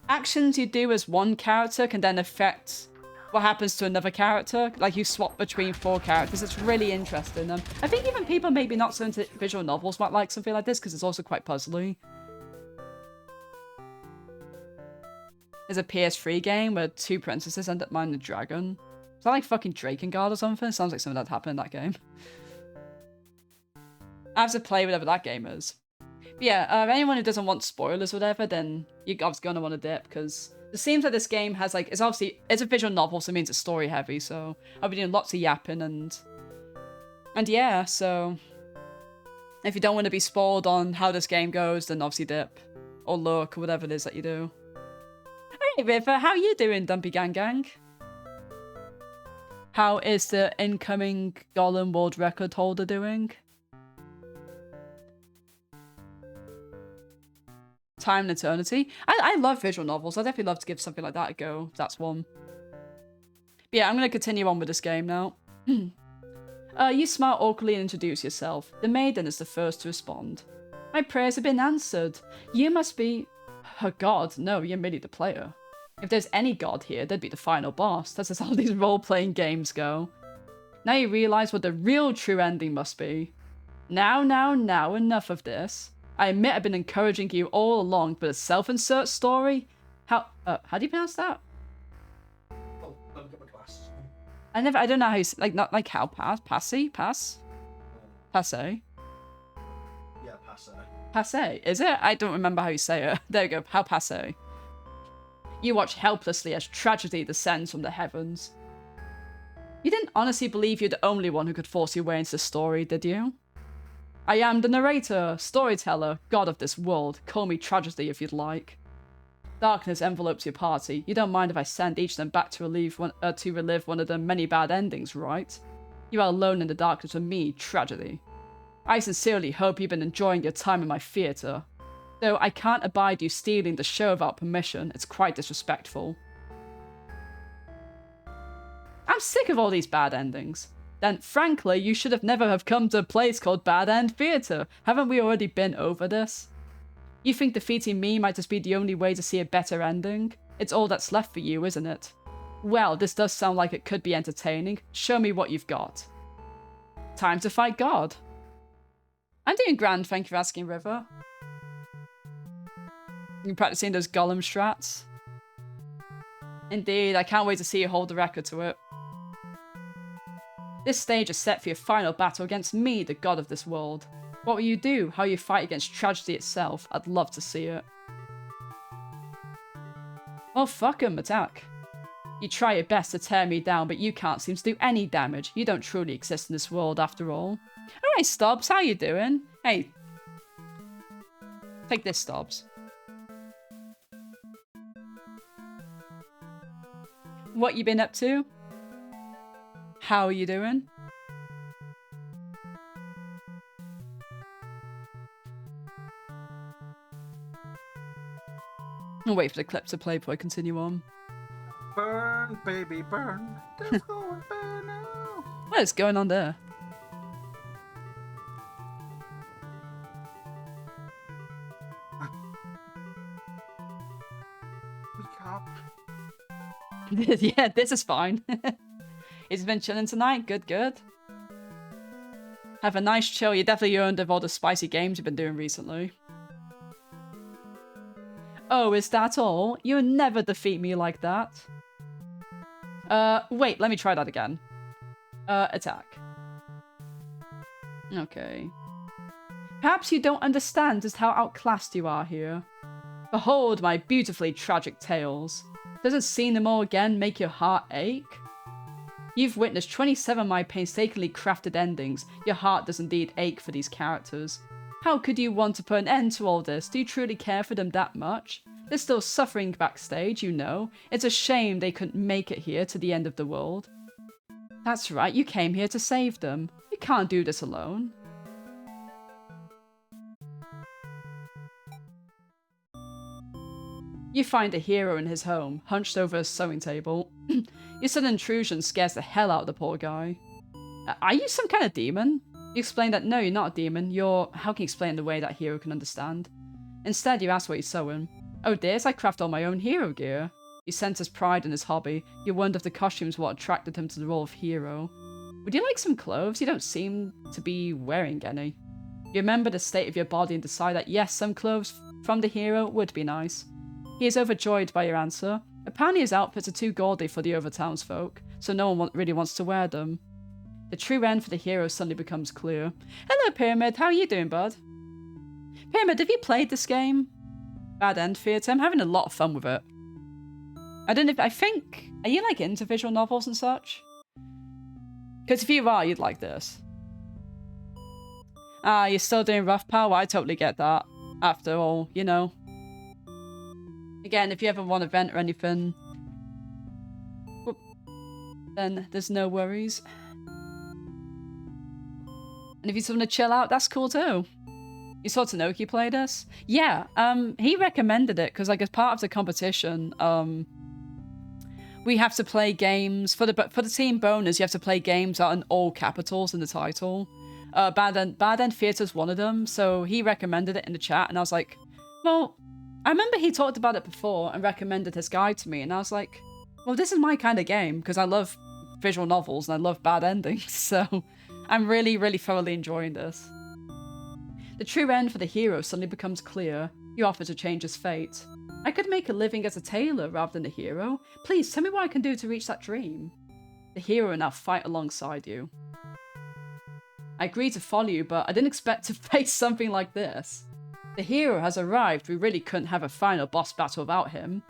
S1: actions you do as one character can then affect what happens to another character. Like you swap between 4 characters. It's really interesting. I think even people maybe not so into visual novels might like something like this, because it's also quite puzzly. There's a PS3 game where 2 princesses end up minding a dragon. Is that like fucking Drakengard or something? Sounds like something that happened in that game. I have to play whatever that game is. But yeah, anyone who doesn't want spoilers or whatever, then you're obviously going to want to dip, because it seems like this game has like, it's a visual novel, so it means it's story heavy, so I'll be doing lots of yapping and yeah, so if you don't want to be spoiled on how this game goes, then obviously dip or look or whatever it is that you do. Alright, River, how you doing, Dumpy Gang Gang? How is the incoming Golem world record holder doing? Time and Eternity. I love visual novels. I'd definitely love to give something like that a go. That's one. But yeah, I'm going to continue on with this game now. You smile awkwardly and introduce yourself. The maiden is the first to respond. My prayers have been answered. You must be... a god. No, you're merely the player. If there's any god here, they'd be the final boss. That's just how these role-playing games go. Now you realise what the real true ending must be. Now, enough of this. I admit I've been encouraging you all along, but a self-insert story? How do you pronounce that?
S4: Oh, let me get my glasses.
S1: I don't know how you not like how passe?
S4: Yeah, pass it.
S1: Passe, is it? I don't remember how you say it. There you go, how passe. You watch helplessly as tragedy descends from the heavens. You didn't honestly believe you're the only one who could force your way into the story, did you? I am the narrator, storyteller, god of this world. Call me tragedy if you'd like. Darkness envelopes your party. You don't mind if I send each of them back to relive one of the many bad endings, right? You are alone in the darkness with me, tragedy. I sincerely hope you've been enjoying your time in my theatre. Though I can't abide you stealing the show without permission, it's quite disrespectful. I'm sick of all these bad endings. Then, frankly, you should have never have come to a place called Bad End Theatre. Haven't we already been over this? You think defeating me might just be the only way to see a better ending? It's all that's left for you, isn't it? Well, this does sound like it could be entertaining. Show me what you've got. Time to fight God. I'm doing grand, thank you for asking, River. You practicing those golem strats? Indeed, I can't wait to see you hold the record to it. This stage is set for your final battle against me, the god of this world. What will you do? How you fight against tragedy itself? I'd love to see it. Well, fuck 'em, attack. You try your best to tear me down, but you can't seem to do any damage. You don't truly exist in this world, after all. Alright, Stobbs, how you doing? Hey. Take this, Stobbs. What you been up to? How are you doing? I'll wait for the clip to play before I continue on.
S2: Burn, baby, burn. Let's go and burn now.
S1: What is going on there? Yeah, this is fine. It's been chilling tonight. Good, good. Have a nice chill. You definitely earned of all the spicy games you've been doing recently. Oh, is that all? You'll never defeat me like that. Wait, let me try that again. Attack. Okay. Perhaps you don't understand just how outclassed you are here. Behold my beautifully tragic tales. Doesn't seeing them all again make your heart ache? You've witnessed 27 of my painstakingly crafted endings. Your heart does indeed ache for these characters. How could you want to put an end to all this? Do you truly care for them that much? They're still suffering backstage, you know. It's a shame they couldn't make it here to the end of the world. That's right, you came here to save them. You can't do this alone. You find a hero in his home, hunched over a sewing table. Your sudden intrusion scares the hell out of the poor guy. Are you some kind of demon? You explain that no, you're not a demon. How can you explain the way that hero can understand? Instead, you ask what he's sewing. Oh, this? I craft all my own hero gear. You sense his pride in his hobby. You wonder if the costume's what attracted him to the role of hero. Would you like some clothes? You don't seem to be wearing any. You remember the state of your body and decide that yes, some clothes from the hero would be nice. He is overjoyed by your answer. Apparently his outfits are too gaudy for the over townsfolk, so no one really wants to wear them. The true end for the hero suddenly becomes clear. Hello, Pyramid. How are you doing, bud? Pyramid, have you played this game? Bad End Theatre. I'm having a lot of fun with it. I don't know if... Are you, like, into visual novels and such? Because if you are, you'd like this. Ah, you're still doing rough power? I totally get that. After all, you know. Again, if you ever want a vent or anything... then there's no worries. And if you just want to chill out, that's cool too. You saw Tanoki play this? Yeah, he recommended it because like as part of the competition, we have to play games for the team bonus. You have to play games out in all capitals in the title. Bad End Theatre's one of them, so he recommended it in the chat, and I was like, well, I remember he talked about it before and recommended his guide to me, and I was like, well, this is my kind of game because I love visual novels and I love bad endings, so I'm really, really thoroughly enjoying this. The true end for the hero suddenly becomes clear. You offer to change his fate. I could make a living as a tailor rather than a hero. Please tell me what I can do to reach that dream. The hero will now fight alongside you. I agreed to follow you, but I didn't expect to face something like this. The hero has arrived. We really couldn't have a final boss battle without him.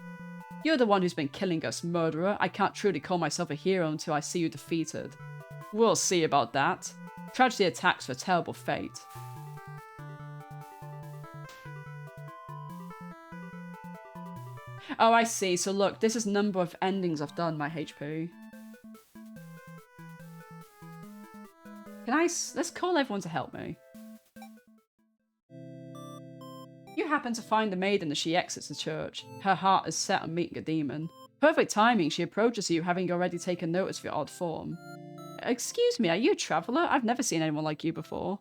S1: You're the one who's been killing us, murderer. I can't truly call myself a hero until I see you defeated. We'll see about that. Tragedy attacks for a terrible fate. Oh, I see. So look, this is number of endings I've done, my HP. Let's call everyone to help me. You happen to find the maiden as she exits the church. Her heart is set on meeting a demon. Perfect timing, she approaches you, having already taken notice of your odd form. Excuse me, are you a traveller? I've never seen anyone like you before.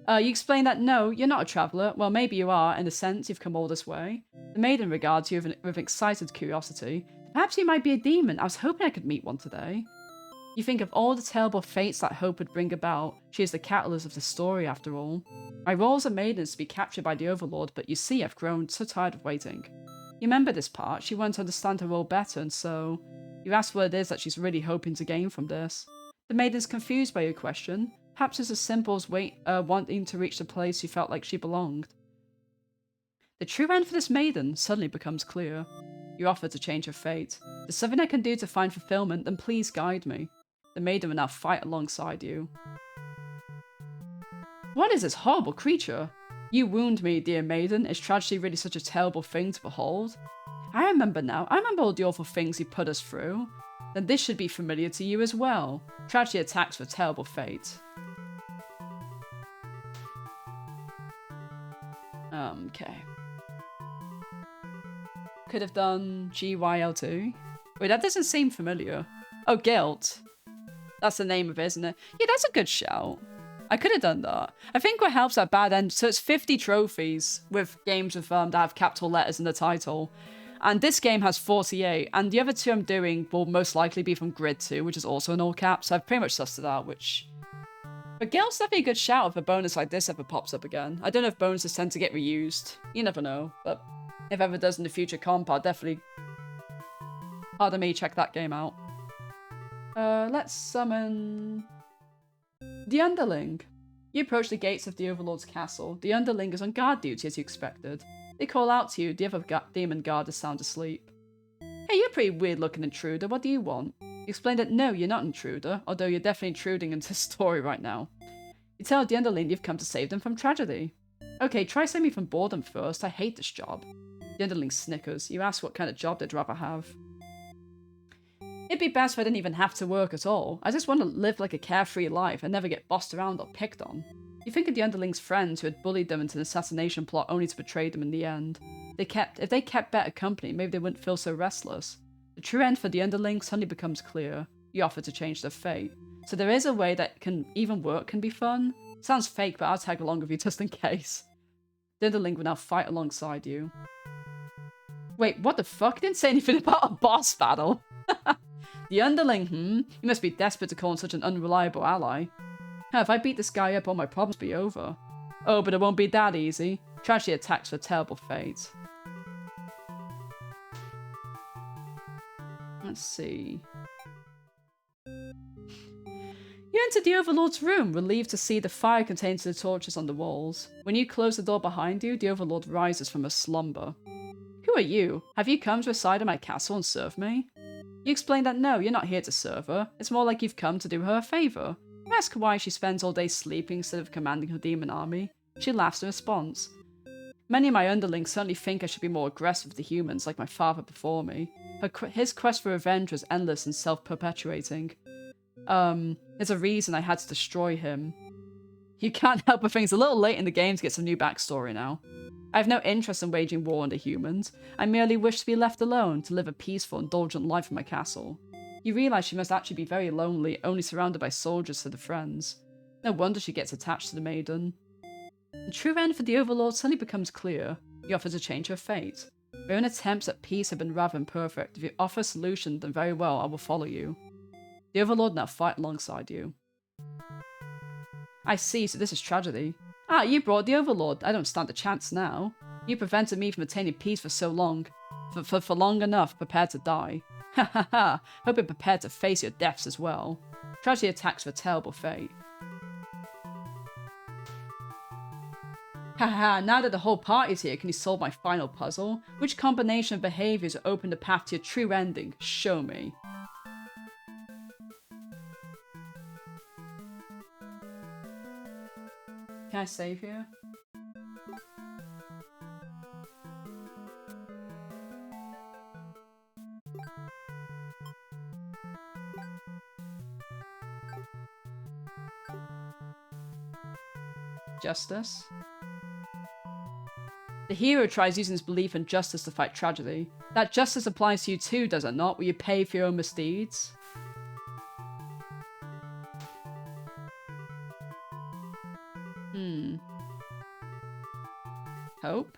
S1: You explain that no, you're not a traveller. Well, maybe you are, in a sense, you've come all this way. The maiden regards you with excited curiosity. Perhaps you might be a demon. I was hoping I could meet one today. You think of all the terrible fates that hope would bring about. She is the catalyst of the story, after all. My role as a maiden is to be captured by the Overlord, but you see, I've grown so tired of waiting. You remember this part? She wants to understand her role better, and so... You ask what it is that she's really hoping to gain from this. The maiden's confused by your question. Perhaps it's as simple as wanting to reach the place you felt like she belonged. The true end for this maiden suddenly becomes clear. You offer to change her fate. There's something I can do to find fulfillment, then please guide me. The maiden will now fight alongside you. What is this horrible creature? You wound me, dear maiden. Is tragedy really such a terrible thing to behold? I remember now. I remember all the awful things you put us through. Then this should be familiar to you as well. Tragedy attacks for terrible fate. Okay. Could have done GYL2. Wait, that doesn't seem familiar. Oh, Guilt. That's the name of it, isn't it? Yeah, that's a good shout. I could have done that. I think what helps at bad end, so it's 50 trophies with games with that have capital letters in the title. And this game has 48, and the other two I'm doing will most likely be from Grid 2, which is also in all caps. So I've pretty much sussed it out, which... But Guilt's definitely a good shout if a bonus like this ever pops up again. I don't know if bonuses tend to get reused. You never know, but if ever does in the future comp, I'll definitely... Pardon me, check that game out. Let's summon... The Underling. You approach the gates of the Overlord's castle. The Underling is on guard duty as you expected. They call out to you, the other demon guard is sound asleep. Hey, you're a pretty weird looking intruder, what do you want? You explain that no, you're not an intruder, although you're definitely intruding into the story right now. You tell the Underling you've come to save them from tragedy. Okay, try saving me from boredom first, I hate this job. The Underling snickers. You ask what kind of job they'd rather have. It'd be best if I didn't even have to work at all. I just want to live like a carefree life and never get bossed around or picked on. You think of the Underling's friends who had bullied them into an assassination plot only to betray them in the end. If they kept better company, maybe they wouldn't feel so restless. The true end for the Underling suddenly becomes clear. You offer to change their fate. So there is a way that even work can be fun. Sounds fake, but I'll tag along with you just in case. The Underling will now fight alongside you. Wait, what the fuck? You didn't say anything about a boss battle. The Underling, You must be desperate to call on such an unreliable ally. If I beat this guy up, all my problems will be over. Oh, but it won't be that easy. Tragedy attacks for terrible fate. Let's see. You enter the Overlord's room, relieved to see the fire contained to the torches on the walls. When you close the door behind you, the Overlord rises from a slumber. Who are you? Have you come to reside in my castle and serve me? You explain that no, you're not here to serve her. It's more like you've come to do her a favour. You ask why she spends all day sleeping instead of commanding her demon army. She laughs in response. Many of my underlings certainly think I should be more aggressive to humans like my father before me. His quest for revenge was endless and self-perpetuating. There's a reason I had to destroy him. You can't help but think it's a little late in the game to get some new backstory now. I have no interest in waging war on the humans. I merely wish to be left alone, to live a peaceful, indulgent life in my castle. You realise she must actually be very lonely, only surrounded by soldiers to the friends. No wonder she gets attached to the maiden. The true end for the Overlord suddenly becomes clear. He offers a change of fate. My own attempts at peace have been rather imperfect. If you offer a solution, then very well, I will follow you. The Overlord now fight alongside you. I see, so this is tragedy. Ah, you brought the Overlord. I don't stand a chance now. You prevented me from attaining peace for so long. For long enough, prepared to die. Ha ha ha, hope you're prepared to face your deaths as well. Tragedy attacks with a terrible fate. Haha, now that the whole party's here, can you solve my final puzzle? Which combination of behaviours will open the path to your true ending? Show me. Can I save here? Justice? The hero tries using his belief in justice to fight tragedy. That justice applies to you too, does it not? Will you pay for your own misdeeds? Hope?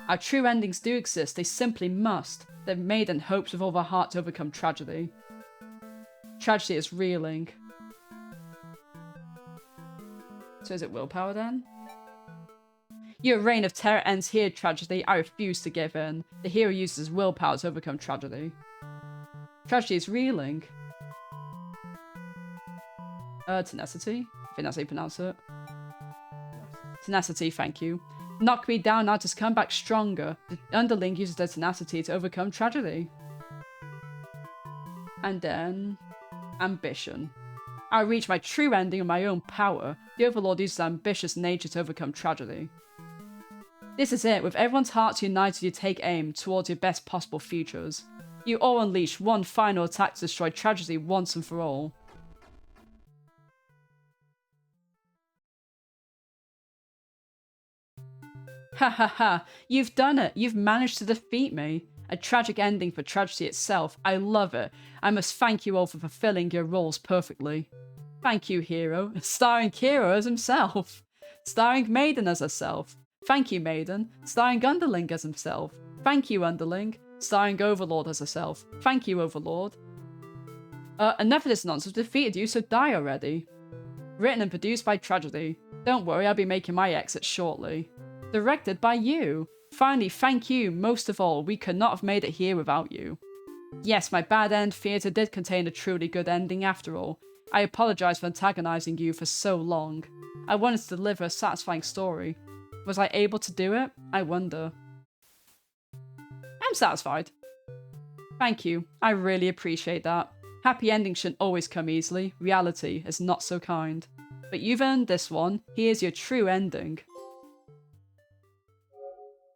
S1: Our true endings do exist, they simply must. They're made in hopes with all their heart to overcome tragedy. Tragedy is reeling. So is it willpower then? Your reign of terror ends here, tragedy. I refuse to give in. The hero uses his willpower to overcome tragedy. Tragedy is reeling. Tenacity? I think that's how you pronounce it. Tenacity, thank you. Knock me down, now just come back stronger. The underling uses their tenacity to overcome tragedy. And then... ambition. I'll reach my true ending in my own power. The Overlord uses ambitious nature to overcome tragedy. This is it, with everyone's hearts united you take aim towards your best possible futures. You all unleash one final attack to destroy tragedy once and for all. Ha ha ha, you've done it, you've managed to defeat me. A tragic ending for tragedy itself, I love it. I must thank you all for fulfilling your roles perfectly. Thank you, hero. Starring hero as himself. Starring Maiden as herself. Thank you, Maiden. Starring Underling as himself. Thank you, Underling. Starring Overlord as herself. Thank you, Overlord. Enough of this nonsense. I've defeated you, so die already. Written and produced by Tragedy. Don't worry, I'll be making my exit shortly. Directed by you. Finally, thank you. Most of all, we could not have made it here without you. Yes, my bad end theatre did contain a truly good ending after all. I apologise for antagonising you for so long. I wanted to deliver a satisfying story. Was I able to do it? I wonder. I'm satisfied. Thank you. I really appreciate that. Happy endings shouldn't always come easily. Reality is not so kind. But you've earned this one. Here's your true ending.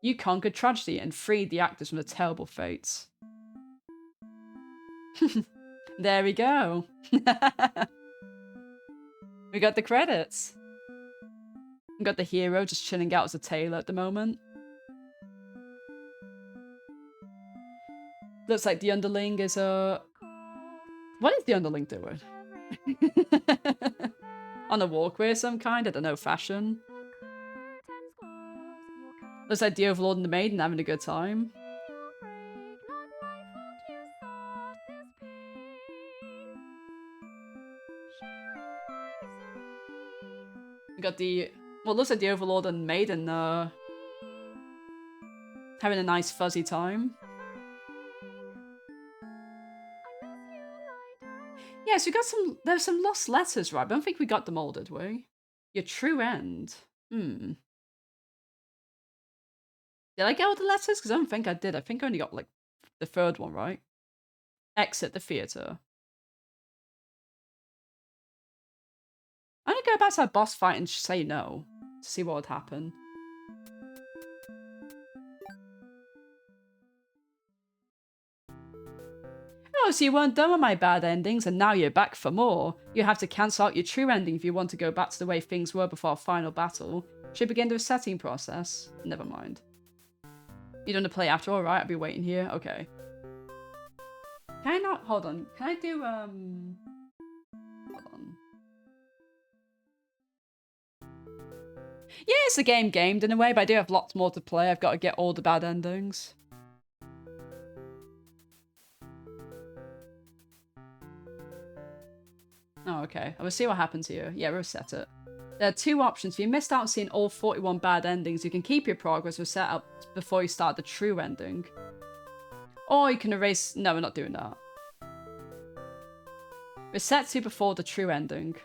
S1: You conquered tragedy and freed the actors from the terrible fates. There we go. We got the credits. We got the hero just chilling out as a tailor at the moment. Looks like the underling is what is the underling doing? On a walkway of some kind? I don't know, fashion. Looks like the Overlord and the Maiden having a good time. We got the... well, it looks like the Overlord and Maiden having a nice fuzzy time. Yeah, so we got some... there's some lost letters, right? But I don't think we got them all, did we? Your true end. Did I get all the letters? Because I don't think I did. I think I only got, like, the third one, right? Exit the theatre. I'm gonna go back to that boss fight and say no. To see what would happen. Oh, so you weren't done with my bad endings and now you're back for more. You have to cancel out your true ending if you want to go back to the way things were before our final battle. Should begin the resetting process. Never mind. You don't want to play after all, right? I'll be waiting here. Okay. Can I not? Hold on. Can I do, Hold on. Yeah, it's a game gamed in a way, but I do have lots more to play. I've got to get all the bad endings. Oh, okay. I will see what happens here. Yeah, reset it. There are two options. If you missed out on seeing all 41 bad endings, you can keep your progress reset up before you start the true ending. Or you can erase... No, we're not doing that. Reset to before the true ending.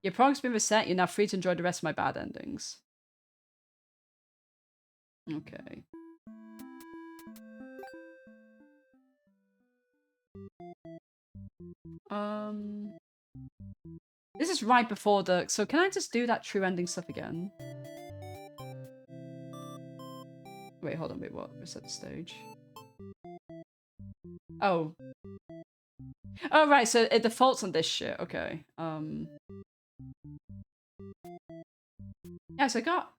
S1: Your progress has been reset. You're now free to enjoy the rest of my bad endings. Okay. This is right before the... So can I just do that true ending stuff again? Wait, hold on. Wait, what? Reset the stage. Oh. Oh, right. So it defaults on this shit. Okay. Yeah, so I got...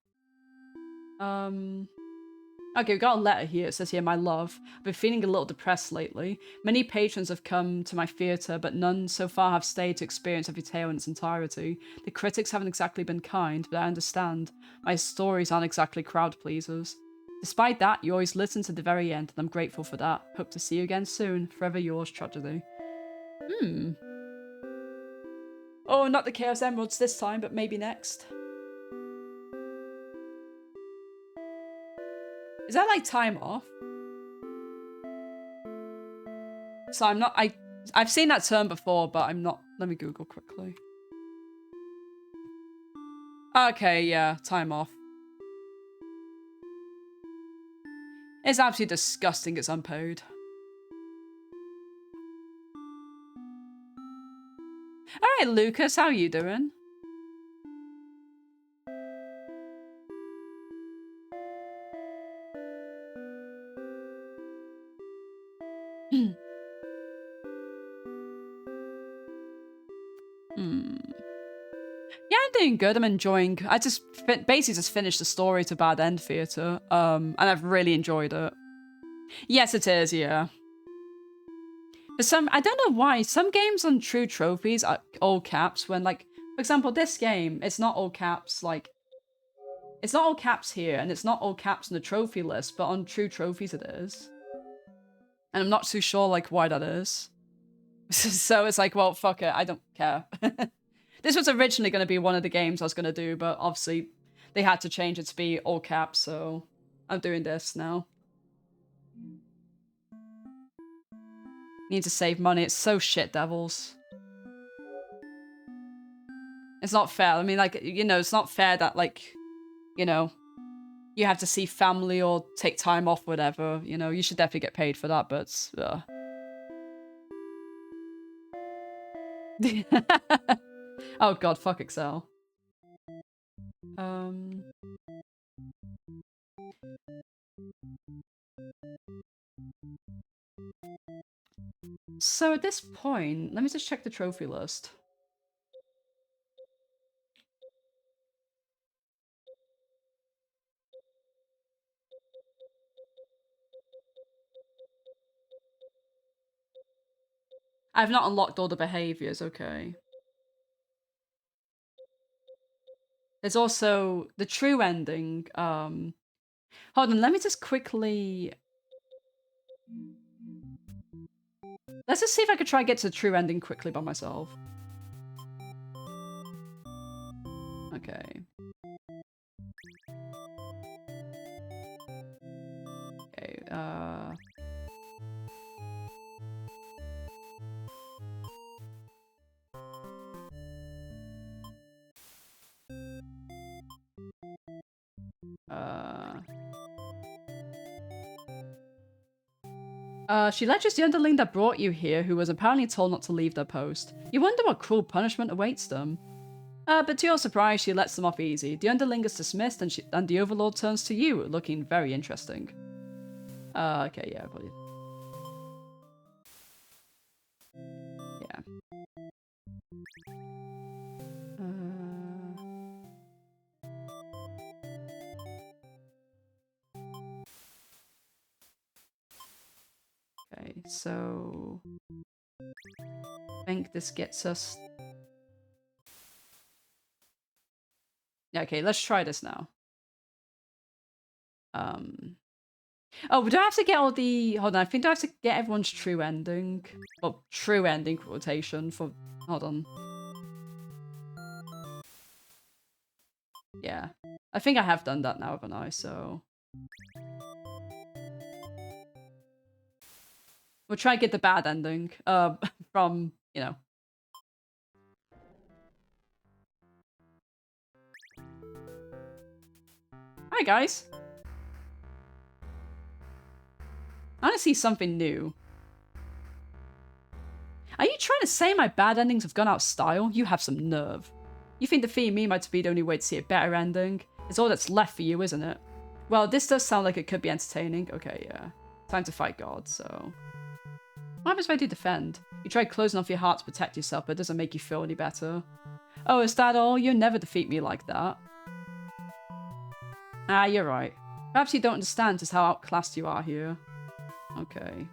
S1: Okay, we got a letter here. It says here, my love. I've been feeling a little depressed lately. Many patrons have come to my theatre, but none so far have stayed to experience every tale in its entirety. The critics haven't exactly been kind, but I understand. My stories aren't exactly crowd pleasers. Despite that, you always listen to the very end, and I'm grateful for that. Hope to see you again soon. Forever yours, Tragedy. Oh, not the Chaos Emeralds this time, but maybe next. Is that like time off? So I'm not... I've seen that term before, but I'm not... Let me Google quickly. Okay, yeah, time off. It's absolutely disgusting it's unpaid. Alright, Lucas, how are you doing? Yeah, I'm doing good. I'm enjoying... I just basically just finished the story to Bad End Theatre, and I've really enjoyed it. Yes, it is, yeah. But some... I don't know why. Some games on True Trophies are all caps when, like... For example, this game, it's not all caps, like... It's not all caps here, and it's not all caps on the trophy list, but on True Trophies it is. And I'm not too sure, like, why that is. So it's like, well, fuck it, I don't care. This was originally going to be one of the games I was going to do, but obviously they had to change it to be all caps, so I'm doing this now. Need to save money. It's so shit, Devils. It's not fair. I mean, like, you know, it's not fair that, like, you know, you have to see family or take time off, whatever. You know, you should definitely get paid for that, but... Oh god, fuck Excel. So at this point, let me just check the trophy list. I've not unlocked all the behaviors, okay. There's also the true ending. Hold on, let me just quickly... Let's just see if I could try and get to the true ending quickly by myself. Okay. Okay, she ledgers the underling that brought you here, who was apparently told not to leave their post. You wonder what cruel punishment awaits them. But to your surprise, she lets them off easy. The underling is dismissed, and the overlord turns to you, looking very interesting. Okay, yeah, probably. so I think this gets us. Yeah, okay, let's try this now. Oh, we don't have to get all the. Hold on, I think I have to get everyone's true ending. Well, true ending quotation for. Hold on. Yeah, I think I have done that now, haven't I? So we'll try and get the bad ending. From you know. Hi guys. I want to see something new. Are you trying to say my bad endings have gone out of style? You have some nerve. You think defeating me might be the only way to see a better ending? It's all that's left for you, isn't it? Well, this does sound like it could be entertaining. Okay, yeah. Time to fight God, so... What happens if I do defend? You tried closing off your heart to protect yourself, but it doesn't make you feel any better. Oh, is that all? You'll never defeat me like that. Ah, you're right. Perhaps you don't understand just how outclassed you are here. Okay.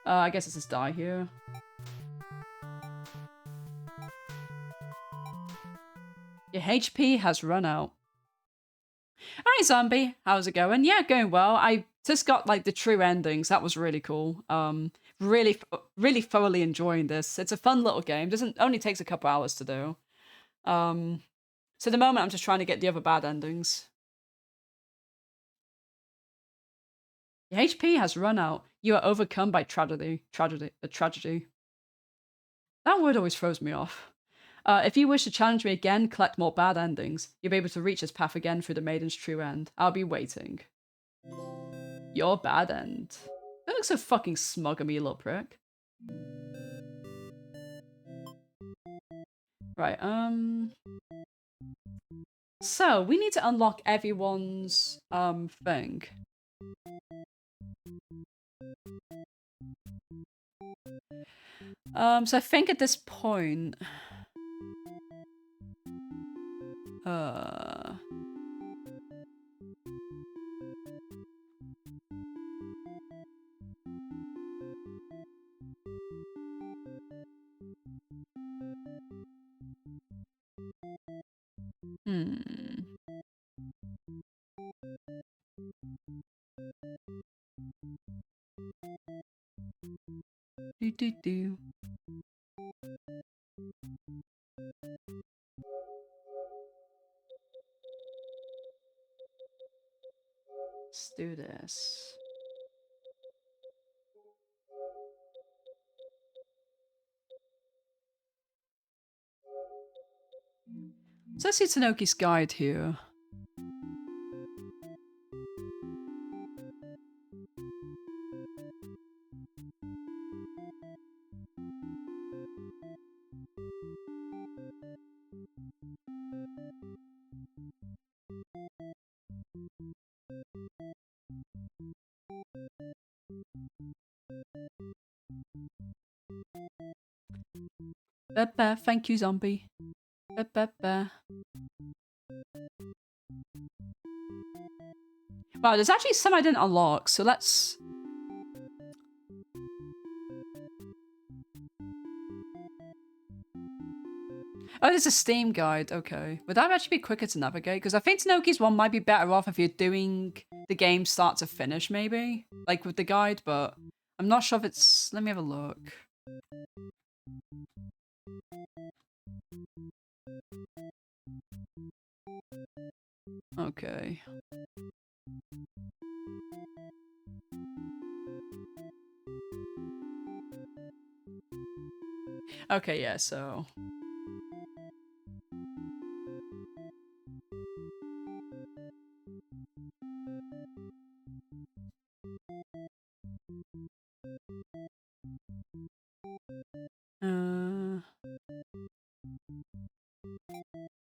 S1: I guess it's just die here. Your HP has run out. Hi, zombie. How's it going? Yeah, going well. I just got like the true endings. That was really cool. Really thoroughly enjoying this. It's a fun little game. Only takes a couple hours to do. So at the moment, I'm just trying to get the other bad endings. Your HP has run out. You are overcome by tragedy. Tragedy. That word always throws me off. If you wish to challenge me again, collect more bad endings. You'll be able to reach this path again through the Maiden's true end. I'll be waiting. Your bad end. Don't look so fucking smug at me, you little prick. Right, so, we need to unlock everyone's, thing. So I think at this point... Do. Let's do this. So let's see Tanoki's guide here. Thank you, zombie. Wow, there's actually some I didn't unlock, so let's... Oh, there's a Steam guide, okay. Would that actually be quicker to navigate? Because I think Tanoki's one might be better off if you're doing the game start to finish, maybe? Like with the guide, but I'm not sure if it's... Let me have a look. Okay. Okay, yeah, so...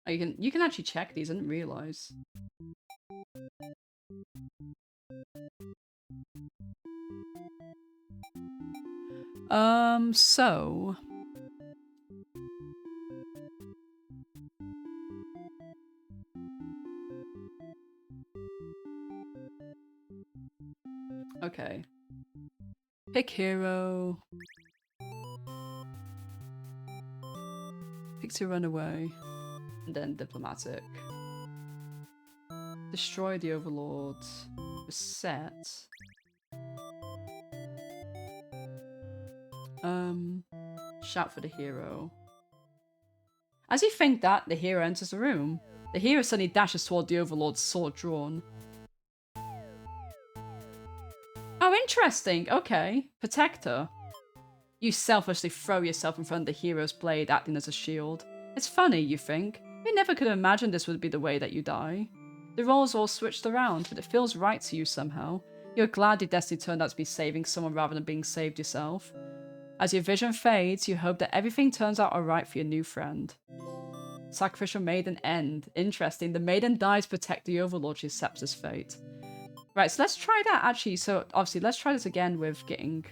S1: Oh, you can actually check these, I didn't realize. So... Okay. Pick hero. Pick to run away. And then diplomatic. Destroy the overlord. Reset. Shout for the hero. As you think that, the hero enters the room. The hero suddenly dashes toward the overlord's sword drawn. Oh, interesting. Okay. Protector. You selfishly throw yourself in front of the hero's blade, acting as a shield. It's funny, you think. You never could have imagined this would be the way that you die. The roles all switched around, but it feels right to you somehow. You're glad your destiny turned out to be saving someone rather than being saved yourself. As your vision fades, you hope that everything turns out alright for your new friend. Sacrificial Maiden end. Interesting. The maiden dies to protect the overlord. She accepts his fate. Right, so let's try that actually. So obviously, let's try this again with getting...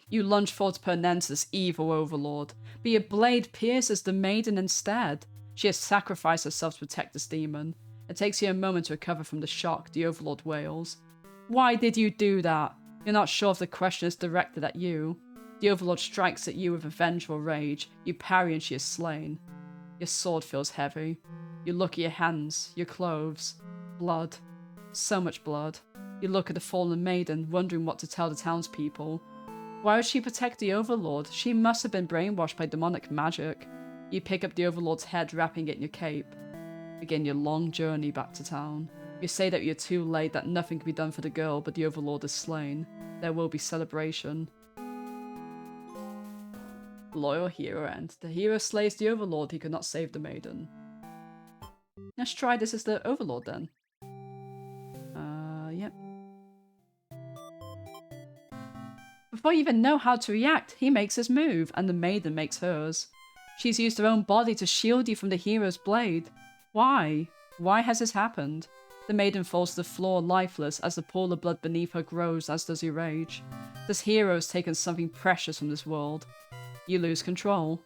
S1: You lunge forward to put an end to this evil overlord, but your blade pierces the maiden instead. She has sacrificed herself to protect this demon. It takes you a moment to recover from the shock. The overlord wails. Why did you do that? You're not sure if the question is directed at you. The overlord strikes at you with a vengeful rage. You parry and she is slain. Your sword feels heavy. You look at your hands, your clothes. Blood. So much blood. You look at the fallen maiden, wondering what to tell the townspeople. Why would she protect the overlord? She must have been brainwashed by demonic magic. You pick up the overlord's head, wrapping it in your cape. Begin your long journey back to town. You say that you're too late, that nothing can be done for the girl, but the overlord is slain. There will be celebration. Loyal hero end. The hero slays the overlord, he could not save the maiden. Let's try this as the overlord then. Yep. Before you even know how to react, he makes his move, and the maiden makes hers. She's used her own body to shield you from the hero's blade. Why? Why has this happened? The maiden falls to the floor lifeless as the pool of blood beneath her grows, as does your rage. This hero has taken something precious from this world. You lose control,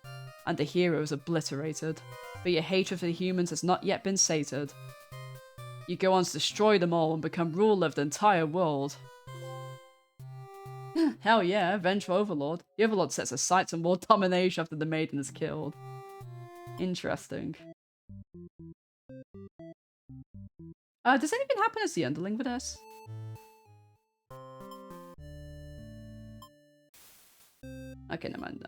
S1: and the hero is obliterated. But your hatred for the humans has not yet been sated. You go on to destroy them all and become ruler of the entire world. Hell yeah, vengeful overlord. The overlord sets his sights on world domination after the maiden is killed. Interesting. Does anything happen as the underling with this? Okay, never mind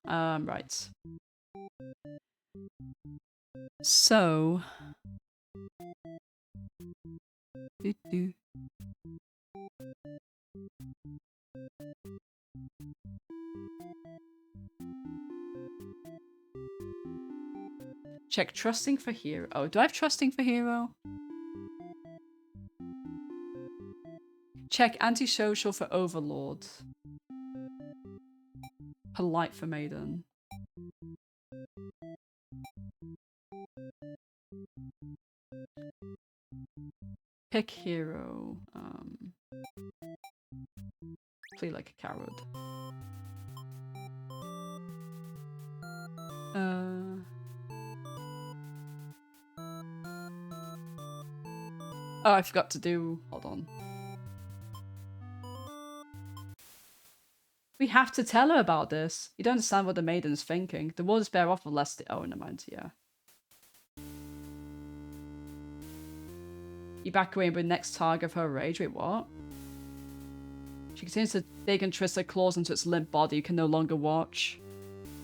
S1: now. Right. So... Doo-doo. Check trusting for hero. Oh, do I have trusting for hero? Check antisocial for overlord. Polite for maiden. Pick hero. Play like a coward. Oh, I forgot to do... Hold on. We have to tell her about this. You don't understand what the maiden is thinking. The world is better off with less... Oh, never mind, yeah. You back away and be the next target of her rage. Wait, what? She continues to dig and twist her claws into its limp body. You can no longer watch.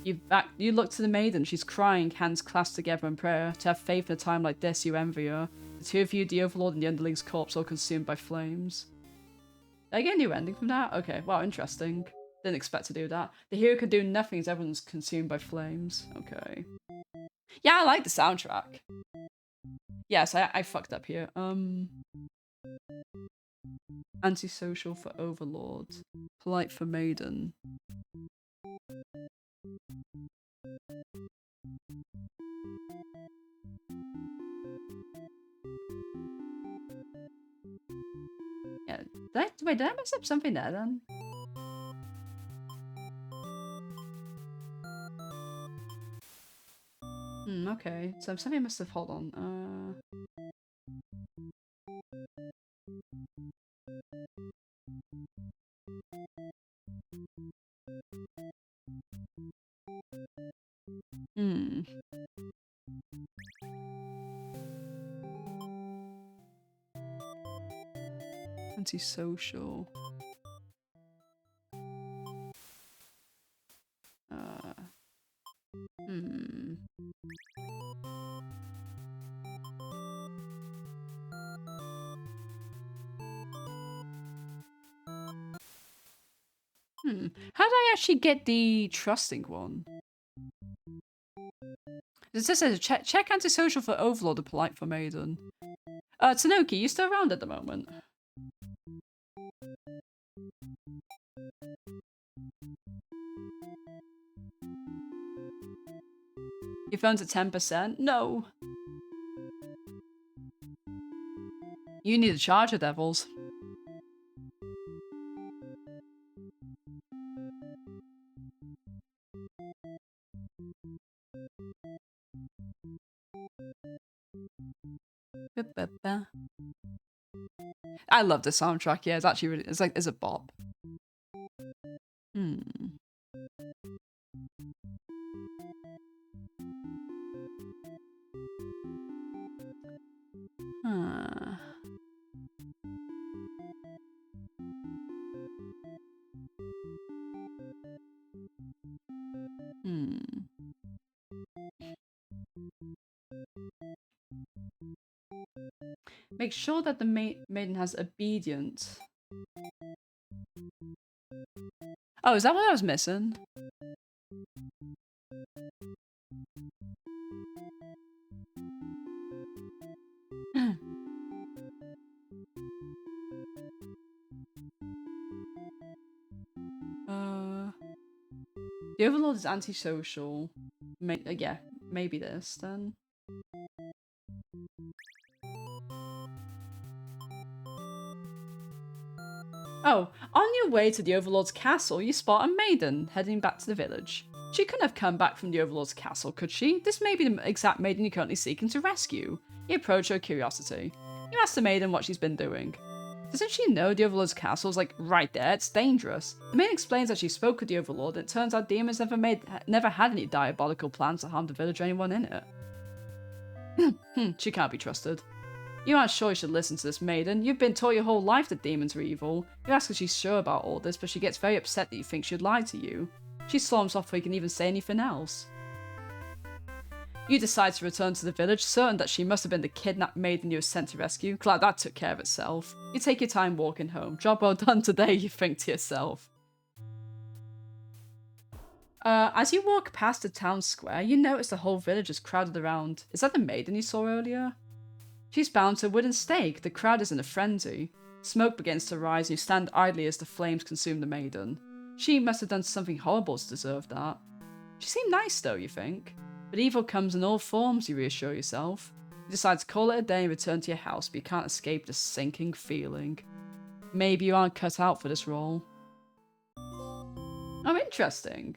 S1: You look to the maiden. She's crying, hands clasped together in prayer. To have faith in a time like this, you envy her. The two of you, the overlord and the underling's corpse, all consumed by flames. Did I get a new ending from that? Okay, wow, interesting. Didn't expect to do that. The hero can do nothing as everyone's consumed by flames. Okay. Yeah, I like the soundtrack. Yes, I fucked up here. Antisocial for overlord. Polite for maiden. Yeah, wait, did I mess up something there then? Okay, so somebody must have... Hold on. Hmm. Antisocial. Hmm. How did I actually get the trusting one? It just says check antisocial for Overlord and polite for Maiden. Tanoki, you still around at the moment? Your phone's at 10%? No. You need a charger, Devils. I love the soundtrack. Yeah, it's actually really, it's a bop. Hmm. Huh. Hmm. Make sure that the maiden has obedient. Oh, is that what I was missing? The Overlord is antisocial. Yeah, maybe this then. Oh, on your way to the Overlord's castle, you spot a maiden heading back to the village. She couldn't have come back from the Overlord's castle, could she? This may be the exact maiden you're currently seeking to rescue. You approach her with curiosity. You ask the maiden what she's been doing. Doesn't she know the Overlord's castle is like right there? It's dangerous. The maiden explains that she spoke with the Overlord, and it turns out demons never had any diabolical plans to harm the village or anyone in it. She can't be trusted. You aren't sure you should listen to this maiden. You've been taught your whole life that demons are evil. You ask if she's sure about all this, but she gets very upset that you think she'd lie to you. She storms off before you can even say anything else. You decide to return to the village, certain that she must have been the kidnapped maiden you were sent to rescue. Glad that took care of itself. You take your time walking home. Job well done today, you think to yourself. As you walk past the town square, you notice the whole village is crowded around. Is that the maiden you saw earlier? She's bound to a wooden stake. The crowd is in a frenzy. Smoke begins to rise and you stand idly as the flames consume the maiden. She must have done something horrible to deserve that. She seemed nice though, you think. But evil comes in all forms, you reassure yourself. You decide to call it a day and return to your house, but you can't escape the sinking feeling. Maybe you aren't cut out for this role. Oh, interesting.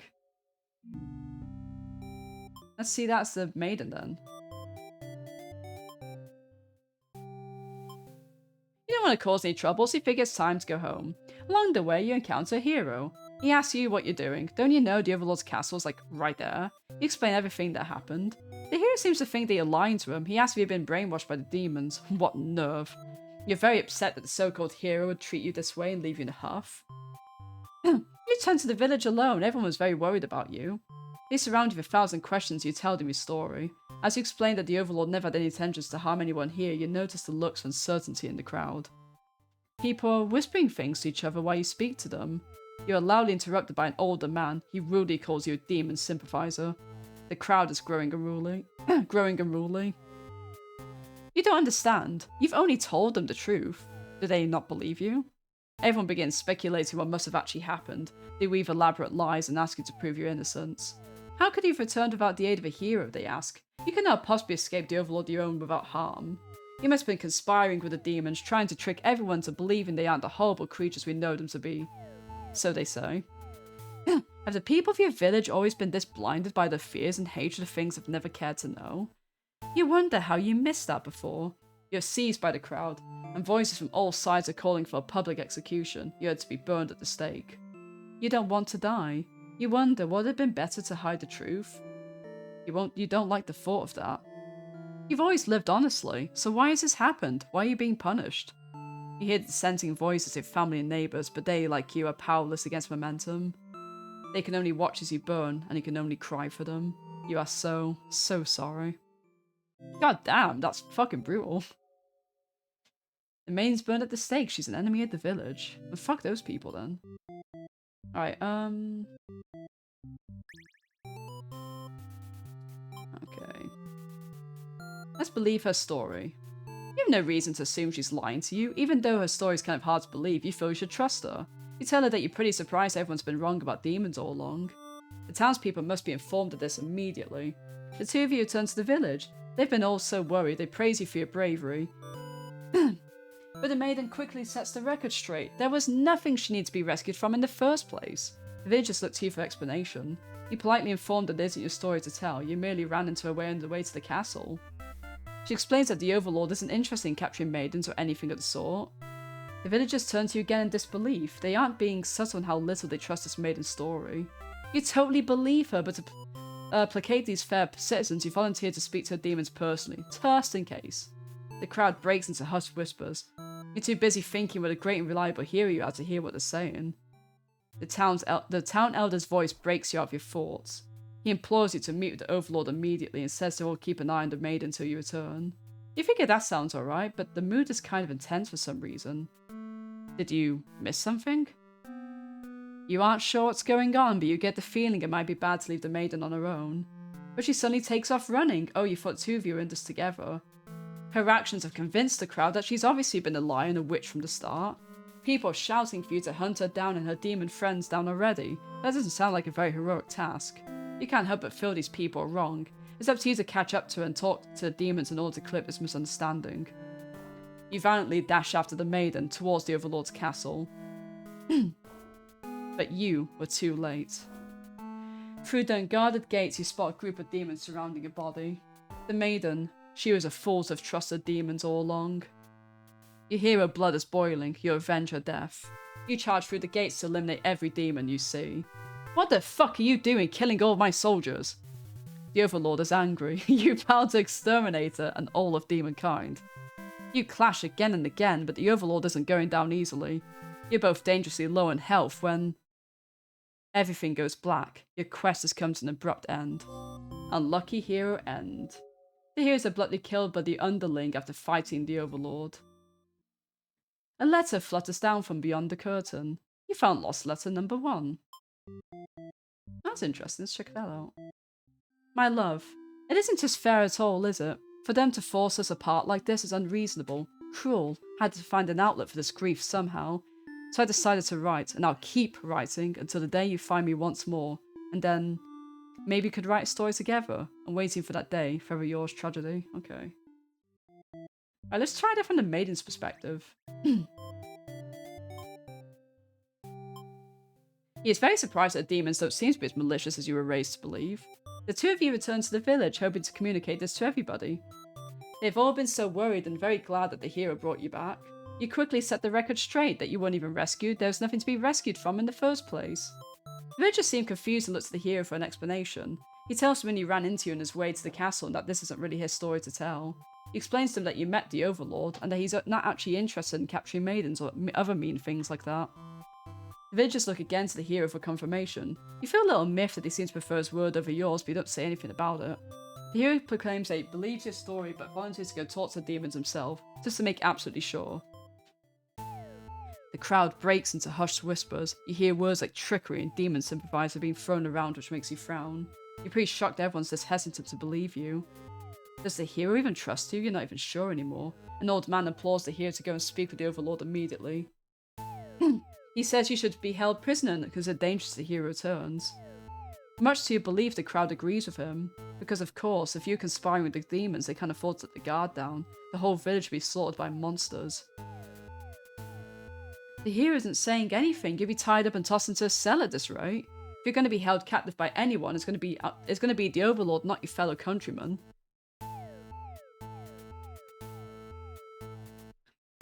S1: Let's see, that's the maiden then. You don't want to cause any trouble, so you figure it's time to go home. Along the way, you encounter Hero. He asks you what you're doing. Don't you know the Overlord's castle is like right there? You explain everything that happened. The hero seems to think that you're lying to him. He asks if you've been brainwashed by the demons. What nerve. You're very upset that the so-called hero would treat you this way and leave you in a huff. You return to the village alone. Everyone was very worried about you. They surround you with 1,000 questions. You tell them your story. As you explain that the Overlord never had any intentions to harm anyone here, you notice the looks of uncertainty in the crowd. People are whispering things to each other while you speak to them. You are loudly interrupted by an older man. He rudely calls you a demon sympathizer. The crowd is growing unruly. You don't understand. You've only told them the truth. Do they not believe you? Everyone begins speculating what must have actually happened. They weave elaborate lies and ask you to prove your innocence. How could you have returned without the aid of a hero, they ask. You cannot possibly escape the Overlord your own without harm. You must have been conspiring with the demons, trying to trick everyone to believing they aren't the horrible creatures we know them to be. So they say. Have the people of your village always been this blinded by their fears and hatred of things they've never cared to know? You wonder how you missed that before. You're seized by the crowd, and voices from all sides are calling for a public execution. You're to be burned at the stake. You don't want to die. You wonder, would it have been better to hide the truth? You don't like the thought of that. You've always lived honestly, so why has this happened? Why are you being punished? You hear the dissenting voices of family and neighbours, but they, like you, are powerless against momentum. They can only watch as you burn, and you can only cry for them. You are so, so sorry. God damn, that's fucking brutal. The maiden's burned at the stake. She's an enemy of the village. Well, fuck those people then. Alright, okay. Let's believe her story. You have no reason to assume she's lying to you. Even though her story's kind of hard to believe, you feel you should trust her. You tell her that you're pretty surprised everyone's been wrong about demons all along. The townspeople must be informed of this immediately. The two of you return to the village. They've been all so worried, they praise you for your bravery. But the maiden quickly sets the record straight. There was nothing she needed to be rescued from in the first place. The villagers looked to you for explanation. You politely informed that it isn't your story to tell. You merely ran into her way on the way to the castle. She explains that the Overlord isn't interested in capturing maidens or anything of the sort. The villagers turn to you again in disbelief. They aren't being subtle in how little they trust this maiden's story. You totally believe her, but to placate these fair citizens, you volunteer to speak to her demons personally, just in case. The crowd breaks into hushed whispers. You're too busy thinking what a great and reliable hero you are to hear what they're saying. The town elder's voice breaks you out of your thoughts. He implores you to meet with the Overlord immediately and says to all keep an eye on the maiden until you return. You figure that sounds alright, but the mood is kind of intense for some reason. Did you miss something? You aren't sure what's going on, but you get the feeling it might be bad to leave the maiden on her own. But she suddenly takes off running. Oh, you thought two of you were in this together. Her actions have convinced the crowd that she's obviously been a liar and a witch from the start. People are shouting for you to hunt her down and her demon friends down already. That doesn't sound like a very heroic task. You can't help but feel these people are wrong. It's up to you to catch up to her and talk to the demons in order to clear this misunderstanding. You valiantly dash after the maiden towards the Overlord's castle. But you were too late. Through the unguarded gates, you spot a group of demons surrounding your body. The maiden, she was a fool to have trusted demons all along. You hear her blood is boiling, you avenge her death. You charge through the gates to eliminate every demon you see. What the fuck are you doing killing all of my soldiers? The Overlord is angry. You vow to exterminate her and all of demonkind. You clash again and again, but the Overlord isn't going down easily. You're both dangerously low in health when everything goes black. Your quest has come to an abrupt end. Unlucky hero end. The heroes are bluntly killed by the underling after fighting the Overlord. A letter flutters down from beyond the curtain. You found lost letter number 1. That's interesting, let's check that out. My love, it isn't just fair at all, is it? For them to force us apart like this is unreasonable, cruel. I had to find an outlet for this grief somehow. So I decided to write, and I'll keep writing until the day you find me once more. And then, maybe we could write a story together. I'm waiting for that day, forever yours, tragedy. Okay. Alright, let's try it from the maiden's perspective. He is very surprised that the demons don't seem to be as malicious as you were raised to believe. The two of you return to the village, hoping to communicate this to everybody. They've all been so worried and very glad that the hero brought you back. You quickly set the record straight that you weren't even rescued, there was nothing to be rescued from in the first place. The villagers seem confused and look to the hero for an explanation. He tells them when he ran into you on his way to the castle and that this isn't really his story to tell. He explains to them that you met the Overlord and that he's not actually interested in capturing maidens or other mean things like that. The villagers look again to the hero for confirmation. You feel a little miffed that he seems to prefer his word over yours, but you don't say anything about it. The hero proclaims that he believes your story but volunteers to go talk to the demons himself, just to make absolutely sure. The crowd breaks into hushed whispers. You hear words like trickery and demon sympathizer being thrown around, which makes you frown. You're pretty shocked everyone's this hesitant to believe you. Does the hero even trust you? You're not even sure anymore. An old man implores the hero to go and speak with the Overlord immediately. He says you should be held prisoner because it's dangerous the hero returns. Much to your belief, the crowd agrees with him, because of course, if you're conspiring with the demons, they can't afford to let the guard down. The whole village would be slaughtered by monsters. The hero isn't saying anything. You'll be tied up and tossed into a cell at this rate. you're going to be held captive by anyone, it's going to be the Overlord, not your fellow countrymen.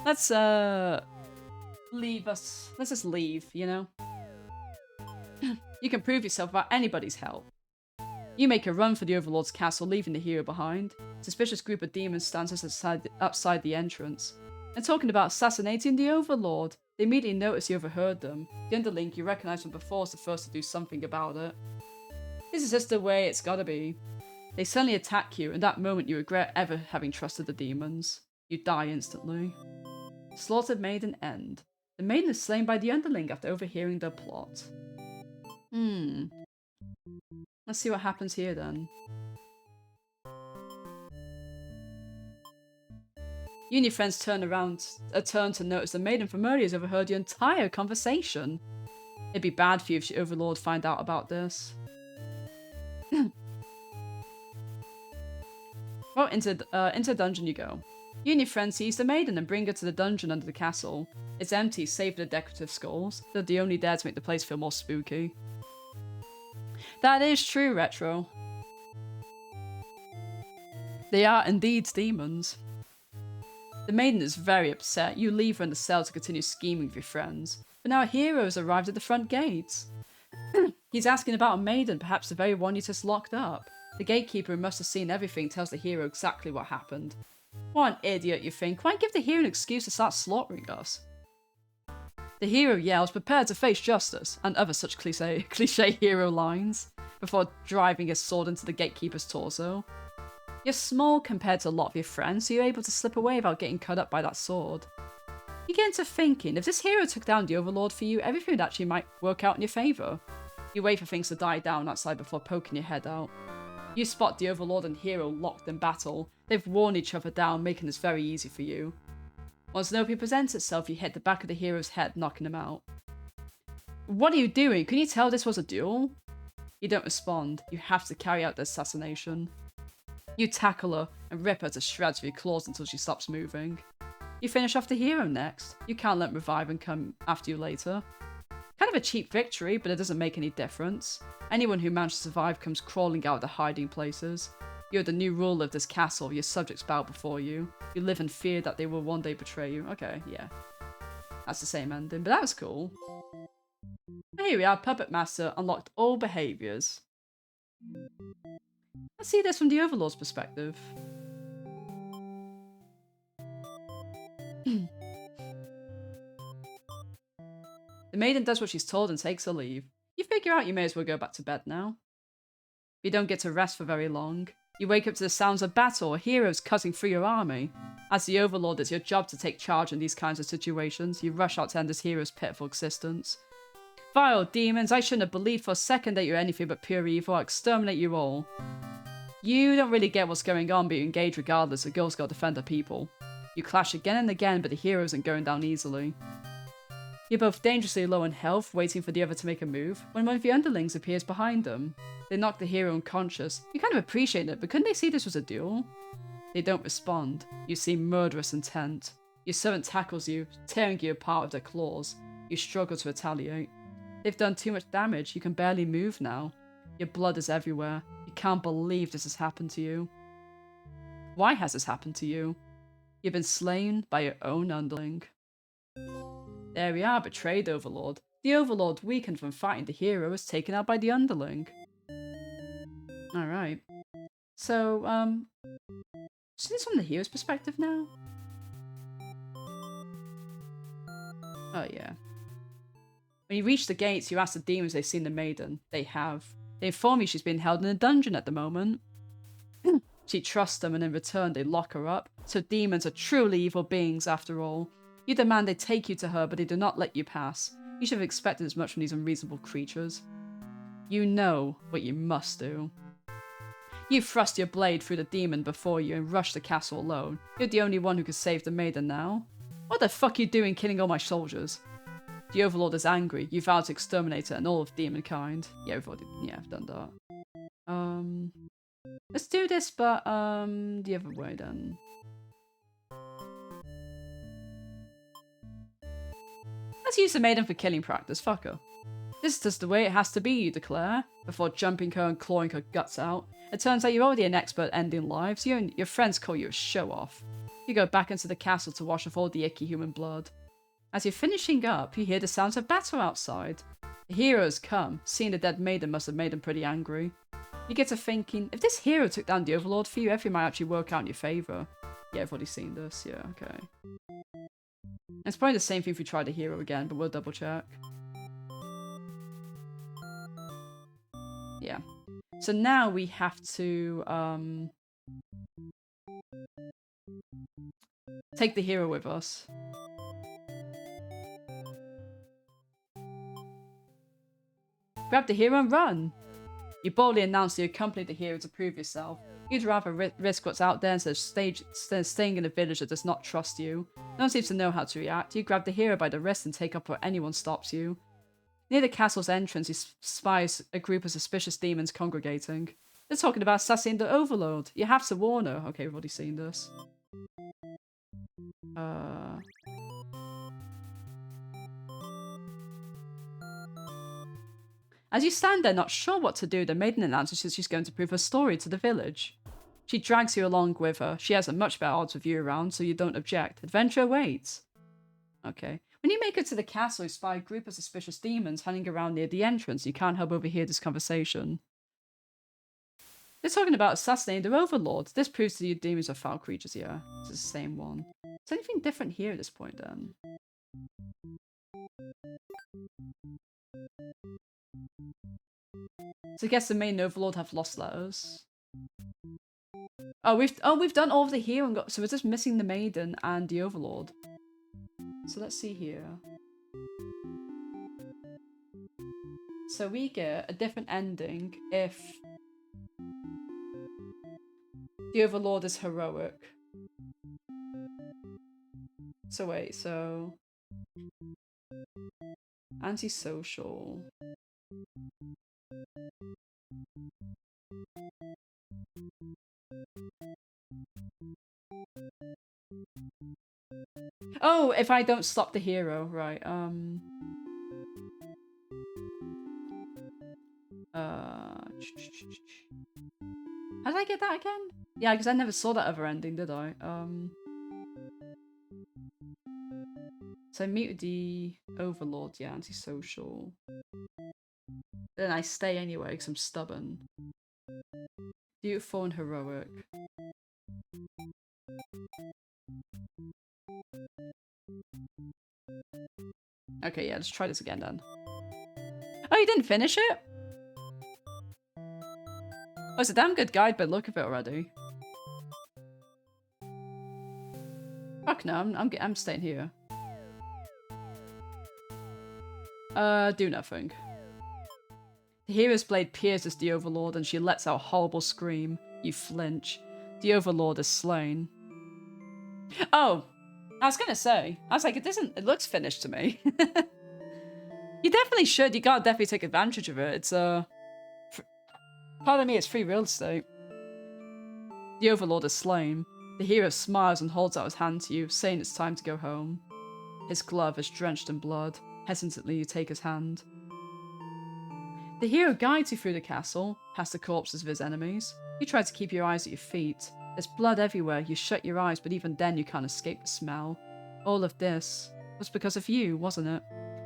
S1: Let's leave us. Let's just leave, you know? You can prove yourself without anybody's help. You make a run for the Overlord's castle, leaving the hero behind. A suspicious group of demons stands outside the entrance. And talking about assassinating the Overlord, they immediately notice you overheard them. The underling you recognize from before is the first to do something about it. This is just the way it's gotta be. They suddenly attack you, and that moment you regret ever having trusted the demons. You die instantly. Slaughtered Maiden end. The maiden is slain by the underling after overhearing their plot. Let's see what happens here then. You and your friends turn to notice the maiden from earlier has overheard your entire conversation. It'd be bad for you if the Overlord find out about this. Well, into dungeon you go. You and your friends seize the maiden and bring her to the dungeon under the castle. It's empty, save for the decorative skulls. They're the only there to make the place feel more spooky. That is true, Retro. They are indeed demons. The maiden is very upset. You leave her in the cell to continue scheming with your friends. But now a hero has arrived at the front gates. He's asking about a maiden, perhaps the very one you just locked up. The gatekeeper, who must have seen everything, tells the hero exactly what happened. What an idiot, you think. Why give the hero an excuse to start slaughtering us? The hero yells, prepare to face justice, and other such cliche hero lines, before driving his sword into the gatekeeper's torso. You're small compared to a lot of your friends, so you're able to slip away without getting cut up by that sword. You get into thinking, if this hero took down the Overlord for you, everything would actually might work out in your favour. You wait for things to die down outside before poking your head out. You spot the Overlord and hero locked in battle. They've worn each other down, making this very easy for you. Once an opening presents itself, you hit the back of the hero's head, knocking him out. What are you doing? Can you tell this was a duel? You don't respond. You have to carry out the assassination. You tackle her and rip her to shreds with your claws until she stops moving. You finish off the hero next. You can't let him revive and come after you later. Kind of a cheap victory, but it doesn't make any difference. Anyone who managed to survive comes crawling out of their hiding places. You're the new ruler of this castle, your subjects bow before you. You live in fear that they will one day betray you. Okay, yeah. That's the same ending, but that was cool. Here we are, Puppet Master unlocked all behaviours. Let's see this from the Overlord's perspective. The maiden does what she's told and takes her leave. You figure out you may as well go back to bed now. You don't get to rest for very long. You wake up to the sounds of battle or heroes cutting through your army. As the Overlord, it's your job to take charge in these kinds of situations. You rush out to end this hero's pitiful existence. Vile demons, I shouldn't have believed for a second that you're anything but pure evil. I'll exterminate you all. You don't really get what's going on, but you engage regardless. The girl's got to defend her people. You clash again and again, but the hero isn't going down easily. You're both dangerously low in health, waiting for the other to make a move, when one of the underlings appears behind them. They knock the hero unconscious. You kind of appreciate it, but couldn't they see this was a duel? They don't respond. You seem murderous intent. Your servant tackles you, tearing you apart with their claws. You struggle to retaliate. They've done too much damage. You can barely move now. Your blood is everywhere. You can't believe this has happened to you. Why has this happened to you? You've been slain by your own underling. There we are, betrayed Overlord. The Overlord, weakened from fighting the hero, is taken out by the underling. Alright. So, is this from the hero's perspective now? Oh, yeah. When you reach the gates, you ask the demons if they've seen the maiden. They have. They inform you she's being held in a dungeon at the moment. She trusts them, and in return they lock her up. So demons are truly evil beings after all. You demand they take you to her, but they do not let you pass. You should have expected as much from these unreasonable creatures. You know what you must do. You thrust your blade through the demon before you and rush the castle alone. You're the only one who could save the maiden now. What the fuck are you doing killing all my soldiers? The Overlord is angry. You vow to exterminate her and all of demonkind. Yeah, I've done that. Let's do this, but the other way then. Let's use the maiden for killing practice. Fuck her. This is just the way it has to be, you declare, before jumping her and clawing her guts out. It turns out you're already an expert at ending lives. You and your friends call you a show-off. You go back into the castle to wash off all the icky human blood. As you're finishing up, you hear the sounds of battle outside. The heroes come. Seeing the dead maiden must have made them pretty angry. You get to thinking, if this hero took down the Overlord for you, everything might actually work out in your favour. Yeah, I've already seen this. Yeah, okay. It's probably the same thing if we try the hero again, but we'll double check. Yeah. So now we have to take the hero with us. Grab the hero and run! You boldly announce you accompanied the hero to prove yourself. You'd rather risk what's out there instead of staying in a village that does not trust you. No one seems to know how to react. You grab the hero by the wrist and take up where anyone stops you. Near the castle's entrance, he spies a group of suspicious demons congregating. They're talking about assassinating the Overlord. You have to warn her. Okay, we've already seen this. As you stand there not sure what to do, the maiden announces she's going to prove her story to the village. She drags you along with her. She has a much better odds with you around, so you don't object. Adventure awaits. Okay. When you make it to the castle, you spy a group of suspicious demons hanging around near the entrance. You can't help overhear this conversation. They're talking about assassinating the Overlord. This proves to you demons are foul creatures, yeah. It's the same one. Is there anything different here at this point, then? So I guess the main Overlord have lost letters. Oh, we've done all of the hero and got, so we're just missing the maiden and the Overlord. So let's see here. So we get a different ending if the Overlord is heroic. So wait, so antisocial. Oh, if I don't stop the hero, right, how did I get that again? Yeah, because I never saw that other ending, did I? So I meet with the Overlord, yeah, antisocial. Then I stay anyway, because I'm stubborn. Beautiful and heroic. Okay, yeah, let's try this again then. Oh, you didn't finish it? Oh, it's a damn good guide, but look at it already. Fuck no, I'm staying here. Do nothing. The hero's blade pierces the Overlord and she lets out a horrible scream. You flinch. The Overlord is slain. Oh! I was gonna say. I was like, it looks finished to me. You definitely should. You gotta definitely take advantage of it. It's, pardon me, it's free real estate. The Overlord is slain. The hero smiles and holds out his hand to you, saying it's time to go home. His glove is drenched in blood. Hesitantly, you take his hand. The hero guides you through the castle, past the corpses of his enemies. You try to keep your eyes at your feet. There's blood everywhere. You shut your eyes, but even then you can't escape the smell. All of this was because of you, wasn't it?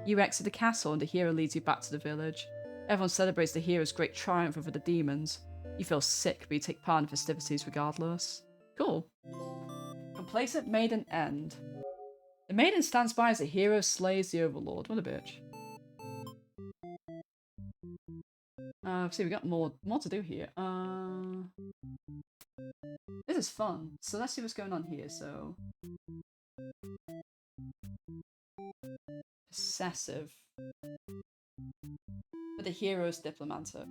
S1: You exit the castle and the hero leads you back to the village. Everyone celebrates the hero's great triumph over the demons. You feel sick, but you take part in the festivities regardless. Cool. Complacent Maiden End. The maiden stands by as the hero slays the Overlord. What a bitch. See, we got more to do here. This is fun. So let's see what's going on here. So, possessive, but the hero's diplomatic.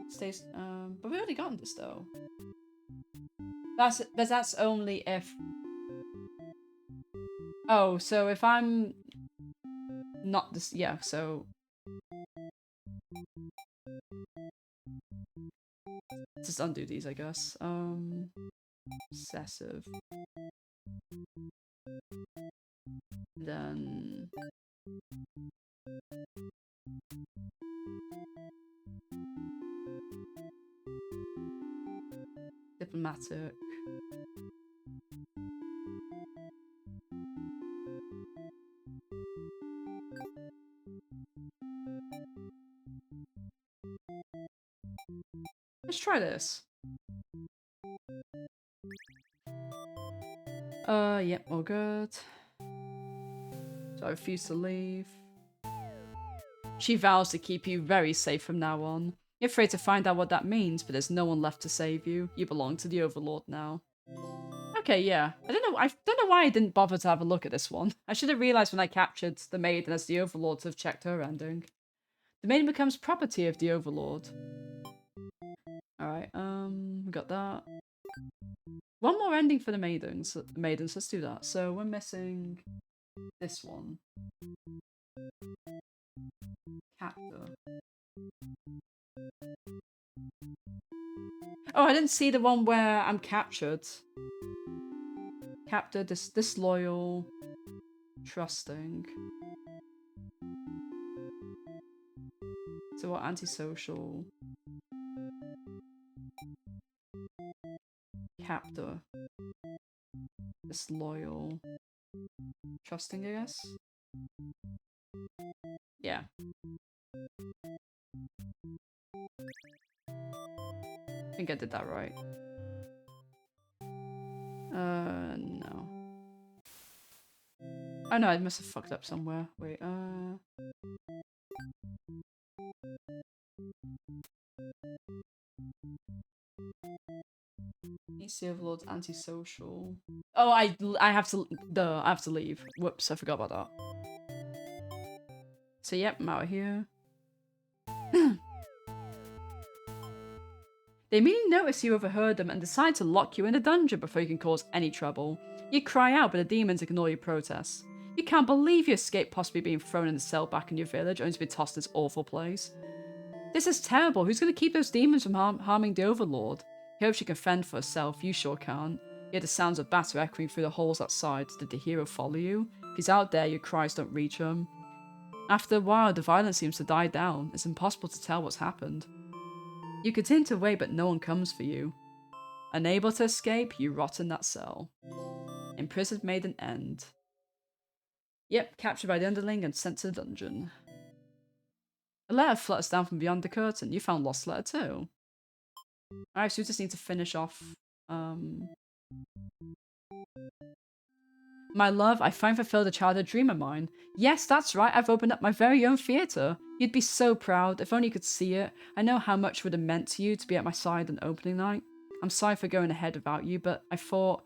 S1: Stays. But we already gotten this though. That's only if. Oh, so if I'm not this, yeah. So. Just undo these, I guess. Obsessive. Then Diplomatic. Let's try this. Yep, all good. So I refuse to leave. She vows to keep you very safe from now on. You're afraid to find out what that means, but there's no one left to save you. You belong to the Overlord now. Okay, yeah. I don't know why I didn't bother to have a look at this one. I should have realized when I captured the maiden as the Overlord to have checked her ending. The maiden becomes property of the Overlord. Alright, we got that. One more ending for the maidens. Let's do that. So we're missing this one. Captor. Oh, I didn't see the one where I'm captured. Captor, disloyal, trusting. So what? Antisocial. Captor. Disloyal. Trusting, I guess? Yeah. I think I did that right. No. Oh no, I must have fucked up somewhere. Wait, East Overlord's antisocial. Oh, I have to leave. Whoops, I forgot about that. So yep, I'm out of here. They immediately notice you overheard them and decide to lock you in a dungeon before you can cause any trouble. You cry out, but the demons ignore your protests. You can't believe you escaped possibly being thrown in the cell back in your village, only to be tossed in this awful place. This is terrible. Who's going to keep those demons from harming the Overlord? He hopes she can fend for herself. You sure can't. You hear the sounds of battle echoing through the halls outside. Did the hero follow you? If he's out there, your cries don't reach him. After a while, the violence seems to die down. It's impossible to tell what's happened. You continue to wait, but no one comes for you. Unable to escape, you rot in that cell. Imprisoned maiden end. Yep, captured by the underling and sent to the dungeon. A letter flutters down from beyond the curtain. You found Lost Letter too. Alright, so we just need to finish off. My love, I finally fulfilled a childhood dream of mine. Yes, that's right, I've opened up my very own theatre. You'd be so proud, if only you could see it. I know how much it would have meant to you to be at my side on opening night. I'm sorry for going ahead without you, but I thought,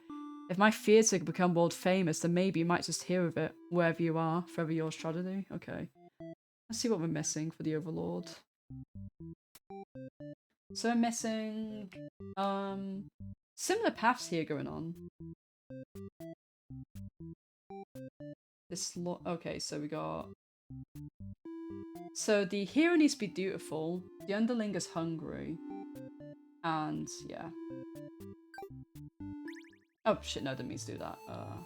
S1: if my theatre could become world famous, then maybe you might just hear of it, wherever you are. Forever yours, tragedy. Okay. Let's see what we're missing for the Overlord. So we're missing, similar paths here going on. Okay, so we got... So the hero needs to be dutiful, the underling is hungry, and yeah. Oh shit, no, I didn't mean to do that. How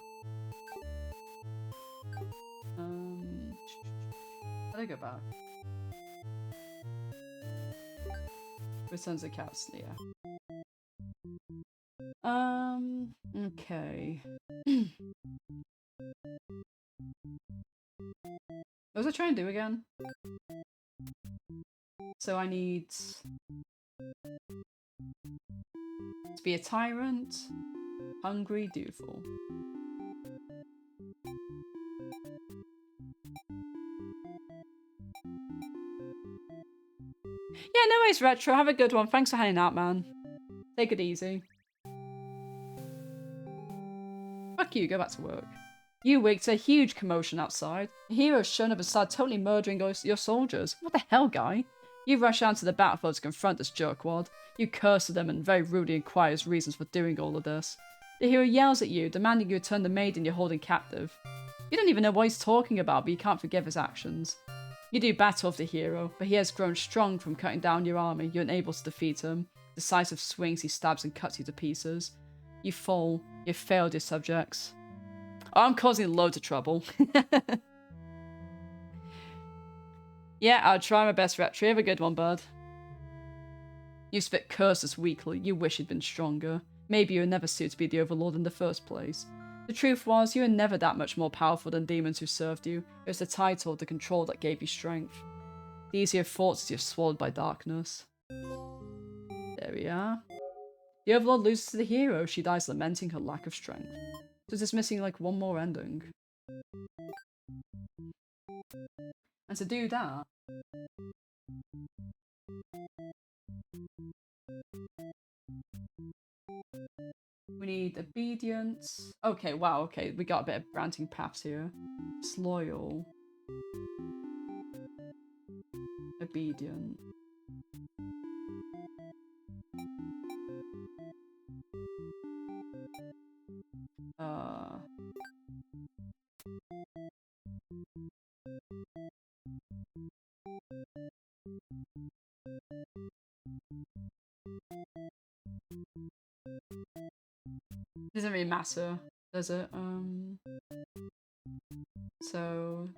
S1: do I go back? Returns the cats, yeah. Okay. What was I trying to do again? So I need to be a tyrant, hungry, dutiful. Yeah, no worries, Retro. Have a good one. Thanks for hanging out, man. Take it easy. Fuck you, go back to work. You waked a huge commotion outside. The hero's shown up and started totally murdering your soldiers. What the hell, guy? You rush out to the battlefield to confront this jerkwad. You curse at them and very rudely inquire his reasons for doing all of this. The hero yells at you, demanding you return the maiden you're holding captive. You don't even know what he's talking about, but you can't forgive his actions. You do battle with the hero, but he has grown strong from cutting down your army. You're unable to defeat him. Decisive swings, he stabs and cuts you to pieces. You fall. You've failed your subjects. Oh, I'm causing loads of trouble. Yeah, I'll try my best, Retro. Have a good one, bud. You spit curses weakly, you wish you'd been stronger. Maybe you were never suited to be the Overlord in the first place. The truth was, you were never that much more powerful than demons who served you. It was the title, the control that gave you strength. The easier thoughts as you're swallowed by darkness. There we are. The Overlord loses to the hero, she dies lamenting her lack of strength. So it's just missing like one more ending. And to do that... we need obedience. Okay, wow, okay, we got a bit of branching paths here. Disloyal. Obedient. Doesn't really matter, does it? So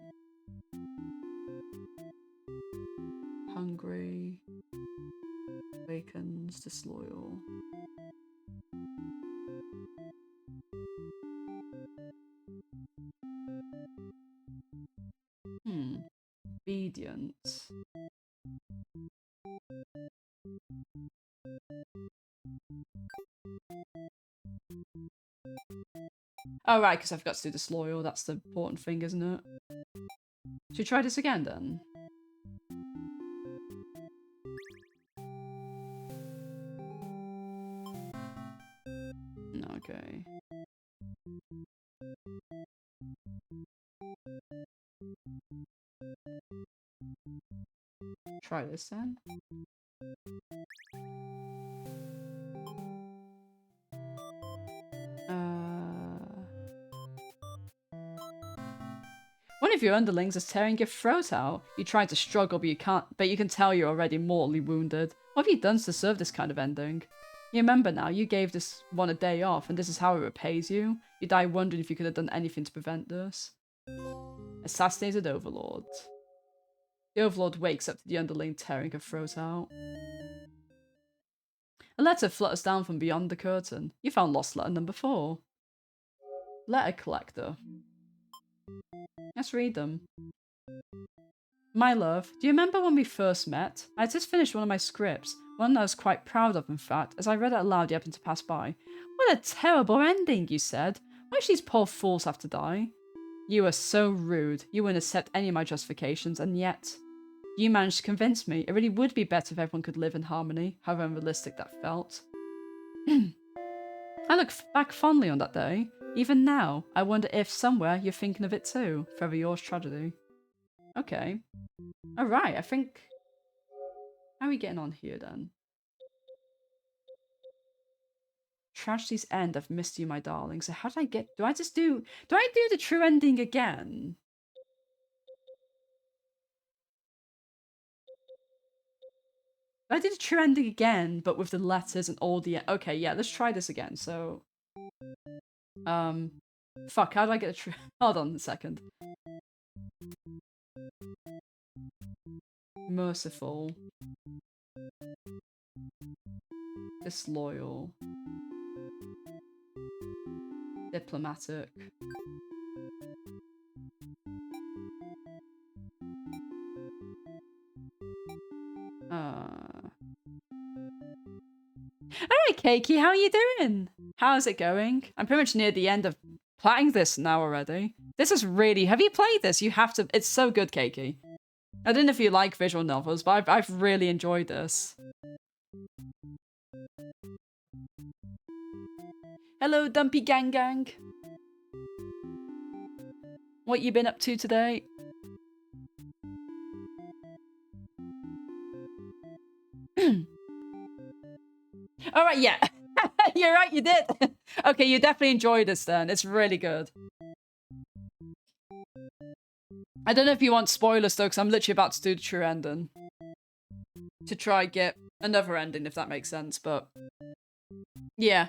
S1: hungry, awakens, disloyal. Obedient. Oh right, because I've got to do disloyal, that's the important thing, isn't it? Should we try this again then? Okay. Try this then. One of your underlings is tearing your throat out. You try to struggle, but you can tell you're already mortally wounded. What have you done to deserve this kind of ending? You remember now, you gave this one a day off, and this is how it repays you. You die wondering if you could have done anything to prevent this. Assassinated Overlord. The Overlord wakes up to the underling tearing her throat out. A letter flutters down from beyond the curtain. You found lost letter number 4. Letter collector. Let's read them. My love, do you remember when we first met? I had just finished one of my scripts, one I was quite proud of in fact. As I read it aloud, you happened to pass by. What a terrible ending, you said. Why should these poor fools have to die? You were so rude. You wouldn't accept any of my justifications, and yet... you managed to convince me. It really would be better if everyone could live in harmony, however unrealistic that felt. I look back fondly on that day. Even now, I wonder if somewhere you're thinking of it too. Forever yours, tragedy. Okay. Alright, I think... how are we getting on here then? Tragedy's end, I've missed you, my darling. So how did I get... do I do the true ending again? I did a true ending again, but with the letters and all the... okay, yeah, let's try this again. So... fuck, how do I get a true... hold on a second. Merciful. Disloyal. Diplomatic. Alright, Keiki, how are you doing? How's it going? I'm pretty much near the end of playing this now already. This is really... have you played this? You have to... it's so good, Keiki. I don't know if you like visual novels, but I've really enjoyed this. Hello, Dumpy Gang Gang. What you been up to today? Alright, yeah. You're right, you did. Okay, you definitely enjoyed this then. It's really good. I don't know if you want spoilers though, because I'm literally about to do the true ending. To try get another ending, if that makes sense, but... yeah.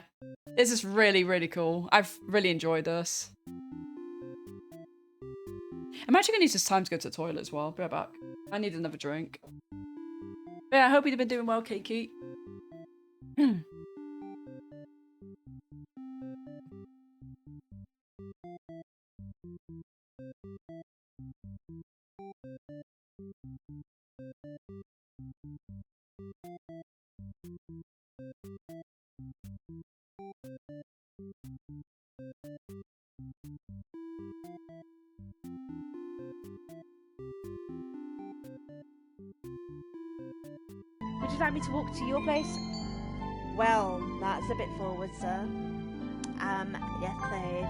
S1: This is really, really cool. I've really enjoyed this. I'm actually going to use this time to go to the toilet as well. Be right back. I need another drink. But yeah, I hope you've been doing well, Kiki.
S9: Would you like me to walk to your place? Well, that's a bit forward, sir. Yes, please.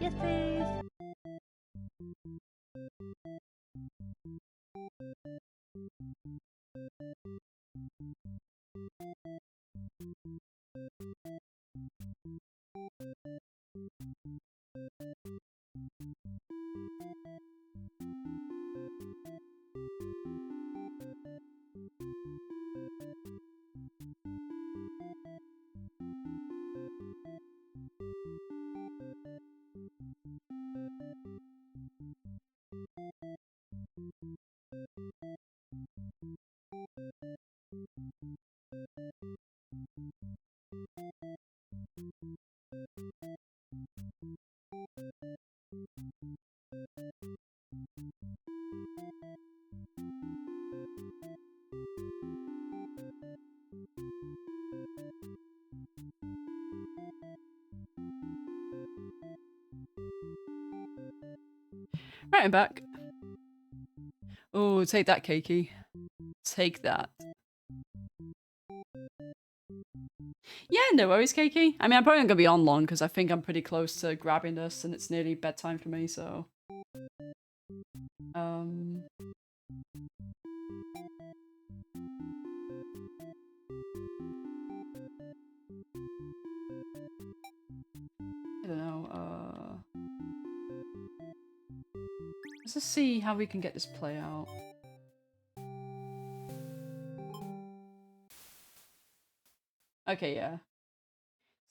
S9: Yes, please.
S1: Right, I'm back. Oh, take that, Keiki. Take that. Yeah, no worries, Keiki. I mean, I'm probably not gonna be on long because I think I'm pretty close to grabbing this and it's nearly bedtime for me, so. I don't know, let's just see how we can get this play out. Okay, yeah.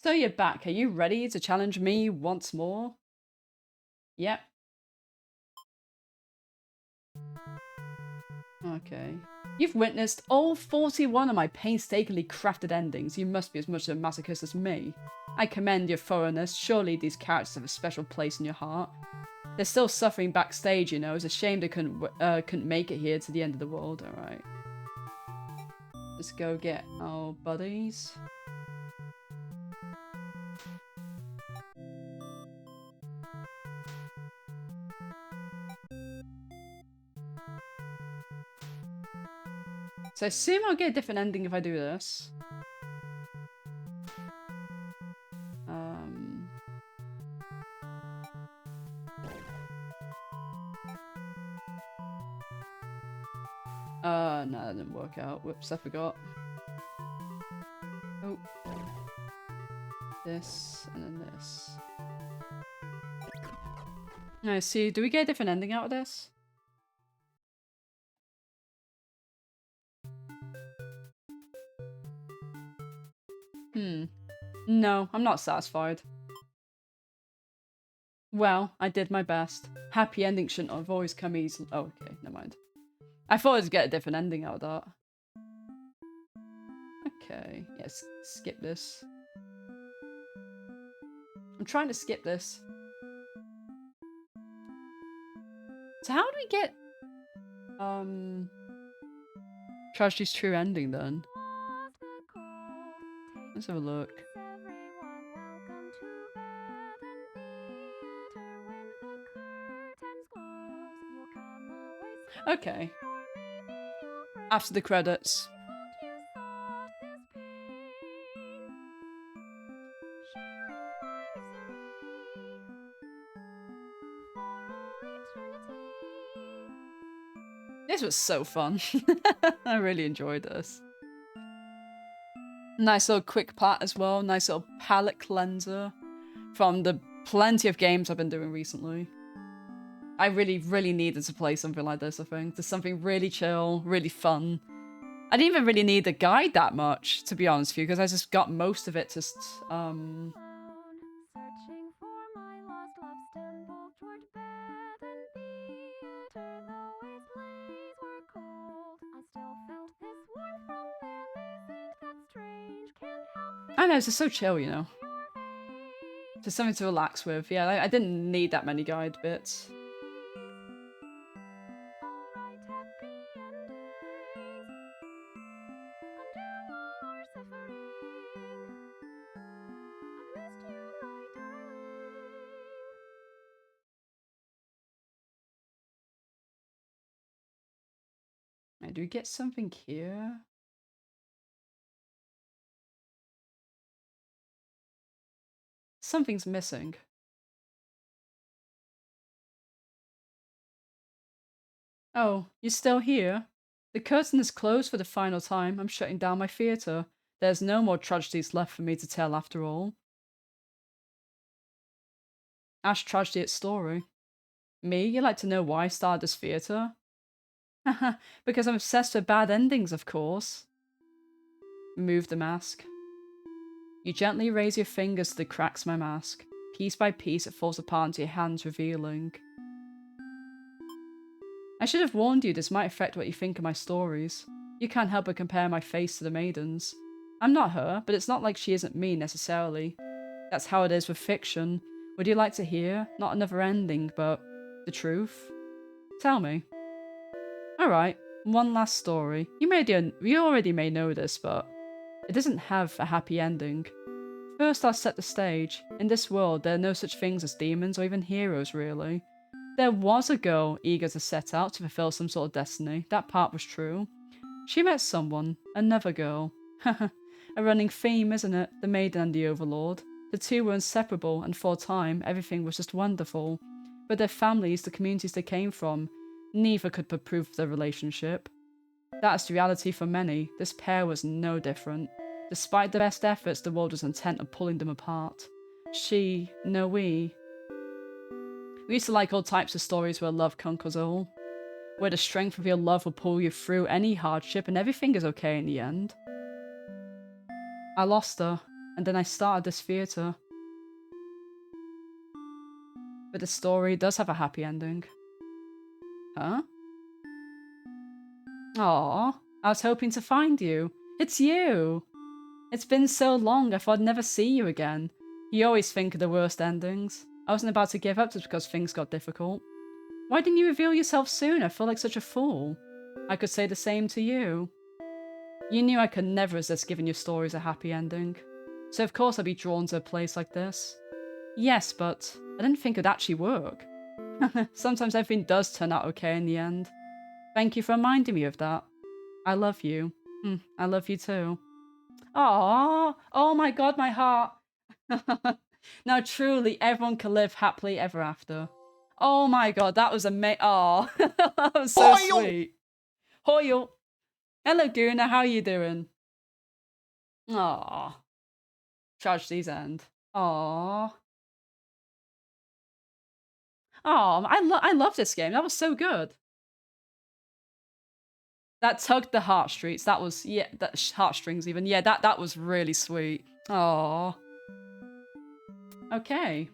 S1: So you're back. Are you ready to challenge me once more? Yep. Okay. You've witnessed all 41 of my painstakingly crafted endings. You must be as much a masochist as me. I commend your thoroughness. Surely these characters have a special place in your heart. They're still suffering backstage, you know. It's a shame they couldn't make it here to the end of the world. Alright. Let's go get our buddies. So I assume I'll get a different ending if I do this. No, that didn't work out. Whoops, I forgot. Oh. This, and then this. I see. Do we get a different ending out of this? No, I'm not satisfied. Well, I did my best. Happy endings shouldn't have always come easily. Oh, okay, never mind. I thought I'd get a different ending out of that. Okay, yes, skip this. I'm trying to skip this. So how do we get Tragedy's true ending then? Let's have a look. Okay. After the credits. This was so fun. I really enjoyed this. Nice little quick part as well. Nice little palette cleanser from the plenty of games I've been doing recently. I really, really needed to play something like this, I think. Just something really chill, really fun. I didn't even really need the guide that much, to be honest with you, because I just got most of it just, I know, it's just so chill, you know. Just something to relax with. Yeah, I didn't need that many guide bits. Now, do we get something here? Something's missing. Oh, you're still here? The curtain is closed for the final time. I'm shutting down my theatre. There's no more tragedies left for me to tell after all. Ash tragedy its story. Me? You'd like to know why I started this theatre? Haha, because I'm obsessed with bad endings, of course. Remove the mask. You gently raise your fingers to the cracks of my mask. Piece by piece it falls apart into your hands, revealing. I should have warned you this might affect what you think of my stories. You can't help but compare my face to the maidens. I'm not her, but it's not like she isn't me necessarily. That's how it is with fiction. Would you like to hear? Not another ending, but the truth? Tell me. Alright, one last story. You already may know this, but it doesn't have a happy ending. First, I'll set the stage. In this world, there are no such things as demons or even heroes, really. There was a girl eager to set out to fulfill some sort of destiny. That part was true. She met someone, another girl. A running theme, isn't it? The maiden and the overlord. The two were inseparable, and for a time, everything was just wonderful. But their families, the communities they came from, neither could approve of their relationship. That is reality for many. This pair was no different. Despite their best efforts, the world was intent on pulling them apart. We used to like all types of stories where love conquers all. Where the strength of your love will pull you through any hardship and everything is okay in the end. I lost her, and then I started this theatre. But the story does have a happy ending. Huh? Aww, I was hoping to find you. It's you! It's been so long, I thought I'd never see you again. You always think of the worst endings. I wasn't about to give up just because things got difficult. Why didn't you reveal yourself sooner? I feel like such a fool. I could say the same to you. You knew I could never resist giving your stories a happy ending. So of course I'd be drawn to a place like this. Yes, but I didn't think it'd actually work. Sometimes everything does turn out okay in the end. Thank you for reminding me of that. I love you. I love you too. Aww! Oh my god, my heart! Now truly, everyone can live happily ever after. Oh my god, that was amazing. Aww, that was so sweet. Hoyle! Hello, Guna, how are you doing? Aww. Tragedy's end. Aww. Oh, I love this game. That was so good. That tugged the heartstrings. That was, yeah, that heartstrings even. Yeah, that was really sweet. Aww. Okay.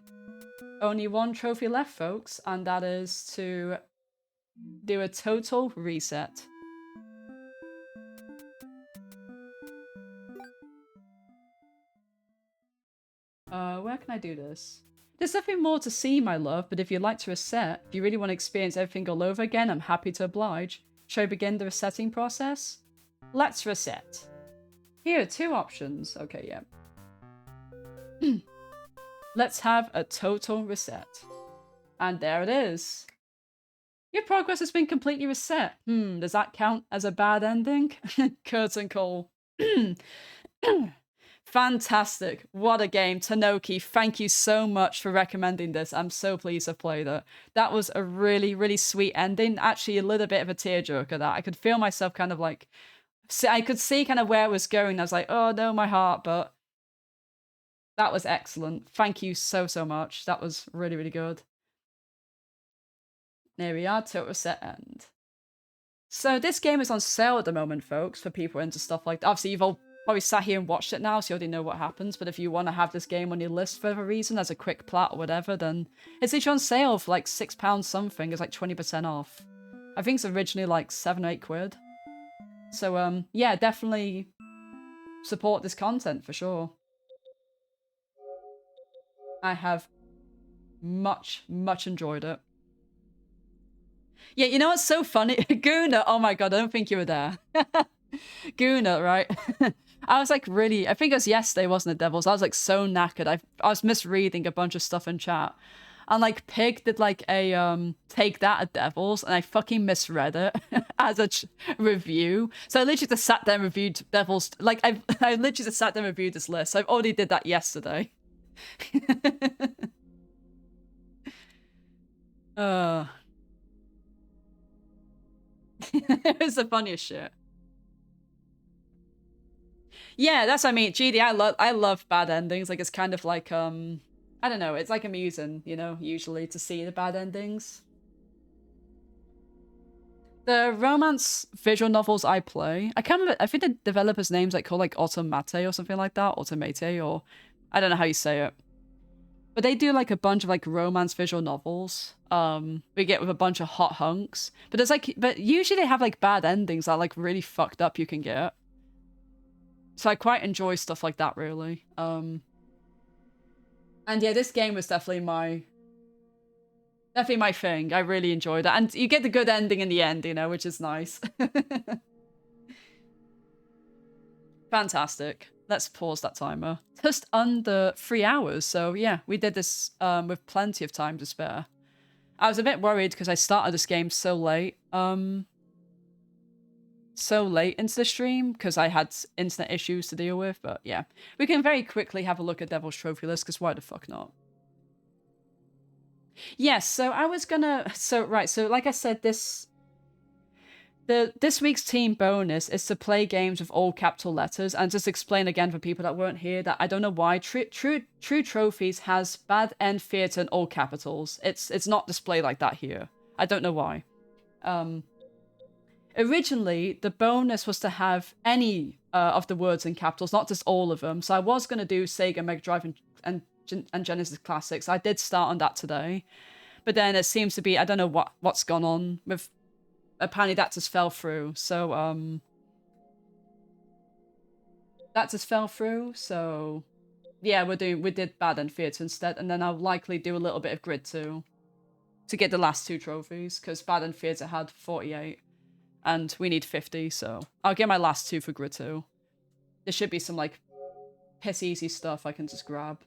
S1: Only one trophy left, folks, and that is to do a total reset. Where can I do this? There's nothing more to see, my love, but if you'd like to reset, if you really want to experience everything all over again, I'm happy to oblige. Shall we begin the resetting process? Let's reset. Here are two options. Okay, yeah. Let's have a total reset. And there it is. Your progress has been completely reset. Does that count as a bad ending? Curtain call. Fantastic. What a game. Tanoki, thank you so much for recommending this. I'm so pleased I've played it. That was a really, really sweet ending. Actually, a little bit of a tearjerker that. I could feel myself kind of like... I could see kind of where it was going. I was like, oh no, my heart, but... That was excellent. Thank you so, so much. That was really, really good. There we are, total reset end. So this game is on sale at the moment, folks, for people into stuff like that. Obviously, you've all probably sat here and watched it now, so you already know what happens. But if you want to have this game on your list for a reason, as a quick plat or whatever, then it's literally on sale for like £6 something. It's like 20% off. I think it's originally like 7 or 8 quid. So, yeah, definitely support this content for sure. I have much enjoyed it. Yeah, you know what's so funny? Guna, oh my god, I don't think you were there. Guna, right? I was like really, I think it was yesterday, wasn't it, Devils? I was like so knackered. I was misreading a bunch of stuff in chat. And like Pig did like a take that at Devils, and I fucking misread it as a review. So I literally just sat there and reviewed Devils. Like I literally just sat there and reviewed this list. I've already did that yesterday. It was the funniest shit. Yeah, that's what I mean. GD, I love bad endings. Like it's kind of like I don't know, it's like amusing, you know, usually to see the bad endings. The romance visual novels I play, I can't remember, I think the developer's name's like called like Automate or something like that, Automate, or I don't know how you say it. But they do like a bunch of like romance visual novels. We get with a bunch of hot hunks. But there's like, but usually they have like bad endings that are like really fucked up you can get. So I quite enjoy stuff like that, really. And yeah, this game was definitely my thing. I really enjoyed it. And you get the good ending in the end, you know, which is nice. Fantastic. Let's pause that timer. Just under 3 hours. So yeah, we did this with plenty of time to spare. I was a bit worried because I started this game so late. So late into the stream because I had internet issues to deal with. But yeah, we can very quickly have a look at Devil's Trophy list because why the fuck not? Yes, so I was gonna... So like I said, this week's team bonus is to play games with all capital letters, and just explain again for people that weren't here that I don't know why True Trophies has bad end theatre in all capitals. It's not displayed like that here. I don't know why. Originally, the bonus was to have any of the words in capitals, not just all of them. So I was going to do Sega, Mega Drive, and Genesis Classics. I did start on that today. But then it seems to be, I don't know what's gone on with... Apparently that just fell through. So, that just fell through. So, yeah, we did Bad End Theatre instead. And then I'll likely do a little bit of Grid 2 to get the last 2 trophies. Because Bad End Theatre had 48. And we need 50, so I'll get my last 2 for Grid 2. There should be some, like, piss easy stuff I can just grab.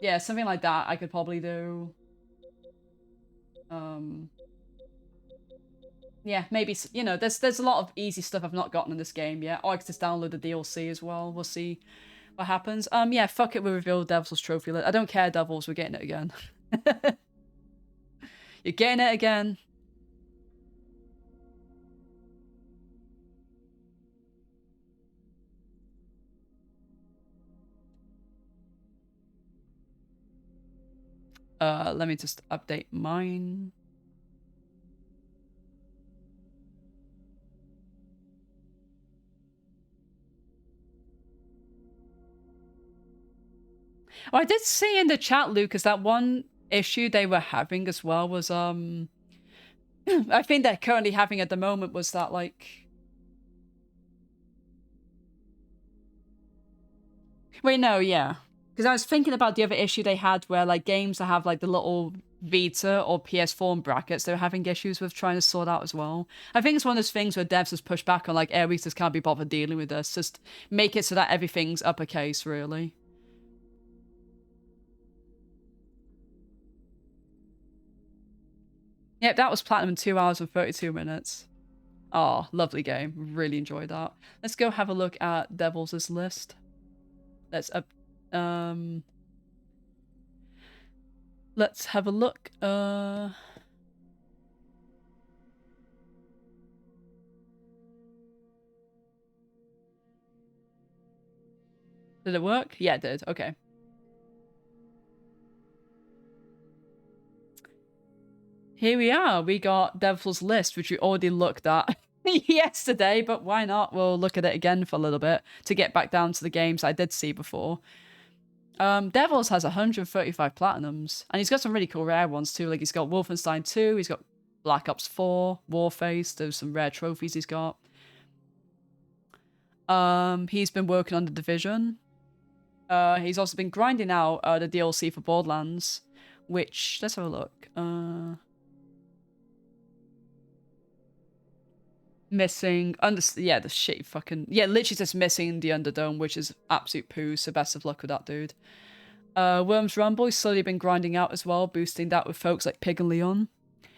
S1: Yeah, something like that I could probably do. Yeah, maybe, you know, there's a lot of easy stuff I've not gotten in this game yet. Or I could just download the DLC as well. We'll see what happens. Yeah, fuck it, we revealed Devil's Trophy list. I don't care, Devils, we're getting it again. You're getting it again. Let me just update mine. Oh, I did see in the chat, Lucas, that one issue they were having as well was I think they're currently having at the moment was that like wait, no, yeah, because I was thinking about the other issue they had where like games that have like the little Vita or PS4 in brackets they were having issues with trying to sort out as well. I think it's one of those things where devs just push back on like we just can't be bothered dealing with this, just make it so that everything's uppercase really. Yep, that was platinum in 2 hours and 32 minutes. Oh, lovely game. Really enjoyed that. Let's go have a look at Devil's list. Let's have a look. Did it work? Yeah, it did. Okay. Here we are. We got Devil's List, which we already looked at yesterday, but why not? We'll look at it again for a little bit to get back down to the games I did see before. Devils has 135 platinums, and he's got some really cool rare ones too. Like he's got Wolfenstein 2, he's got Black Ops 4, Warface. There's some rare trophies he's got. He's been working on The Division. He's also been grinding out the DLC for Borderlands, which, let's have a look. Missing, the shitty fucking, literally just missing the Underdome, which is absolute poo, so best of luck with that, dude. Worms Rumble, he's slowly been grinding out as well, boosting that with folks like Pig and Leon.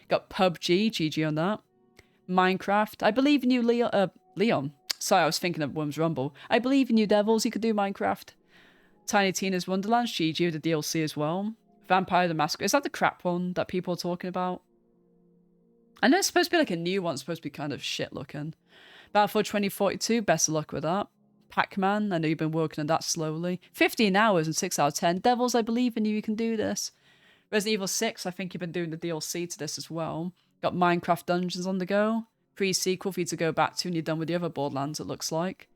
S1: Got PUBG, GG on that. Minecraft, I believe in you, Leon. Sorry, I was thinking of Worms Rumble. I believe in you, Devils, you could do Minecraft. Tiny Tina's Wonderlands, GG with the DLC as well. Vampire the Masquerade, is that the crap one that people are talking about? I know it's supposed to be like a new one, it's supposed to be kind of shit looking. Battlefield 2042, best of luck with that. Pac-Man, I know you've been working on that slowly. 15 hours and 6 out of 10. Devils, I believe in you, you can do this. Resident Evil 6, I think you've been doing the DLC to this as well. Got Minecraft Dungeons on the go. Pre-sequel for you to go back to when you're done with the other Borderlands, it looks like.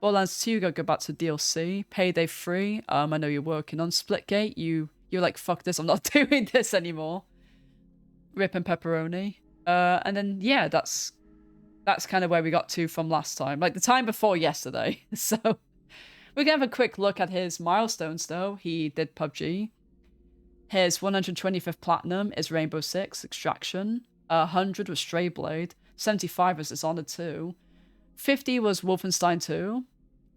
S1: Borderlands 2, gotta go back to DLC. Payday 3, I know you're working on. Splitgate, you're like, fuck this, I'm not doing this anymore. Rip and Pepperoni. And then, yeah, that's kind of where we got to from last time. Like, the time before yesterday. So, we're going to have a quick look at his milestones, though. He did PUBG. His 125th Platinum is Rainbow Six Extraction. 100 was Stray Blade. 75 was Dishonored 2. 50 was Wolfenstein 2.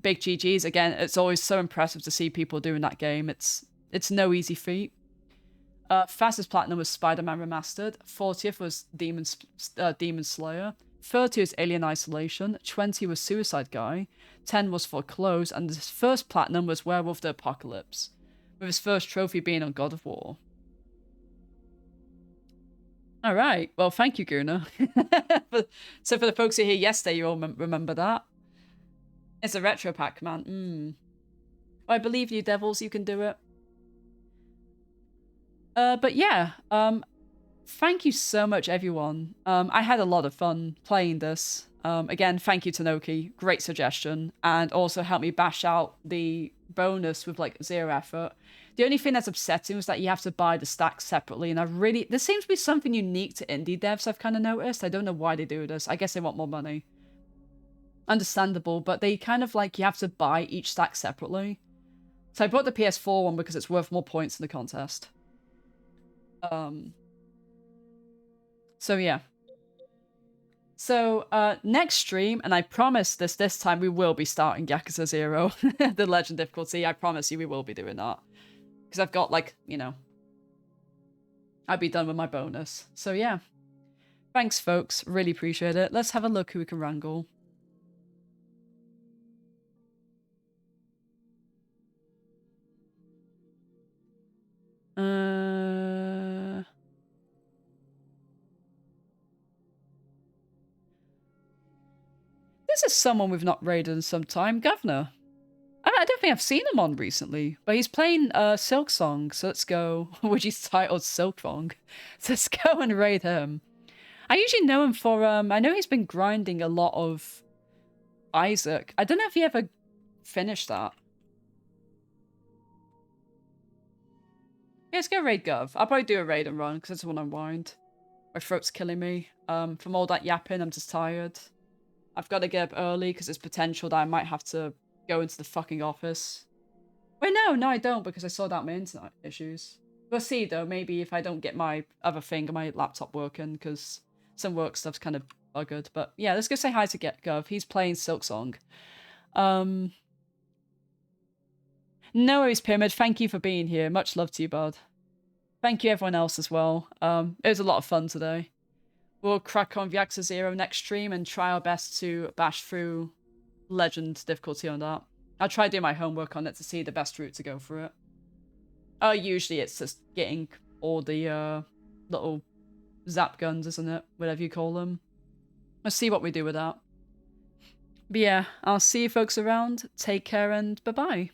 S1: Big GG's. Again, it's always so impressive to see people doing that game. It's no easy feat. Fastest Platinum was Spider-Man Remastered. 40th was Demon Slayer. 30 was Alien Isolation. 20 was Suicide Guy. 10 was For Close. And his first Platinum was Werewolf the Apocalypse, with his first trophy being on God of War. Alright, well, thank you, Guna. So for the folks who were here yesterday, you all remember that. It's a retro pack, man. I believe you, Devils, you can do it. But yeah, thank you so much, everyone. I had a lot of fun playing this. Again, thank you, Tanoki. Great suggestion. And also helped me bash out the bonus with, like, 0 effort. The only thing that's upsetting was that you have to buy the stacks separately. And there seems to be something unique to indie devs, I've kind of noticed. I don't know why they do this. I guess they want more money. Understandable, but they kind of, like, you have to buy each stack separately. So I bought the PS4 one because it's worth more points in the contest. So yeah. So next stream, and I promise this time we will be starting Yakuza 0, the legend difficulty. I promise you we will be doing that. Because I've got, like, you know, I'll be done with my bonus. So yeah. Thanks, folks. Really appreciate it. Let's have a look who we can wrangle. This is someone we've not raided in some time. Governor. I don't think I've seen him on recently, but he's playing Silk Song, so let's go, which is titled Silk Song. So let's go and raid him. I usually know him for, I know he's been grinding a lot of Isaac. I don't know if he ever finished that. Yeah, let's go raid Gov. I'll probably do a raid and run, because I just want to unwind. My throat's killing me. From all that yapping, I'm just tired. I've got to get up early, because there's potential that I might have to go into the fucking office. Wait, no, I don't, because I sorted out my internet issues. We'll see, though. Maybe if I don't get my other thing, my laptop working, because some work stuff's kind of buggered. But yeah, let's go say hi to Gov. He's playing Silk Song. No worries, Pyramid. Thank you for being here. Much love to you, bud. Thank you, everyone else, as well. It was a lot of fun today. We'll crack on Yakuza 0 next stream and try our best to bash through Legend difficulty on that. I'll try to do my homework on it to see the best route to go for it. Usually it's just getting all the little zap guns, isn't it? Whatever you call them. Let's see what we do with that. But yeah, I'll see you folks around. Take care and bye-bye.